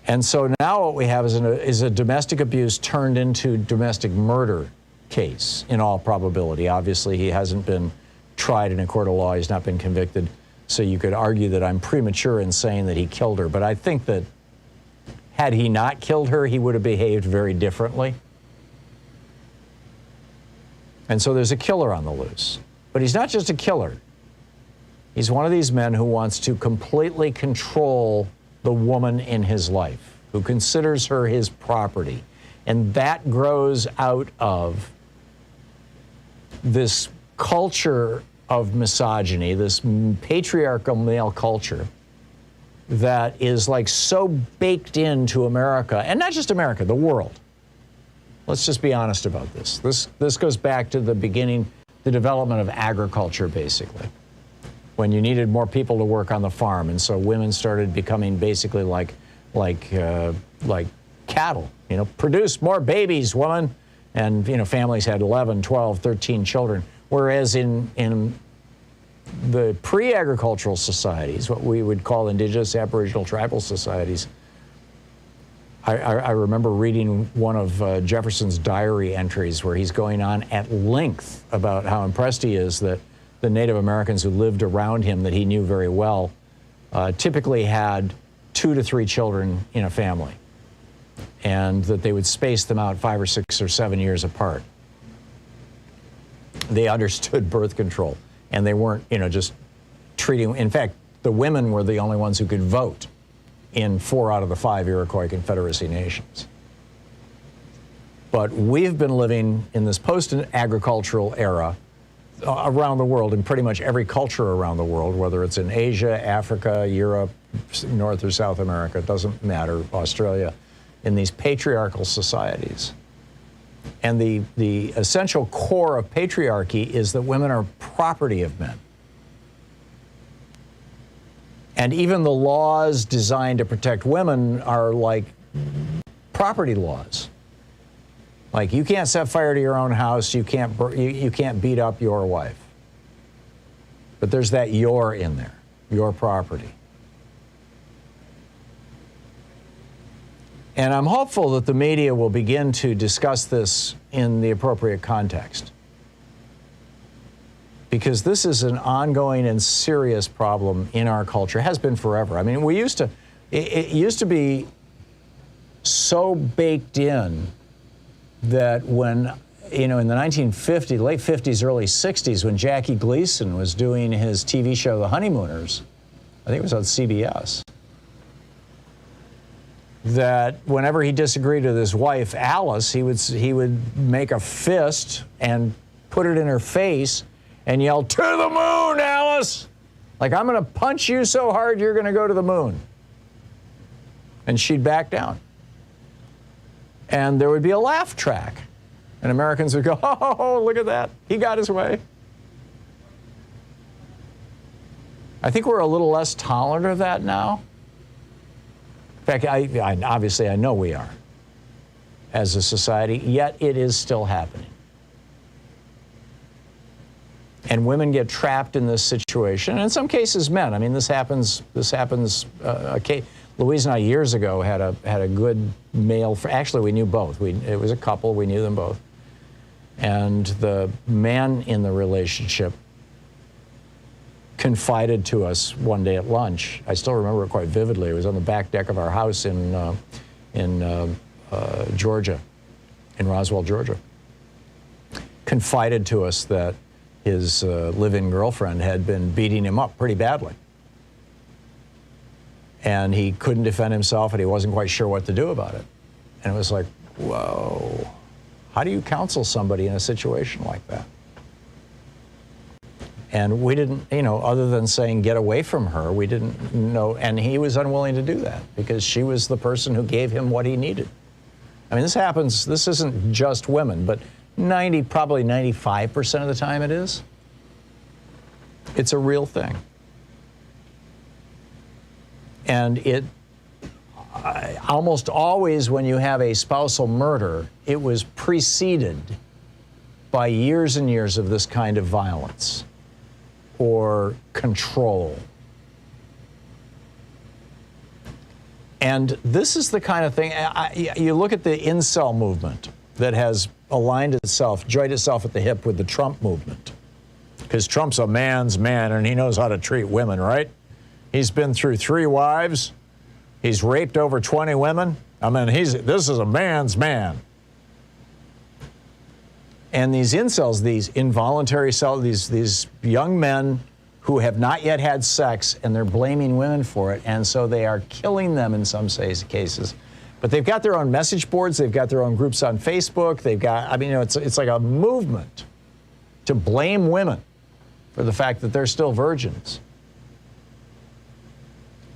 And so now what we have is a domestic abuse turned into domestic murder case, in all probability. Obviously, he hasn't been tried in a court of law. He's not been convicted. So you could argue that I'm premature in saying that he killed her. But I think that had he not killed her, he would have behaved very differently. And so there's a killer on the loose. But he's not just a killer. He's one of these men who wants to completely control the woman in his life, who considers her his property. And that grows out of this culture of misogyny, this patriarchal male culture that is like so baked into America, and not just America, the world. Let's just be honest about this. This goes back to the beginning, the development of agriculture, basically, when you needed more people to work on the farm, and so women started becoming basically like cattle. You know, produce more babies, woman, and you know, families had 11, 12, 13 children. Whereas in the pre-agricultural societies, what we would call indigenous, aboriginal, tribal societies, I remember reading one of Jefferson's diary entries where he's going on at length about how impressed he is that the Native Americans who lived around him that he knew very well typically had 2 to 3 children in a family, and that they would space them out 5 or 6 or 7 years apart. They understood birth control, and they weren't, you know, just treating, in fact, the women were the only ones who could vote in 4 out of the 5 Iroquois Confederacy nations. But we've been living in this post-agricultural era around the world, in pretty much every culture around the world, whether it's in Asia, Africa, Europe, North or South America, it doesn't matter, Australia, in these patriarchal societies. And the essential core of patriarchy is that women are property of men. And even the laws designed to protect women are like property laws. Like, you can't set fire to your own house, you can't beat up your wife. But there's that "your" in there, your property. And I'm hopeful that the media will begin to discuss this in the appropriate context, because this is an ongoing and serious problem in our culture. It has been forever. I mean, it used to be so baked in that when, you know, in the 1950s, late 50s, early 60s, when Jackie Gleason was doing his TV show, The Honeymooners, I think it was on CBS, that whenever he disagreed with his wife, Alice, he would make a fist and put it in her face and yell, "To the moon, Alice!" Like, I'm going to punch you so hard you're going to go to the moon. And she'd back down. And there would be a laugh track. And Americans would go, "Oh, look at that. He got his way." I think we're a little less tolerant of that now. In fact, obviously I know we are as a society, yet it is still happening. And women get trapped in this situation, and in some cases men. I mean, this happens. Louise and I years ago had a good male. Actually, we knew both. It was a couple. We knew them both. And the man in the relationship confided to us one day at lunch. I still remember it quite vividly. It was on the back deck of our house in Georgia, in Roswell, Georgia. Confided to us that his live-in girlfriend had been beating him up pretty badly. And he couldn't defend himself, and he wasn't quite sure what to do about it. And it was like, whoa, how do you counsel somebody in a situation like that? And we didn't, you know, other than saying get away from her, we didn't know, and he was unwilling to do that because she was the person who gave him what he needed. I mean, this happens, this isn't just women, but probably 95% of the time it is. It's a real thing. And it, almost always when you have a spousal murder, it was preceded by years and years of this kind of violence or control. And this is the kind of thing, you look at the incel movement that has aligned itself, joined itself at the hip with the Trump movement. Because Trump's a man's man and he knows how to treat women, right? He's been through 3 wives. He's raped over 20 women. I mean, this is a man's man. And these incels, these involuntary these young men who have not yet had sex, and they're blaming women for it, and so they are killing them in some cases. But they've got their own message boards, they've got their own groups on Facebook, they've got, I mean, it's like a movement to blame women for the fact that they're still virgins.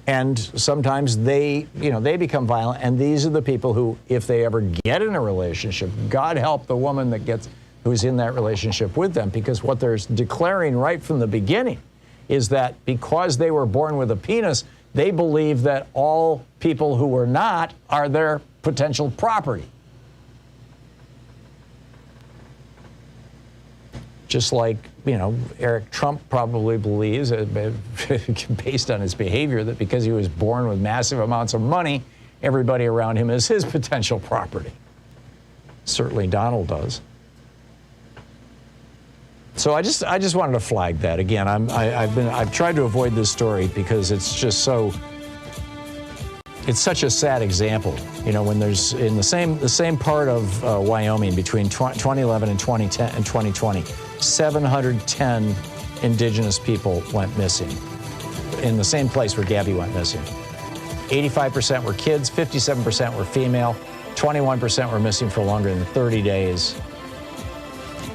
And sometimes they become violent, and these are the people who, if they ever get in a relationship, God help the woman who's in that relationship with them, because what they're declaring right from the beginning is that because they were born with a penis, they believe that all people who were not are their potential property. Just like, Eric Trump probably believes, based on his behavior, that because he was born with massive amounts of money, everybody around him is his potential property. Certainly Donald does. So I just wanted to flag that again. I've tried to avoid this story because it's just it's such a sad example. When there's in the same part of Wyoming between 2011 and 2020, 710 indigenous people went missing in the same place where Gabby went missing. 85% were kids, 57% were female, 21% were missing for longer than 30 days,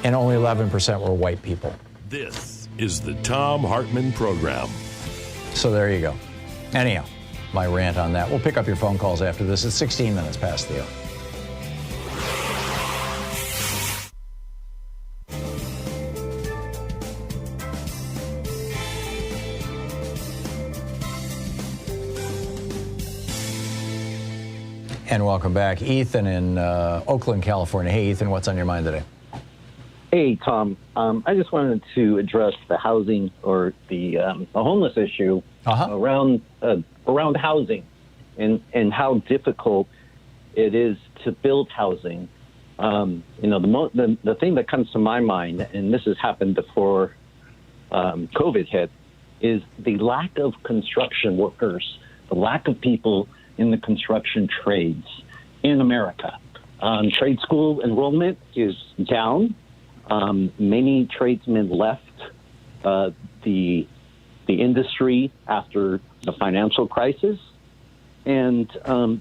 and only 11% were white people. This is the Thom Hartmann Program. So there you go. Anyhow, my rant on that. We'll pick up your phone calls after this. It's 16 minutes past the hour. And welcome back. Ethan in Oakland, California. Hey, Ethan, what's on your mind today? Hey, Tom. I just wanted to address the housing or the homeless issue around housing and how difficult it is to build housing. The thing that comes to my mind, and this has happened before COVID hit, is the lack of construction workers, the lack of people in the construction trades in America. Trade school enrollment is down. Many tradesmen left the industry after the financial crisis. And,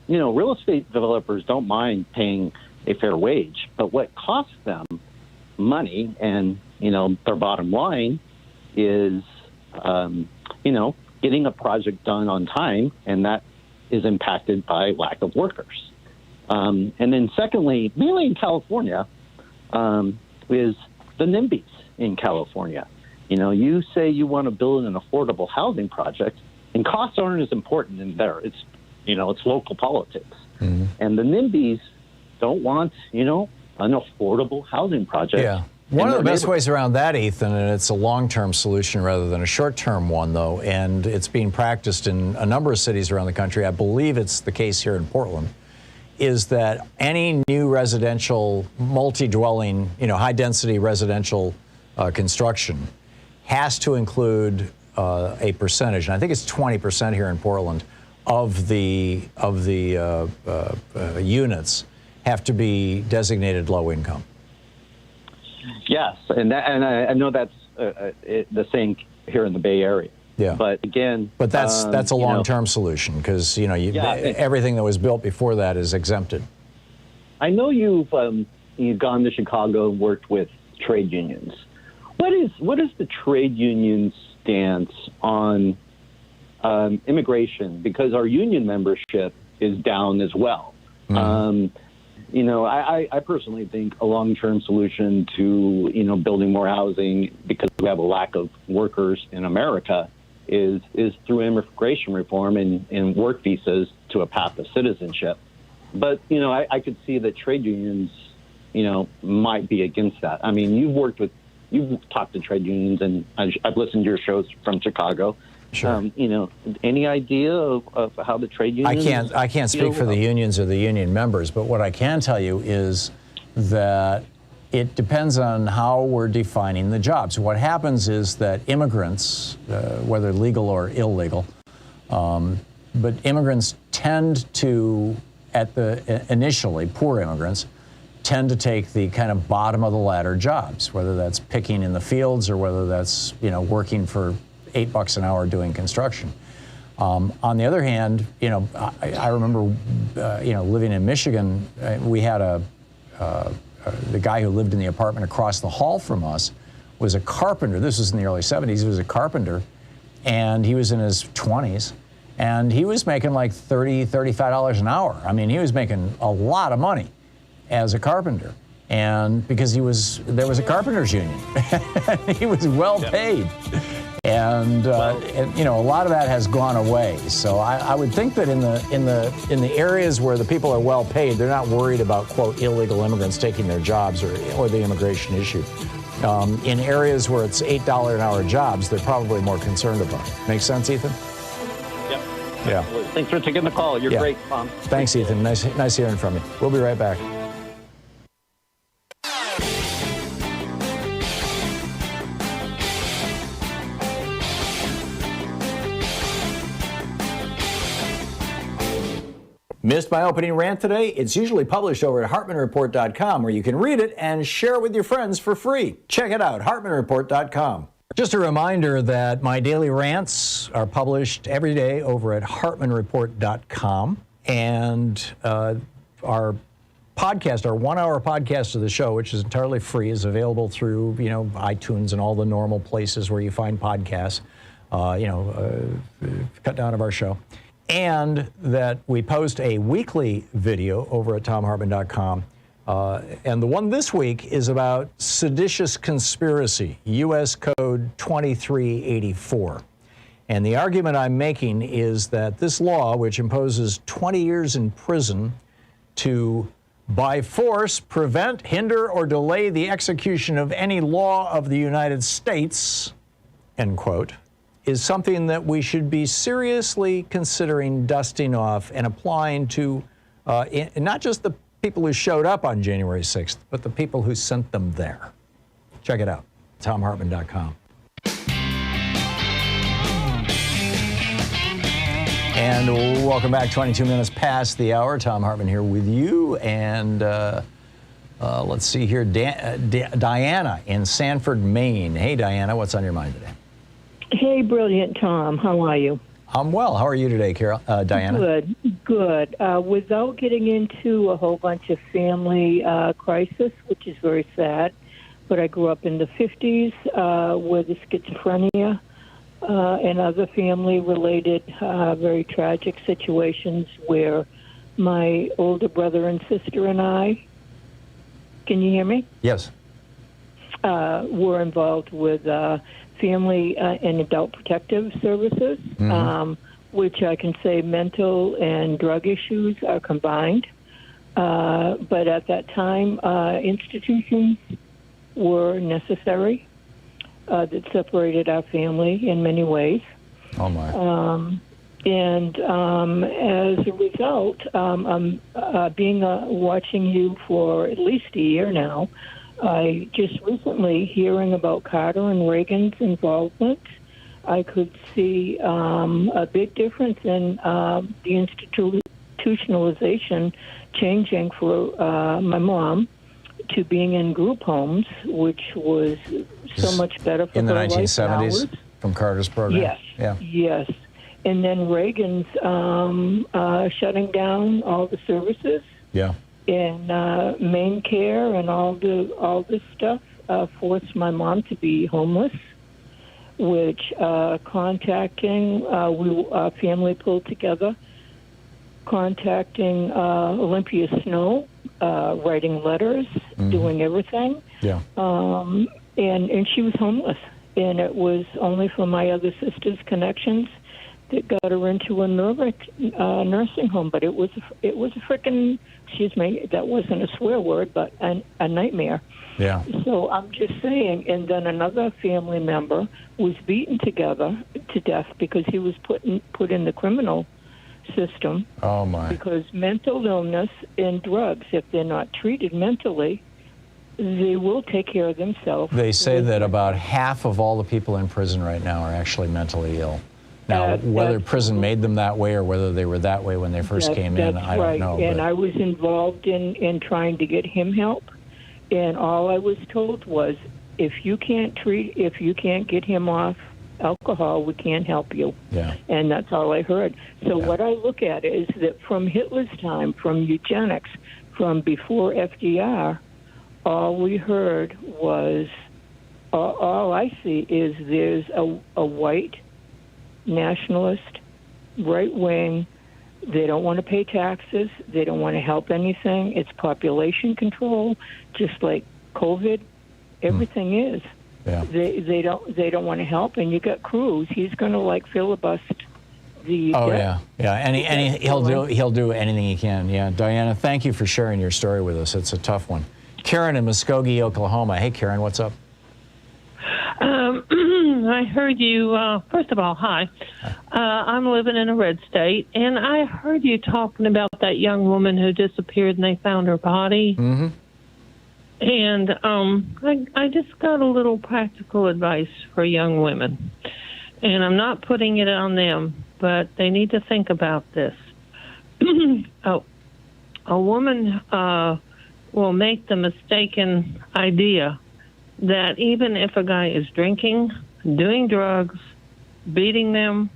real estate developers don't mind paying a fair wage, but what costs them money and, their bottom line is, getting a project done on time, and that is impacted by lack of workers. And then secondly, mainly in California, is the NIMBYs in California. You say you want to build an affordable housing project, and costs aren't as important in there. It's, it's local politics. Mm-hmm. And the NIMBYs don't want, an affordable housing project. Yeah. One of the best ways around that, Ethan, and it's a long-term solution rather than a short-term one, though, and it's being practiced in a number of cities around the country. I believe it's the case here in Portland, is that any new residential, multi-dwelling, high-density residential construction has to include a percentage, and I think it's 20% here in Portland, of the units have to be designated low income. Yes, and I know that's the same here in the Bay Area. Yeah, but again, that's a long-term solution because everything that was built before that is exempted. I know you've gone to Chicago and worked with trade unions. What is the trade union stance on immigration? Because our union membership is down as well. Mm-hmm. I personally think a long-term solution to, building more housing because we have a lack of workers in America is through immigration reform and work visas to a path of citizenship. But, I could see that trade unions, might be against that. I mean, you've talked to trade unions, and I've listened to your shows from Chicago. Sure. Any idea of how the trade unions? I can't speak for the unions or the union members, but what I can tell you is that it depends on how we're defining the jobs. What happens is that immigrants, whether legal or illegal, but immigrants tend to, initially, poor immigrants, tend to take the kind of bottom of the ladder jobs, whether that's picking in the fields or whether that's, working for $8 an hour doing construction. On the other hand, I remember, living in Michigan, we had the guy who lived in the apartment across the hall from us was a carpenter. This was in the early 70s. He was a carpenter, and he was in his 20s, and he was making like $35 an hour. I mean, he was making a lot of money as a carpenter, and because there was a carpenters union, he was well paid. And a lot of that has gone away. So I would think that in the areas where the people are well paid, they're not worried about, quote, illegal immigrants taking their jobs or the immigration issue. In areas where it's $8 an hour jobs, they're probably more concerned about it. Make sense, Ethan? Yep. Yeah. Absolutely. Thanks for taking the call. You're great, Tom. Thanks, Ethan. Nice hearing from you. We'll be right back. Missed my opening rant today? It's usually published over at HartmannReport.com, where you can read it and share it with your friends for free. Check it out, HartmannReport.com. Just a reminder that my daily rants are published every day over at HartmannReport.com, and our podcast, our 1-hour podcast of the show, which is entirely free, is available through iTunes and all the normal places where you find podcasts. Cut down of our show. And that we post a weekly video over at ThomHartmann.com. And the one this week is about seditious conspiracy, U.S. Code 2384. And the argument I'm making is that this law, which imposes 20 years in prison to, by force, prevent, hinder, or delay the execution of any law of the United States, end quote, is something that we should be seriously considering dusting off and applying to not just the people who showed up on January 6th, but the people who sent them there. Check it out, ThomHartmann.com. And welcome back, 22 minutes past the hour. Thom Hartmann here with you. And let's see here, Diana in Sanford, Maine. Hey, Diana, what's on your mind today? Hey, brilliant, Tom. How are you? I'm well. How are you today, Diana? Good. Without getting into a whole bunch of family crisis, which is very sad, but I grew up in the 50s with the schizophrenia and other family-related very tragic situations where my older brother and sister and I, can you hear me? Yes. Were involved with family and adult protective services, which I can say mental and drug issues are combined. But at that time, institutions were necessary that separated our family in many ways. Oh, my. As a result, I'm watching you for at least a year now. I just recently, hearing about Carter and Reagan's involvement, I could see a big difference in the institutionalization changing for my mom to being in group homes, which was so much better for in the her 1970s from Carter's program. Yes. Yeah. Yes. And then Reagan's shutting down all the services. Yeah. In main care and all this stuff forced my mom to be homeless, which contacting, our family pulled together, contacting Olympia Snow, writing letters, doing everything. Yeah. And she was homeless. And it was only for my other sister's connections that got her into a nursing home. But it was a frickin', excuse me, that wasn't a swear word, but a nightmare. Yeah. So I'm just saying, and then another family member was beaten to death because he was put in the criminal system. Oh, my. Because mental illness and drugs, if they're not treated mentally, they will take care of themselves. They say that about half of all the people in prison right now are actually mentally ill. Now, whether prison made them that way or whether they were that way when they first came in, I don't know. And I was involved in trying to get him help, and all I was told was, if you can't get him off alcohol, we can't help you. Yeah. And that's all I heard. So what I look at is that from Hitler's time, from eugenics, from before FDR, all we heard was, all I see is there's a white nationalist, right wing. They don't want to pay taxes. They don't want to help anything. It's population control, just like COVID. Everything is. Yeah. They don't want to help. And you got Cruz. He's going to filibust the. Oh yeah. And he'll do anything he can. Yeah. Diana, thank you for sharing your story with us. It's a tough one. Karen in Muskogee, Oklahoma. Hey, Karen, what's up? I heard you, first of all, hi. I'm living in a red state, and I heard you talking about that young woman who disappeared and they found her body. Mm-hmm. And I just got a little practical advice for young women. And I'm not putting it on them, but they need to think about this. A woman will make the mistaken idea that even if a guy is drinking, doing drugs, beating them,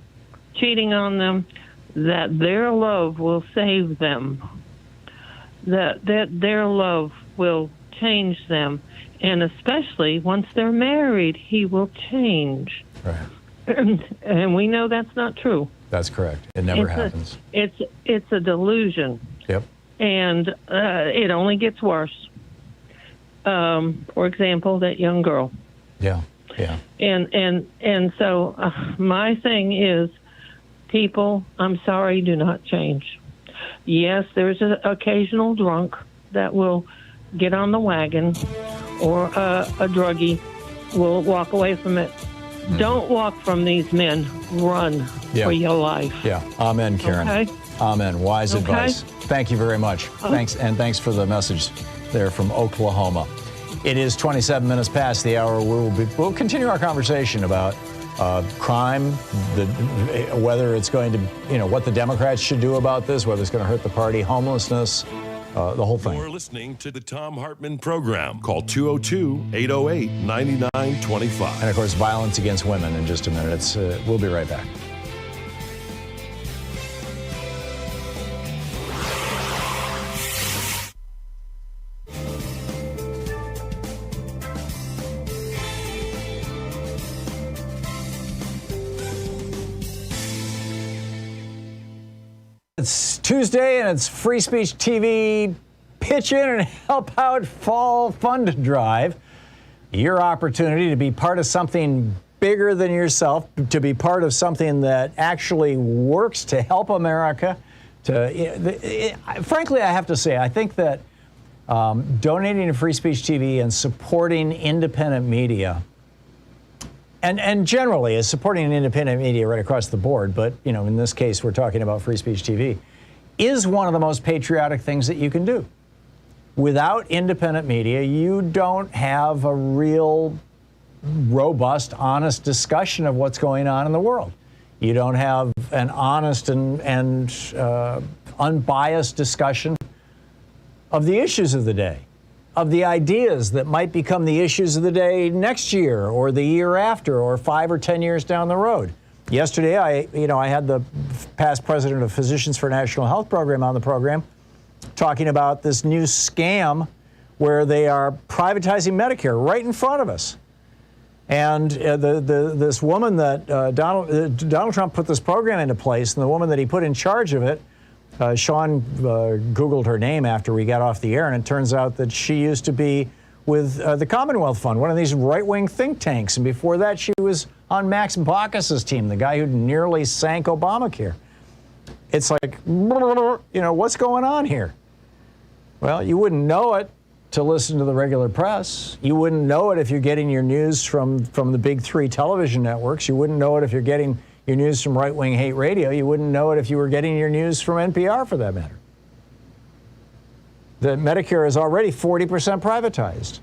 cheating on them, that their love will save them, that their love will change them, and especially once they're married, he will change. Right. And we know that's not true. That's correct. It never happens. It's a delusion. Yep. And it only gets worse. For example, that young girl. Yeah. And so my thing is, people, I'm sorry, do not change. Yes, there's an occasional drunk that will get on the wagon, or a druggie will walk away from it. Mm-hmm. Don't walk from these men. Run for your life. Yeah. Amen, Karen. Okay? Amen. Wise advice. Thank you very much. Thanks for the message there from Oklahoma. It is 27 minutes past the hour. We'll continue our conversation about crime, whether it's going to, what the Democrats should do about this, whether it's going to hurt the party, homelessness, the whole thing. You're listening to the Thom Hartmann Program. Call 202-808-9925. And of course, violence against women in just a minute. We'll be right back. It's Tuesday and it's Free Speech TV Pitch In and Help Out Fall Fund Drive. Your opportunity to be part of something bigger than yourself, to be part of something that actually works to help America. Frankly, I have to say, I think that donating to Free Speech TV and supporting independent media, and generally is supporting independent media right across the board, but in this case we're talking about Free Speech TV, is one of the most patriotic things that you can do. Without independent media, you don't have a real robust, honest discussion of what's going on in the world. You don't have an honest and unbiased discussion of the issues of the day, of the ideas that might become the issues of the day next year or the year after or 5 or 10 years down the road. Yesterday, I had the past president of Physicians for National Health Program on the program talking about this new scam where they are privatizing Medicare right in front of us. And this woman that Donald Trump put this program into place, and the woman that he put in charge of it, Sean Googled her name after we got off the air, and it turns out that she used to be with the Commonwealth Fund, one of these right-wing think tanks. And before that, she was on Max Baucus's team, the guy who nearly sank Obamacare. It's like, what's going on here? Well, you wouldn't know it to listen to the regular press. You wouldn't know it if you're getting your news from the big 3 television networks. You wouldn't know it if you're getting your news from right-wing hate radio. You wouldn't know it if you were getting your news from NPR, for that matter. The Medicare is already 40% privatized.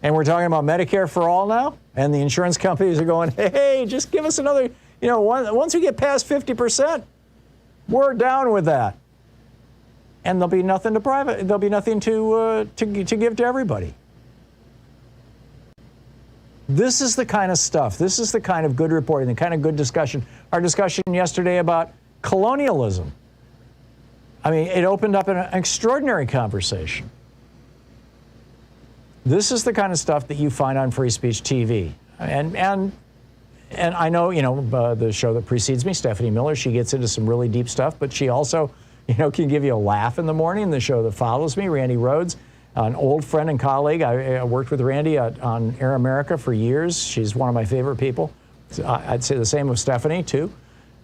And we're talking about Medicare for all now? And the insurance companies are going, hey, just give us another You know, once we get past 50%, we're down with that. And there'll be nothing to private. There'll be nothing to give to everybody. This is the kind of stuff. This is the kind of good reporting, the kind of good discussion. Our discussion yesterday about colonialism. I mean, it opened up an extraordinary conversation. This is the kind of stuff that you find on Free Speech TV. And I know, you know, the show that precedes me, Stephanie Miller, she gets into some really deep stuff, but she also, you know, can give you a laugh in the morning. The show that follows me, Randy Rhodes, an old friend and colleague. I worked with Randy on Air America for years. She's one of my favorite people. I'd say the same of Stephanie, too.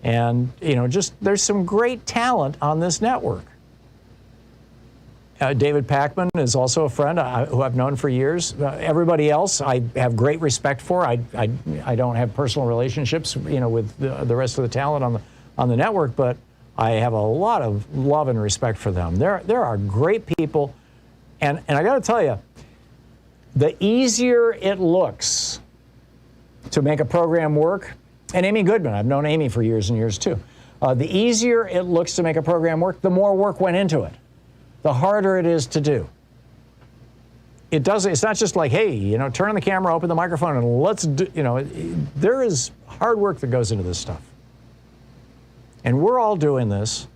And, you know, just there's some great talent on this network. David Pakman is also a friend who I've known for years. Everybody else I have great respect for. I don't have personal relationships, you know, with the rest of the talent on the network, but I have a lot of love and respect for them. There are great people. And I got to tell you, the easier it looks to make a program work, and Amy Goodman, I've known Amy for years and years too, the easier it looks to make a program work, the more work went into it, the harder it is to do. It's not just like, hey, you know, turn on the camera, open the microphone, and let's do, you know, there is hard work that goes into this stuff. And we're all doing this.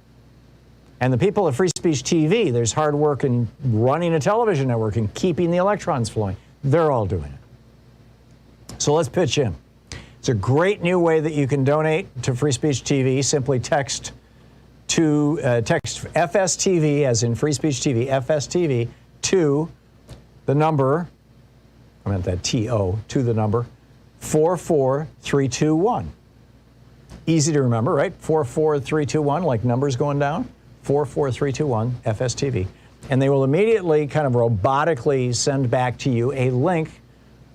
And the people at Free Speech TV, there's hard work in running a television network and keeping the electrons flowing. They're all doing it. So let's pitch in. It's a great new way that you can donate to Free Speech TV. Simply text FSTV, as in Free Speech TV, FSTV, to the number, I meant that TO, to the number 44321. Easy to remember, right? 44321, like numbers going down. 44321 FSTV, and they will immediately kind of robotically send back to you a link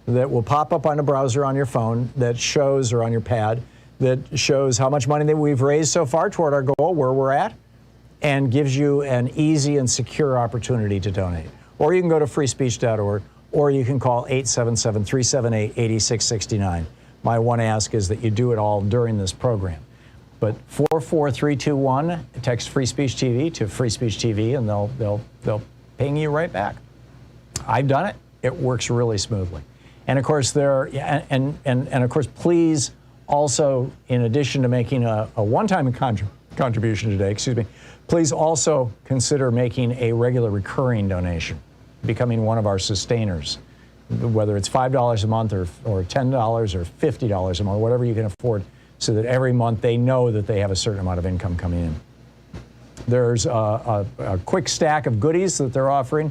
that will pop up on a browser on your phone that shows, or on your pad, that shows how much money that we've raised so far toward our goal, where we're at, and gives you an easy and secure opportunity to donate. Or you can go to freespeech.org, or you can call 877-378-8669. My one ask is that you do it all during this program. But 44321, text Free Speech TV to Free Speech TV, and they'll ping you right back. I've done it. It works really smoothly. And of course, and of course, please also, in addition to making a one-time contribution today, please also consider making a regular recurring donation, becoming one of our sustainers, whether it's $5 a month or $10 or $50 a month, whatever you can afford, so that every month they know that they have a certain amount of income coming in. There's a quick stack of goodies that they're offering.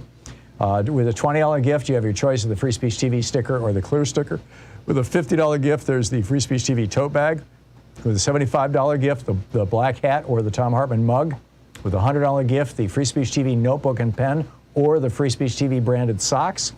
With a $20 gift, you have your choice of the Free Speech TV sticker or the clear sticker. With a $50 gift, there's the Free Speech TV tote bag. With a $75 gift, the black hat or the Thom Hartmann mug. With a $100 gift, the Free Speech TV notebook and pen or the Free Speech TV branded socks.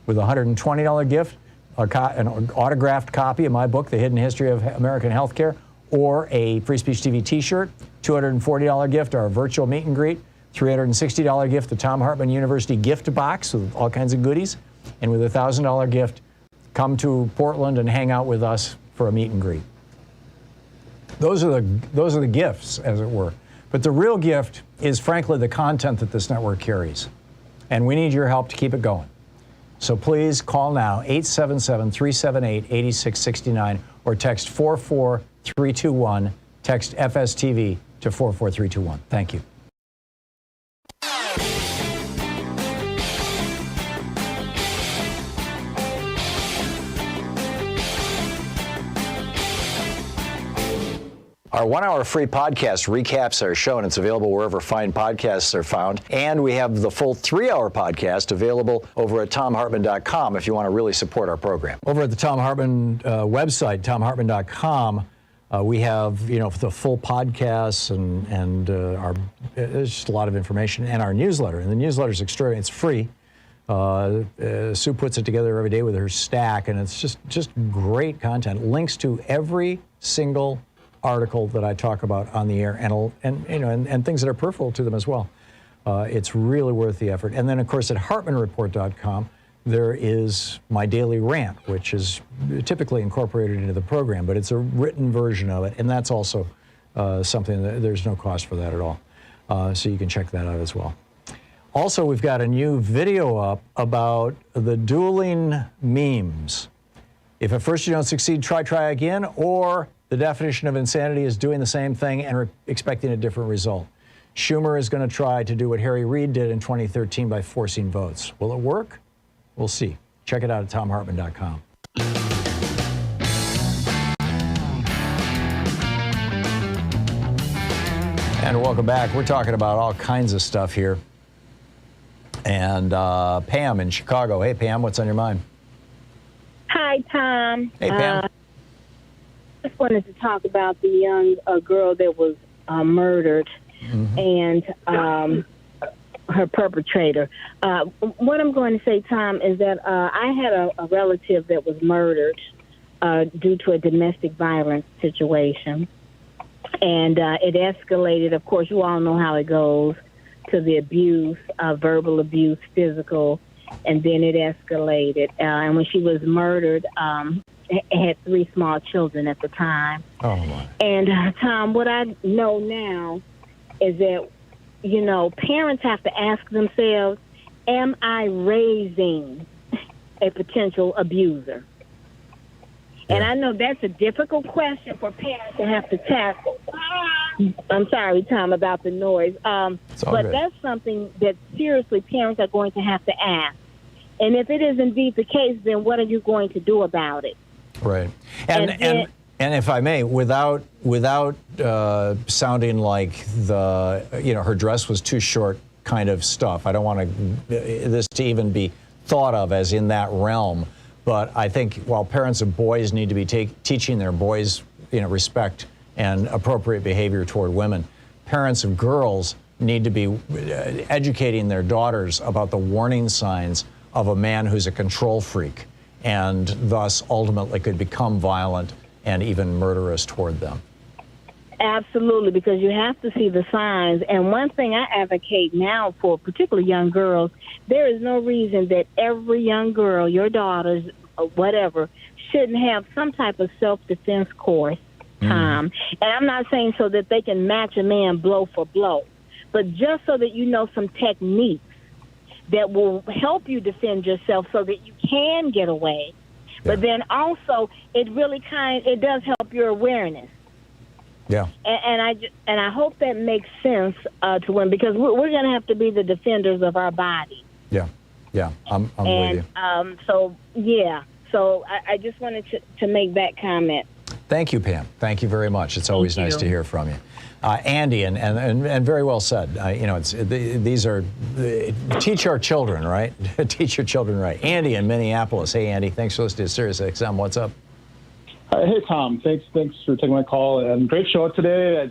With a $120 gift, an autographed copy of my book, The Hidden History of American Healthcare, or a Free Speech TV t-shirt. $240 gift, our virtual meet and greet. $360 gift, the Thom Hartmann University gift box with all kinds of goodies. And with a $1,000 gift, come to Portland and hang out with us for a meet and greet. Those are the gifts, as it were. But the real gift is, frankly, the content that this network carries. And we need your help to keep it going. So please call now, 877-378-8669, or text 44321, text FSTV to 44321. Thank you. Our 1-hour free podcast recaps our show, and it's available wherever fine podcasts are found. And we have the full 3-hour podcast available over at thomhartmann.com if you want to really support our program. Over at the Thom Hartmann website, thomhartmann.com, we have, you know, the full podcasts and there's just a lot of information, and our newsletter. And the newsletter is extraordinary. It's free. Sue puts it together every day with her stack, and it's just great content. Links to every single article that I talk about on the air, and things that are peripheral to them as well. It's really worth the effort. And then, of course, at HartmannReport.com, there is my daily rant, which is typically incorporated into the program, but it's a written version of it, and that's also something that there's no cost for that at all. So you can check that out as well. Also, we've got a new video up about the dueling memes. If at first you don't succeed, try again, or the definition of insanity is doing the same thing and expecting a different result. Schumer is going to try to do what Harry Reid did in 2013 by forcing votes. Will it work? We'll see. Check it out at thomhartmann.com. And welcome back. We're talking about all kinds of stuff here. And Pam in Chicago. Hey, Pam, what's on your mind? Hi, Tom. Hey, Pam. Just wanted to talk about the young girl that was murdered and her perpetrator. What I'm going to say, Tom, is that I had a relative that was murdered due to a domestic violence situation. And it escalated. Of course, you all know how it goes, to the abuse, verbal abuse, physical, and then it escalated. And when she was murdered, had 3 small children at the time. Oh, my. And, Tom, what I know now is that, you know, parents have to ask themselves, am I raising a potential abuser? And I know that's a difficult question for parents to have to tackle. I'm sorry, Tom, about the noise. But good. That's something that seriously parents are going to have to ask. And if it is indeed the case, then what are you going to do about it? Right. And if I may, without sounding like her dress was too short kind of stuff. I don't want this to even be thought of as in that realm. But I think while parents of boys need to be teaching their boys, respect and appropriate behavior toward women, parents of girls need to be educating their daughters about the warning signs of a man who's a control freak and thus ultimately could become violent and even murderous toward them. Absolutely, because you have to see the signs. And one thing I advocate now for particularly young girls, there is no reason that every young girl, your daughters, or whatever, shouldn't have some type of self-defense course, Tom. And I'm not saying so that they can match a man blow for blow, but just so that you know some techniques that will help you defend yourself so that you can get away. But then also, it really it does help your awareness. Yeah. And I hope that makes sense to women, because we're going to have to be the defenders of our body. Yeah, I'm with you. So I just wanted to make that comment. Thank you, Pam. Thank you very much. It's always nice to hear from you. Andy, and very well said. These are teach our children, right? Teach your children right. Andy in Minneapolis. Hey, Andy, thanks for listening to Sirius XM. What's up? Hey, Tom. Thanks for taking my call. And great show today.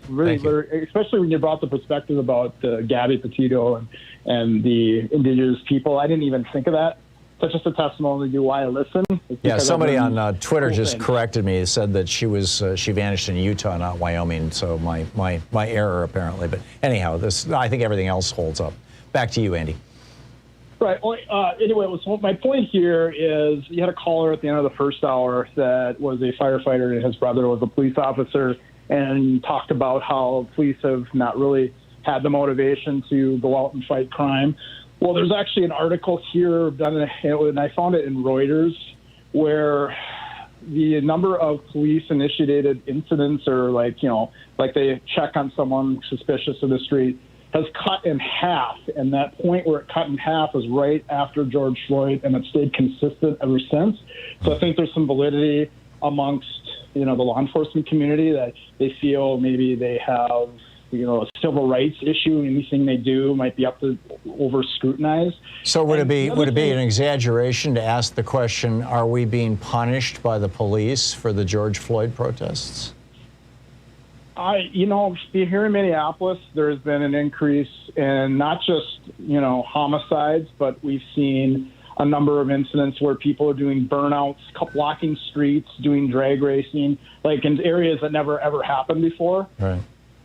Especially when you brought the perspective about Gabby Petito and the indigenous people. I didn't even think of that. That's just a testimony to why I listen. Yeah, somebody on Twitter just corrected me. It said that she vanished in Utah, not Wyoming. So my error apparently. But anyhow, I think everything else holds up. Back to you, Andy. Right. Anyway, my point here is you had a caller at the end of the first hour that was a firefighter and his brother was a police officer, and talked about how police have not really had the motivation to go out and fight crime. Well, there's actually an article here done, and I found it in Reuters, where the number of police-initiated incidents, or like they check on someone suspicious in the street, has cut in half. And that point where it cut in half was right after George Floyd, and it stayed consistent ever since. So I think there's some validity amongst the law enforcement community that they feel maybe they have a civil rights issue. Anything they do might be up to over scrutinized. So would it be an exaggeration to ask the question, are we being punished by the police for the George Floyd protests? Here in Minneapolis, there's been an increase in not just, homicides, but we've seen a number of incidents where people are doing burnouts, blocking streets, doing drag racing, like in areas that never ever happened before. Right.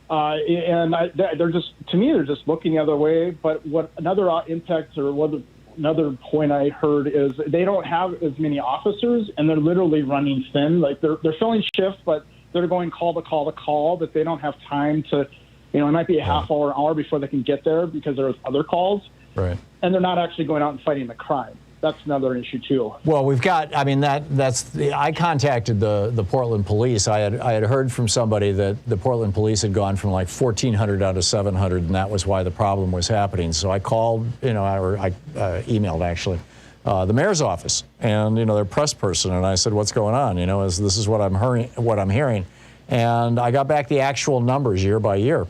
They're just looking the other way. But what another impact, or what another point I heard is they don't have as many officers, and they're literally running thin. Like they're filling shifts, but they're going call to call to call, but they don't have time to, it might be a half hour before they can get there because there's other calls. Right. And they're not actually going out and fighting the crime. That's another issue too. Well, we've got. I mean, I contacted the Portland police. I had heard from somebody that the Portland police had gone from like 1,400 down to 700, and that was why the problem was happening. So I called, I emailed actually the mayor's office and their press person, and I said, "What's going on? This is what I'm hearing," and I got back the actual numbers year by year.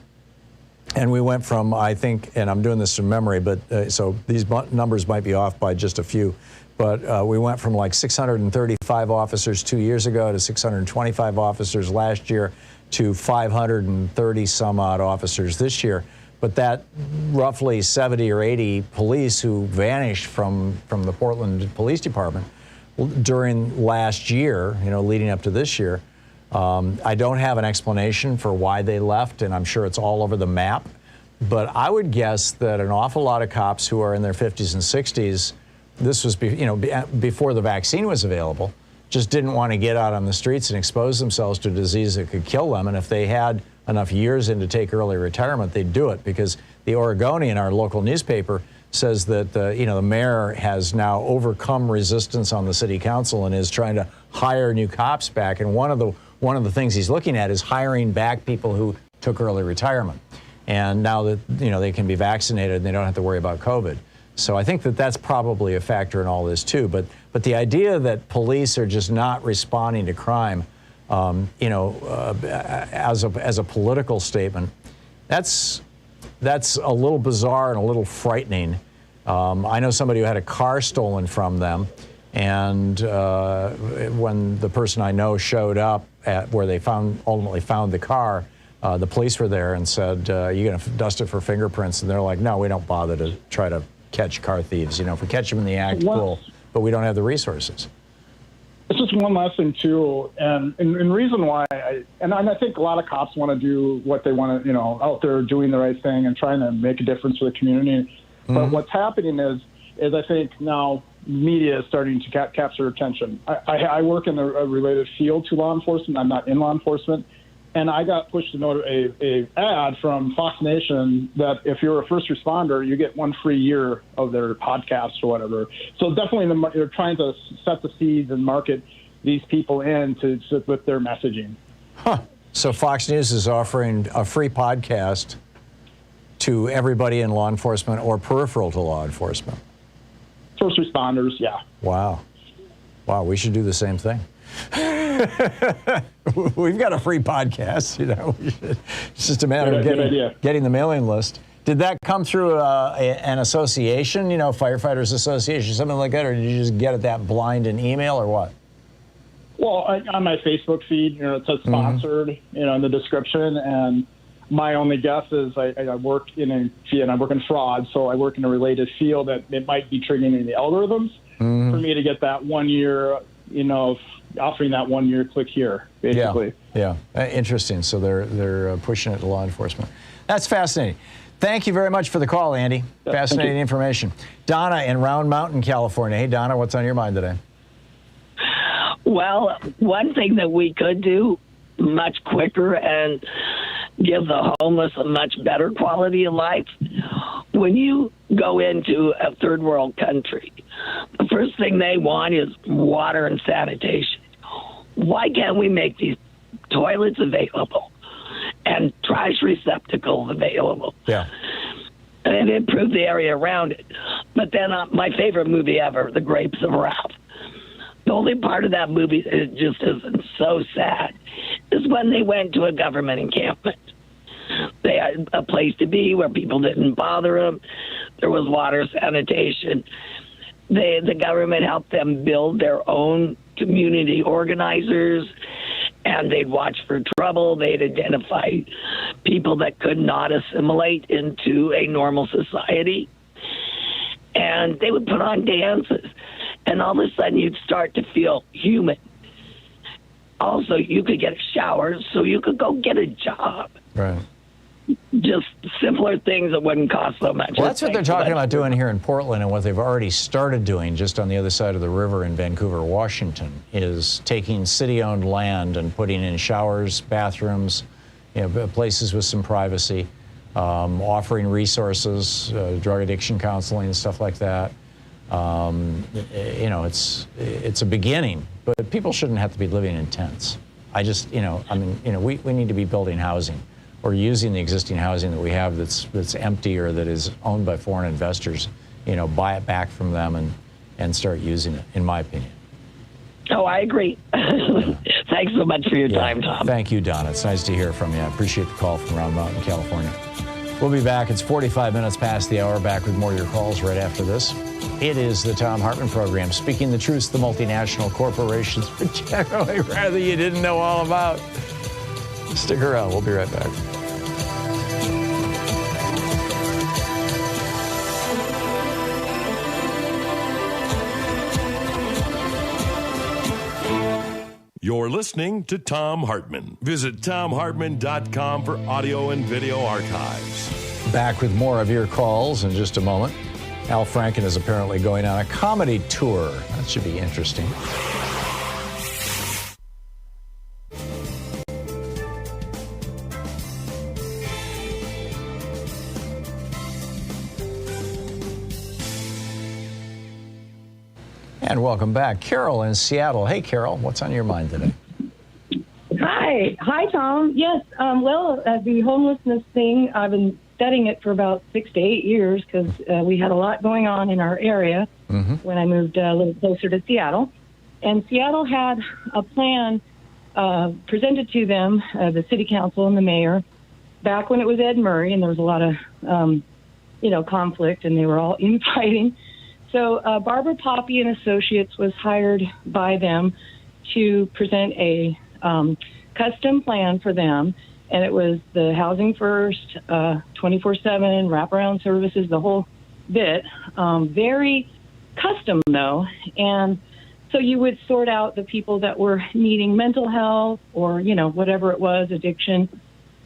And we went from, I think, and I'm doing this from memory, but so these numbers might be off by just a few, but we went from like 635 officers 2 years ago to 625 officers last year to 530 some odd officers this year. But that roughly 70 or 80 police who vanished from the Portland Police Department during last year, leading up to this year, I don't have an explanation for why they left, and I'm sure it's all over the map. But I would guess that an awful lot of cops who are in their 50s and 60s, this was before the vaccine was available, just didn't want to get out on the streets and expose themselves to a disease that could kill them. And if they had enough years in to take early retirement, they'd do it, because the Oregonian, our local newspaper, says that the mayor has now overcome resistance on the city council and is trying to hire new cops back. And one of the things he's looking at is hiring back people who took early retirement. And now that they can be vaccinated and they don't have to worry about COVID. So I think that that's probably a factor in all this too. But the idea that police are just not responding to crime, as a political statement, that's a little bizarre and a little frightening. I know somebody who had a car stolen from them, and when the person I know showed up at where they ultimately found the car, the police were there and said, "You going to dust it for fingerprints?" And they're like, "No, we don't bother to try to catch car thieves. If we catch them in the act, cool, but we don't have the resources." It's just one last thing too, and reason why I think a lot of cops want to do what they want to, out there doing the right thing and trying to make a difference for the community. Mm-hmm. But what's happening is I think now media is starting to capture attention. I work in a related field to law enforcement. I'm not in law enforcement. And I got pushed a ad from Fox Nation that if you're a first responder, you get 1 free year of their podcast or whatever. So definitely they're trying to set the seeds and market these people with their messaging. Huh. So Fox News is offering a free podcast to everybody in law enforcement or peripheral to law enforcement. First responders, yeah. Wow, we should do the same thing. We've got a free podcast, It's just a matter of getting the mailing list. Did that come through an association, Firefighters Association, something like that, or did you just get it that blind in email, or what? Well, on my Facebook feed, it says sponsored, in the description, and my only guess is I work in fraud, so I work in a related field that it might be triggering the algorithms for me to get that 1 year, offering that 1 year click here, basically. Yeah. Interesting. So they're pushing it to law enforcement. That's fascinating. Thank you very much for the call, Andy. Yeah, fascinating information. Donna in Round Mountain, California. Hey, Donna, what's on your mind today? Well, one thing that we could do much quicker and give the homeless a much better quality of life, when you go into a third world country, the first thing they want is water and sanitation. Why can't we make these toilets available and trash receptacles available? Yeah. And improve the area around it. But then my favorite movie ever, The Grapes of Wrath. The only part of that movie that just isn't so sad is when they went to a government encampment. They had a place to be where people didn't bother them. There was water, sanitation. The government helped them build their own community organizers, and they'd watch for trouble. They'd identify people that could not assimilate into a normal society, and they would put on dances, and all of a sudden you'd start to feel human. Also, you could get a shower, so you could go get a job. Right. just simpler things that wouldn't cost so much. Well, that's what they're talking about doing here in Portland, and what they've already started doing just on the other side of the river in Vancouver, Washington, is taking city-owned land and putting in showers, bathrooms, places with some privacy, offering resources, drug addiction counseling, stuff like that. It's a beginning, but people shouldn't have to be living in tents. We need to be building housing, or using the existing housing that we have that's empty or that is owned by foreign investors, buy it back from them and start using it, in my opinion. Oh, I agree. Thanks so much for your time, Tom. Thank you, Don. It's nice to hear from you. I appreciate the call from Round Mountain, California. We'll be back. It's 45 minutes past the hour. Back with more of your calls right after this. It is the Thom Hartmann Program, speaking the truth the multinational corporations would generally rather you didn't know all about. Stick around. We'll be right back. You're listening to Thom Hartmann. Visit ThomHartmann.com for audio and video archives. Back with more of your calls in just a moment. Al Franken is apparently going on a comedy tour. That should be interesting. And welcome back. Carol in Seattle. Hey, Carol, what's on your mind today? Hi, Tom. Yes, the homelessness thing, I've been studying it for about 6 to 8 years because we had a lot going on in our area when I moved a little closer to Seattle. And Seattle had a plan presented to them, the city council and the mayor, back when it was Ed Murray, and there was a lot of, conflict, and they were all infighting. So Barbara Poppy and Associates was hired by them to present a custom plan for them, and it was the housing first, 24/7, wraparound services, the whole bit. Very custom, though, and so you would sort out the people that were needing mental health or, whatever it was, addiction,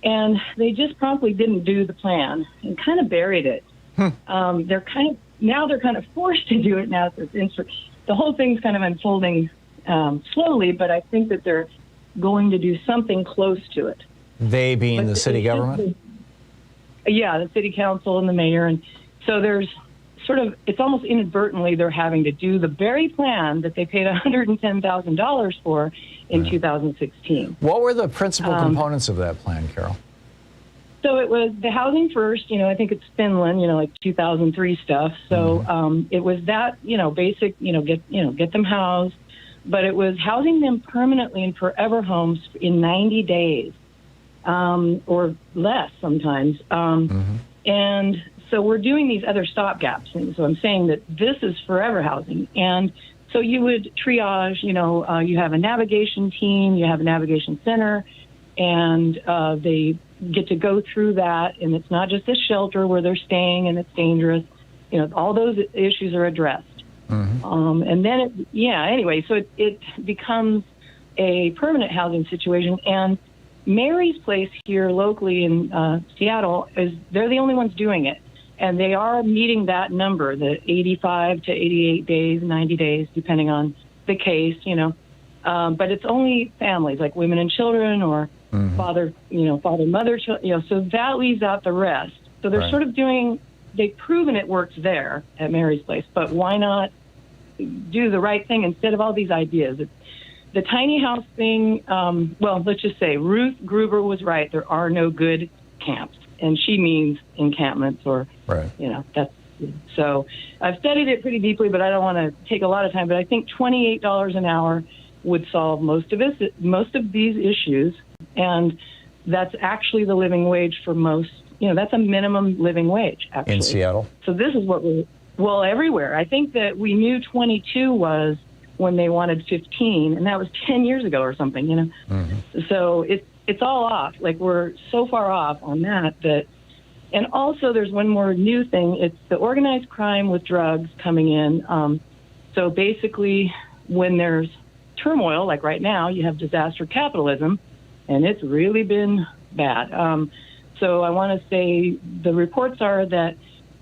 and they just promptly didn't do the plan and kind of buried it. They're kind of forced to do it now. The whole thing's kind of unfolding slowly, but I think that they're going to do something close to it. They being the city government? Yeah, the city council and the mayor. And so there's it's almost inadvertently they're having to do the very plan that they paid $110,000 for in 2016. What were the principal components of that plan, Carol? So it was the housing first, I think it's Finland, like 2003 stuff. So it was that, basic, get them housed, but it was housing them permanently in forever homes in 90 days or less sometimes. And so we're doing these other stopgaps things. So I'm saying that this is forever housing. And so you would triage, you have a navigation team, you have a navigation center, and they get to go through that, and it's not just a shelter where they're staying and it's dangerous. All those issues are addressed. And then, anyway, so it becomes a permanent housing situation. And Mary's Place here locally in Seattle, they're the only ones doing it. And they are meeting that number, the 85 to 88 days, 90 days, depending on the case, But it's only families, like women and children or father, mother, so that leaves out the rest. So they're sort of they've proven it works there at Mary's Place, but why not do the right thing instead of all these ideas? The tiny house thing, let's just say Ruth Gruber was right. There are no good camps, and she means encampments or, that's, so I've studied it pretty deeply, but I don't want to take a lot of time, but I think $28 an hour would solve most of these issues. And that's actually the living wage for most, that's a minimum living wage, actually. In Seattle? So this is what everywhere. I think that we knew 22 was when they wanted 15, and that was 10 years ago or something, So it's all off. Like, we're so far off on that. And also there's one more new thing. It's the organized crime with drugs coming in. So basically, when there's turmoil, like right now, you have disaster capitalism, and it's really been bad. So I want to say the reports are that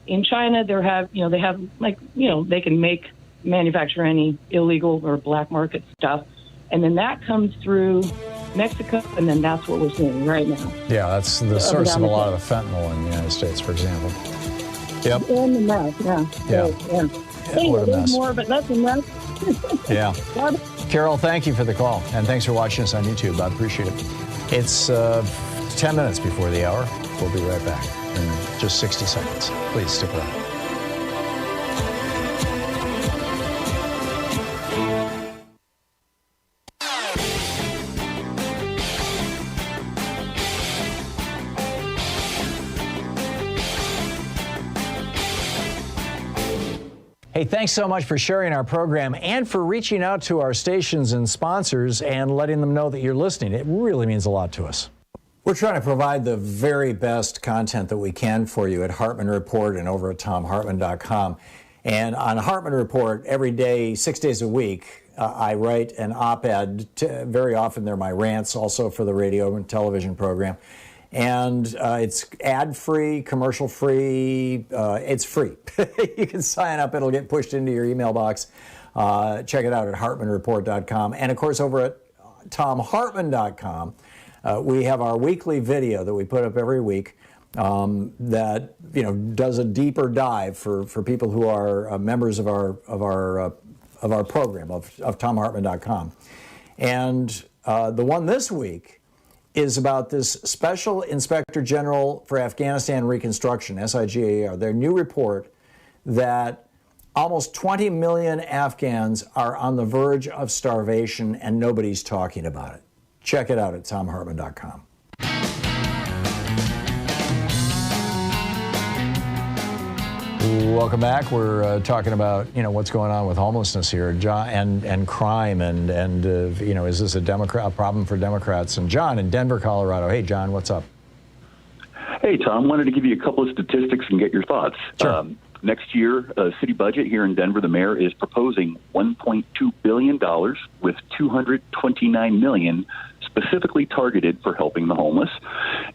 in China they have they can manufacture any illegal or black market stuff, and then that comes through Mexico, and then that's what we're seeing right now. Yeah, that's the source of a lot of the fentanyl in the United States, for example. Yep. And the meth, yeah. What a There's mess. more, but nothing less. Yeah. Carol, thank you for the call, and thanks for watching us on YouTube. I appreciate it. It's 10 minutes before the hour. We'll be right back in just 60 seconds. Please stick around. Hey, thanks so much for sharing our program and for reaching out to our stations and sponsors and letting them know that you're listening. It really means a lot to us. We're trying to provide the very best content that we can for you at Hartmann Report and over at thomhartmann.com. And on Hartmann Report, every day, 6 days a week, I write an op-ed. Very often they're my rants, also for the radio and television program. And it's ad-free, commercial-free. It's free. You can sign up. It'll get pushed into your email box. Check it out at hartmannreport.com. And, of course, over at thomhartmann.com, we have our weekly video that we put up every week that does a deeper dive for people who are members of our program of thomhartmann.com. And the one this week is about this Special Inspector General for Afghanistan Reconstruction, SIGAR, their new report that almost 20 million Afghans are on the verge of starvation and nobody's talking about it. Check it out at thomhartmann.com. Welcome back. We're talking about what's going on with homelessness here, John, and crime, and is this a problem for Democrats? And John in Denver, Colorado. Hey, John, what's up? Hey, Tom. Wanted to give you a couple of statistics and get your thoughts. Sure. Next year, city budget here in Denver, the mayor is proposing $1.2 billion with $229 million specifically targeted for helping the homeless.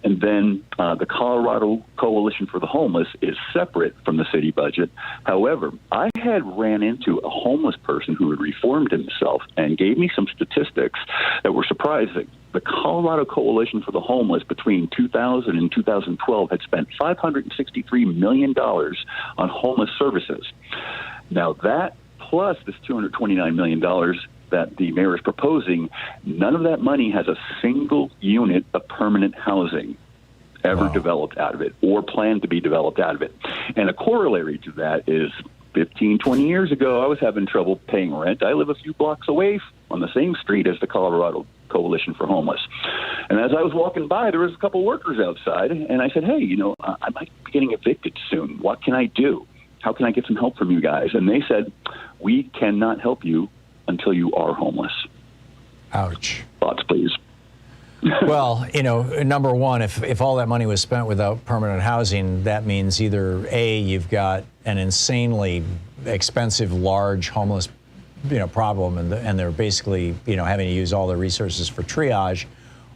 And then the Colorado Coalition for the Homeless is separate from the city budget. However, I had ran into a homeless person who had reformed himself and gave me some statistics that were surprising. The Colorado Coalition for the Homeless between 2000 and 2012 had spent $563 million on homeless services. Now that plus this $229 million that the mayor is proposing, none of that money has a single unit of permanent housing ever developed out of it or planned to be developed out of it. And a corollary to that is 15, 20 years ago, I was having trouble paying rent. I live a few blocks away on the same street as the Colorado Coalition for Homeless. And as I was walking by, there was a couple workers outside, and I said, hey, I might be getting evicted soon. What can I do? How can I get some help from you guys? And they said, we cannot help you until you are homeless. Ouch. Thoughts, please. Well, number one, if all that money was spent without permanent housing, that means either A, you've got an insanely expensive, large homeless, problem, and they're basically, having to use all their resources for triage,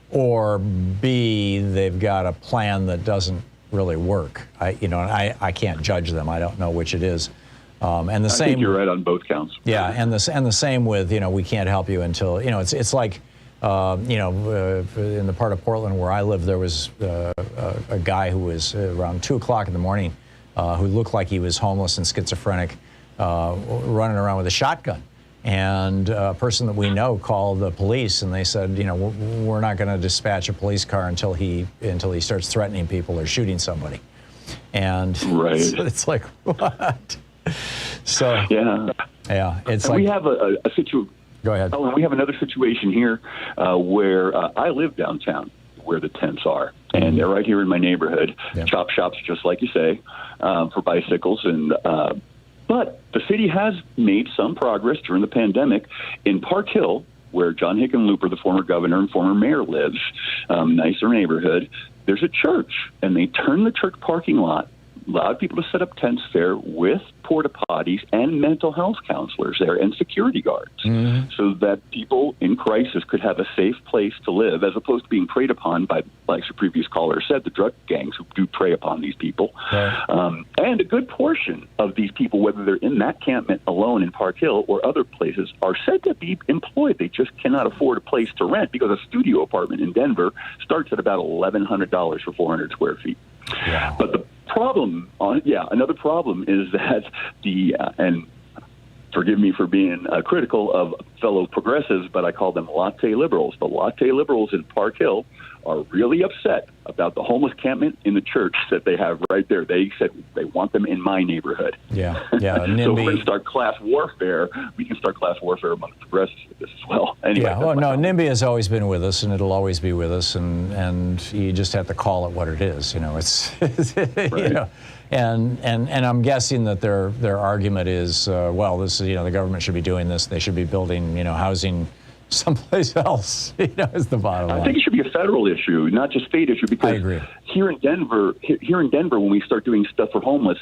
or B, they've got a plan that doesn't really work. I can't judge them. I don't know which it is. And the same. I think you're right on both counts. Yeah, and the same with we can't help you until it's like in the part of Portland where I live, there was a guy who was around 2 o'clock in the morning who looked like he was homeless and schizophrenic, running around with a shotgun. And a person that we know called the police, and they said, we're not going to dispatch a police car until he starts threatening people or shooting somebody. And right. It's like, what? So yeah, it's and like we have a situation. Go ahead. Oh, we have another situation here where I live downtown, where the tents are, and they're right here in my neighborhood. Yeah. Chop shops, just like you say, for bicycles, and but the city has made some progress during the pandemic in Park Hill, where John Hickenlooper, the former governor and former mayor, lives. Nicer neighborhood. There's a church, and they turned the church parking lot allowed people to set up tents there with porta potties and mental health counselors there and security guards, so that people in crisis could have a safe place to live, as opposed to being preyed upon by, like the previous caller said, the drug gangs who do prey upon these people. Right. And a good portion of these people, whether they're in that campment alone in Park Hill or other places, are said to be employed. They just cannot afford a place to rent, because a studio apartment in Denver starts at about $1,100 for 400 square feet. Yeah. But the problem, another problem is that and forgive me for being critical of fellow progressives, but I call them latte liberals. The latte liberals in Park Hill are really upset about the homeless campment in the church that they have right there. They said they want them in my neighborhood. Yeah. So we're going to start class warfare. We can start class warfare among the progressives with this as well. Anyway, NIMBY has always been with us, and it'll always be with us, and you just have to call it what it is. It's right. You know. And I'm guessing that their argument is, this is, the government should be doing this. They should be building, housing someplace else. Is the bottom line. I think it should be a federal issue, not just state issue. Because I agree. Here in Denver, when we start doing stuff for homeless,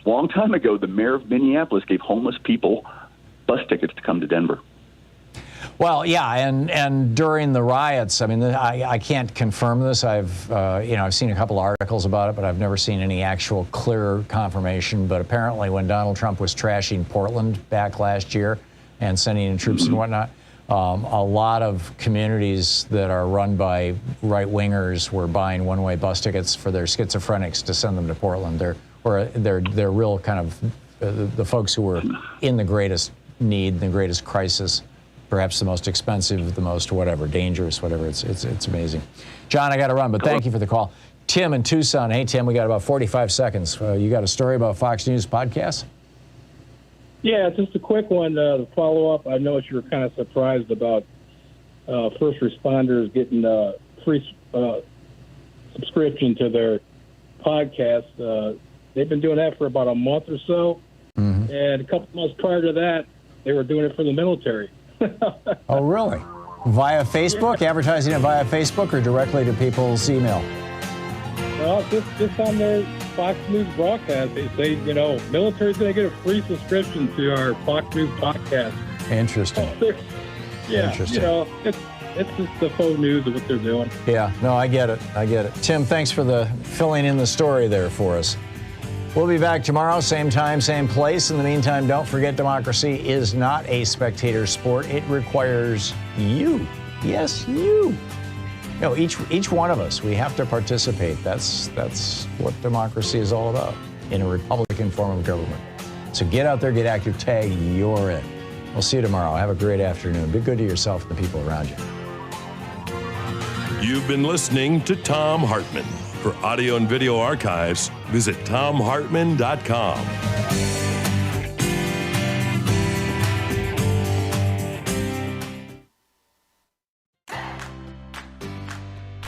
a long time ago, the mayor of Minneapolis gave homeless people bus tickets to come to Denver. Well, yeah, and during the riots, I can't confirm this. I've seen a couple articles about it, but I've never seen any actual clear confirmation. But apparently, when Donald Trump was trashing Portland back last year and sending in troops and whatnot, a lot of communities that are run by right-wingers were buying one-way bus tickets for their schizophrenics to send them to Portland. They're real kind of the folks who were in the greatest need, the greatest crisis. Perhaps the most expensive, the most dangerous, whatever. It's amazing. John, I got to run, but thank you for the call. Tim in Tucson. Hey, Tim, we got about 45 seconds. You got a story about Fox News podcasts? Yeah, just a quick one to follow up. I know you were kind of surprised about first responders getting free subscription to their podcast. They've been doing that for about a month or so, and a couple months prior to that, they were doing it for the military. Oh, really? Via Facebook? Yeah. Advertising it via Facebook or directly to people's email? Well, just on their Fox News broadcast, they say, military's going to get a free subscription to our Fox News podcast. Interesting. Interesting. It's just the faux news of what they're doing. Yeah, no, I get it. Tim, thanks for filling in the story there for us. We'll be back tomorrow, same time, same place. In the meantime, don't forget, democracy is not a spectator sport. It requires you. Yes, you. Each one of us, we have to participate. That's what democracy is all about, in a Republican form of government. So get out there, get active, tag, you're in. We'll see you tomorrow. Have a great afternoon. Be good to yourself and the people around you. You've been listening to Thom Hartmann. For audio and video archives, visit thomhartmann.com.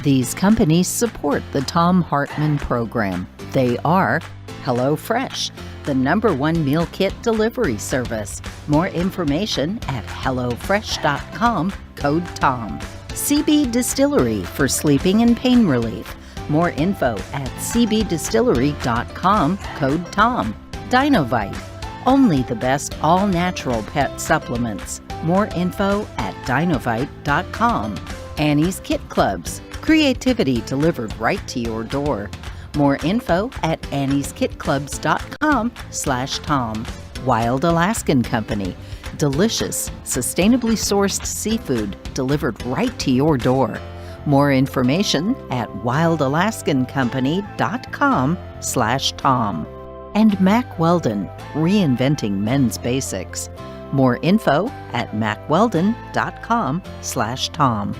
These companies support the Thom Hartmann Program. They are HelloFresh, the #1 meal kit delivery service. More information at hellofresh.com, code TOM. CB Distillery for sleeping and pain relief. More info at cbdistillery.com, code TOM. Dinovite, only the best all-natural pet supplements. More info at dinovite.com. Annie's Kit Clubs, creativity delivered right to your door. More info at annieskitclubs.com/Tom. Wild Alaskan Company, delicious, sustainably sourced seafood delivered right to your door. More information at wildalaskancompany.com/Tom. And Mack Weldon, reinventing men's basics. More info at mackweldon.com/Tom.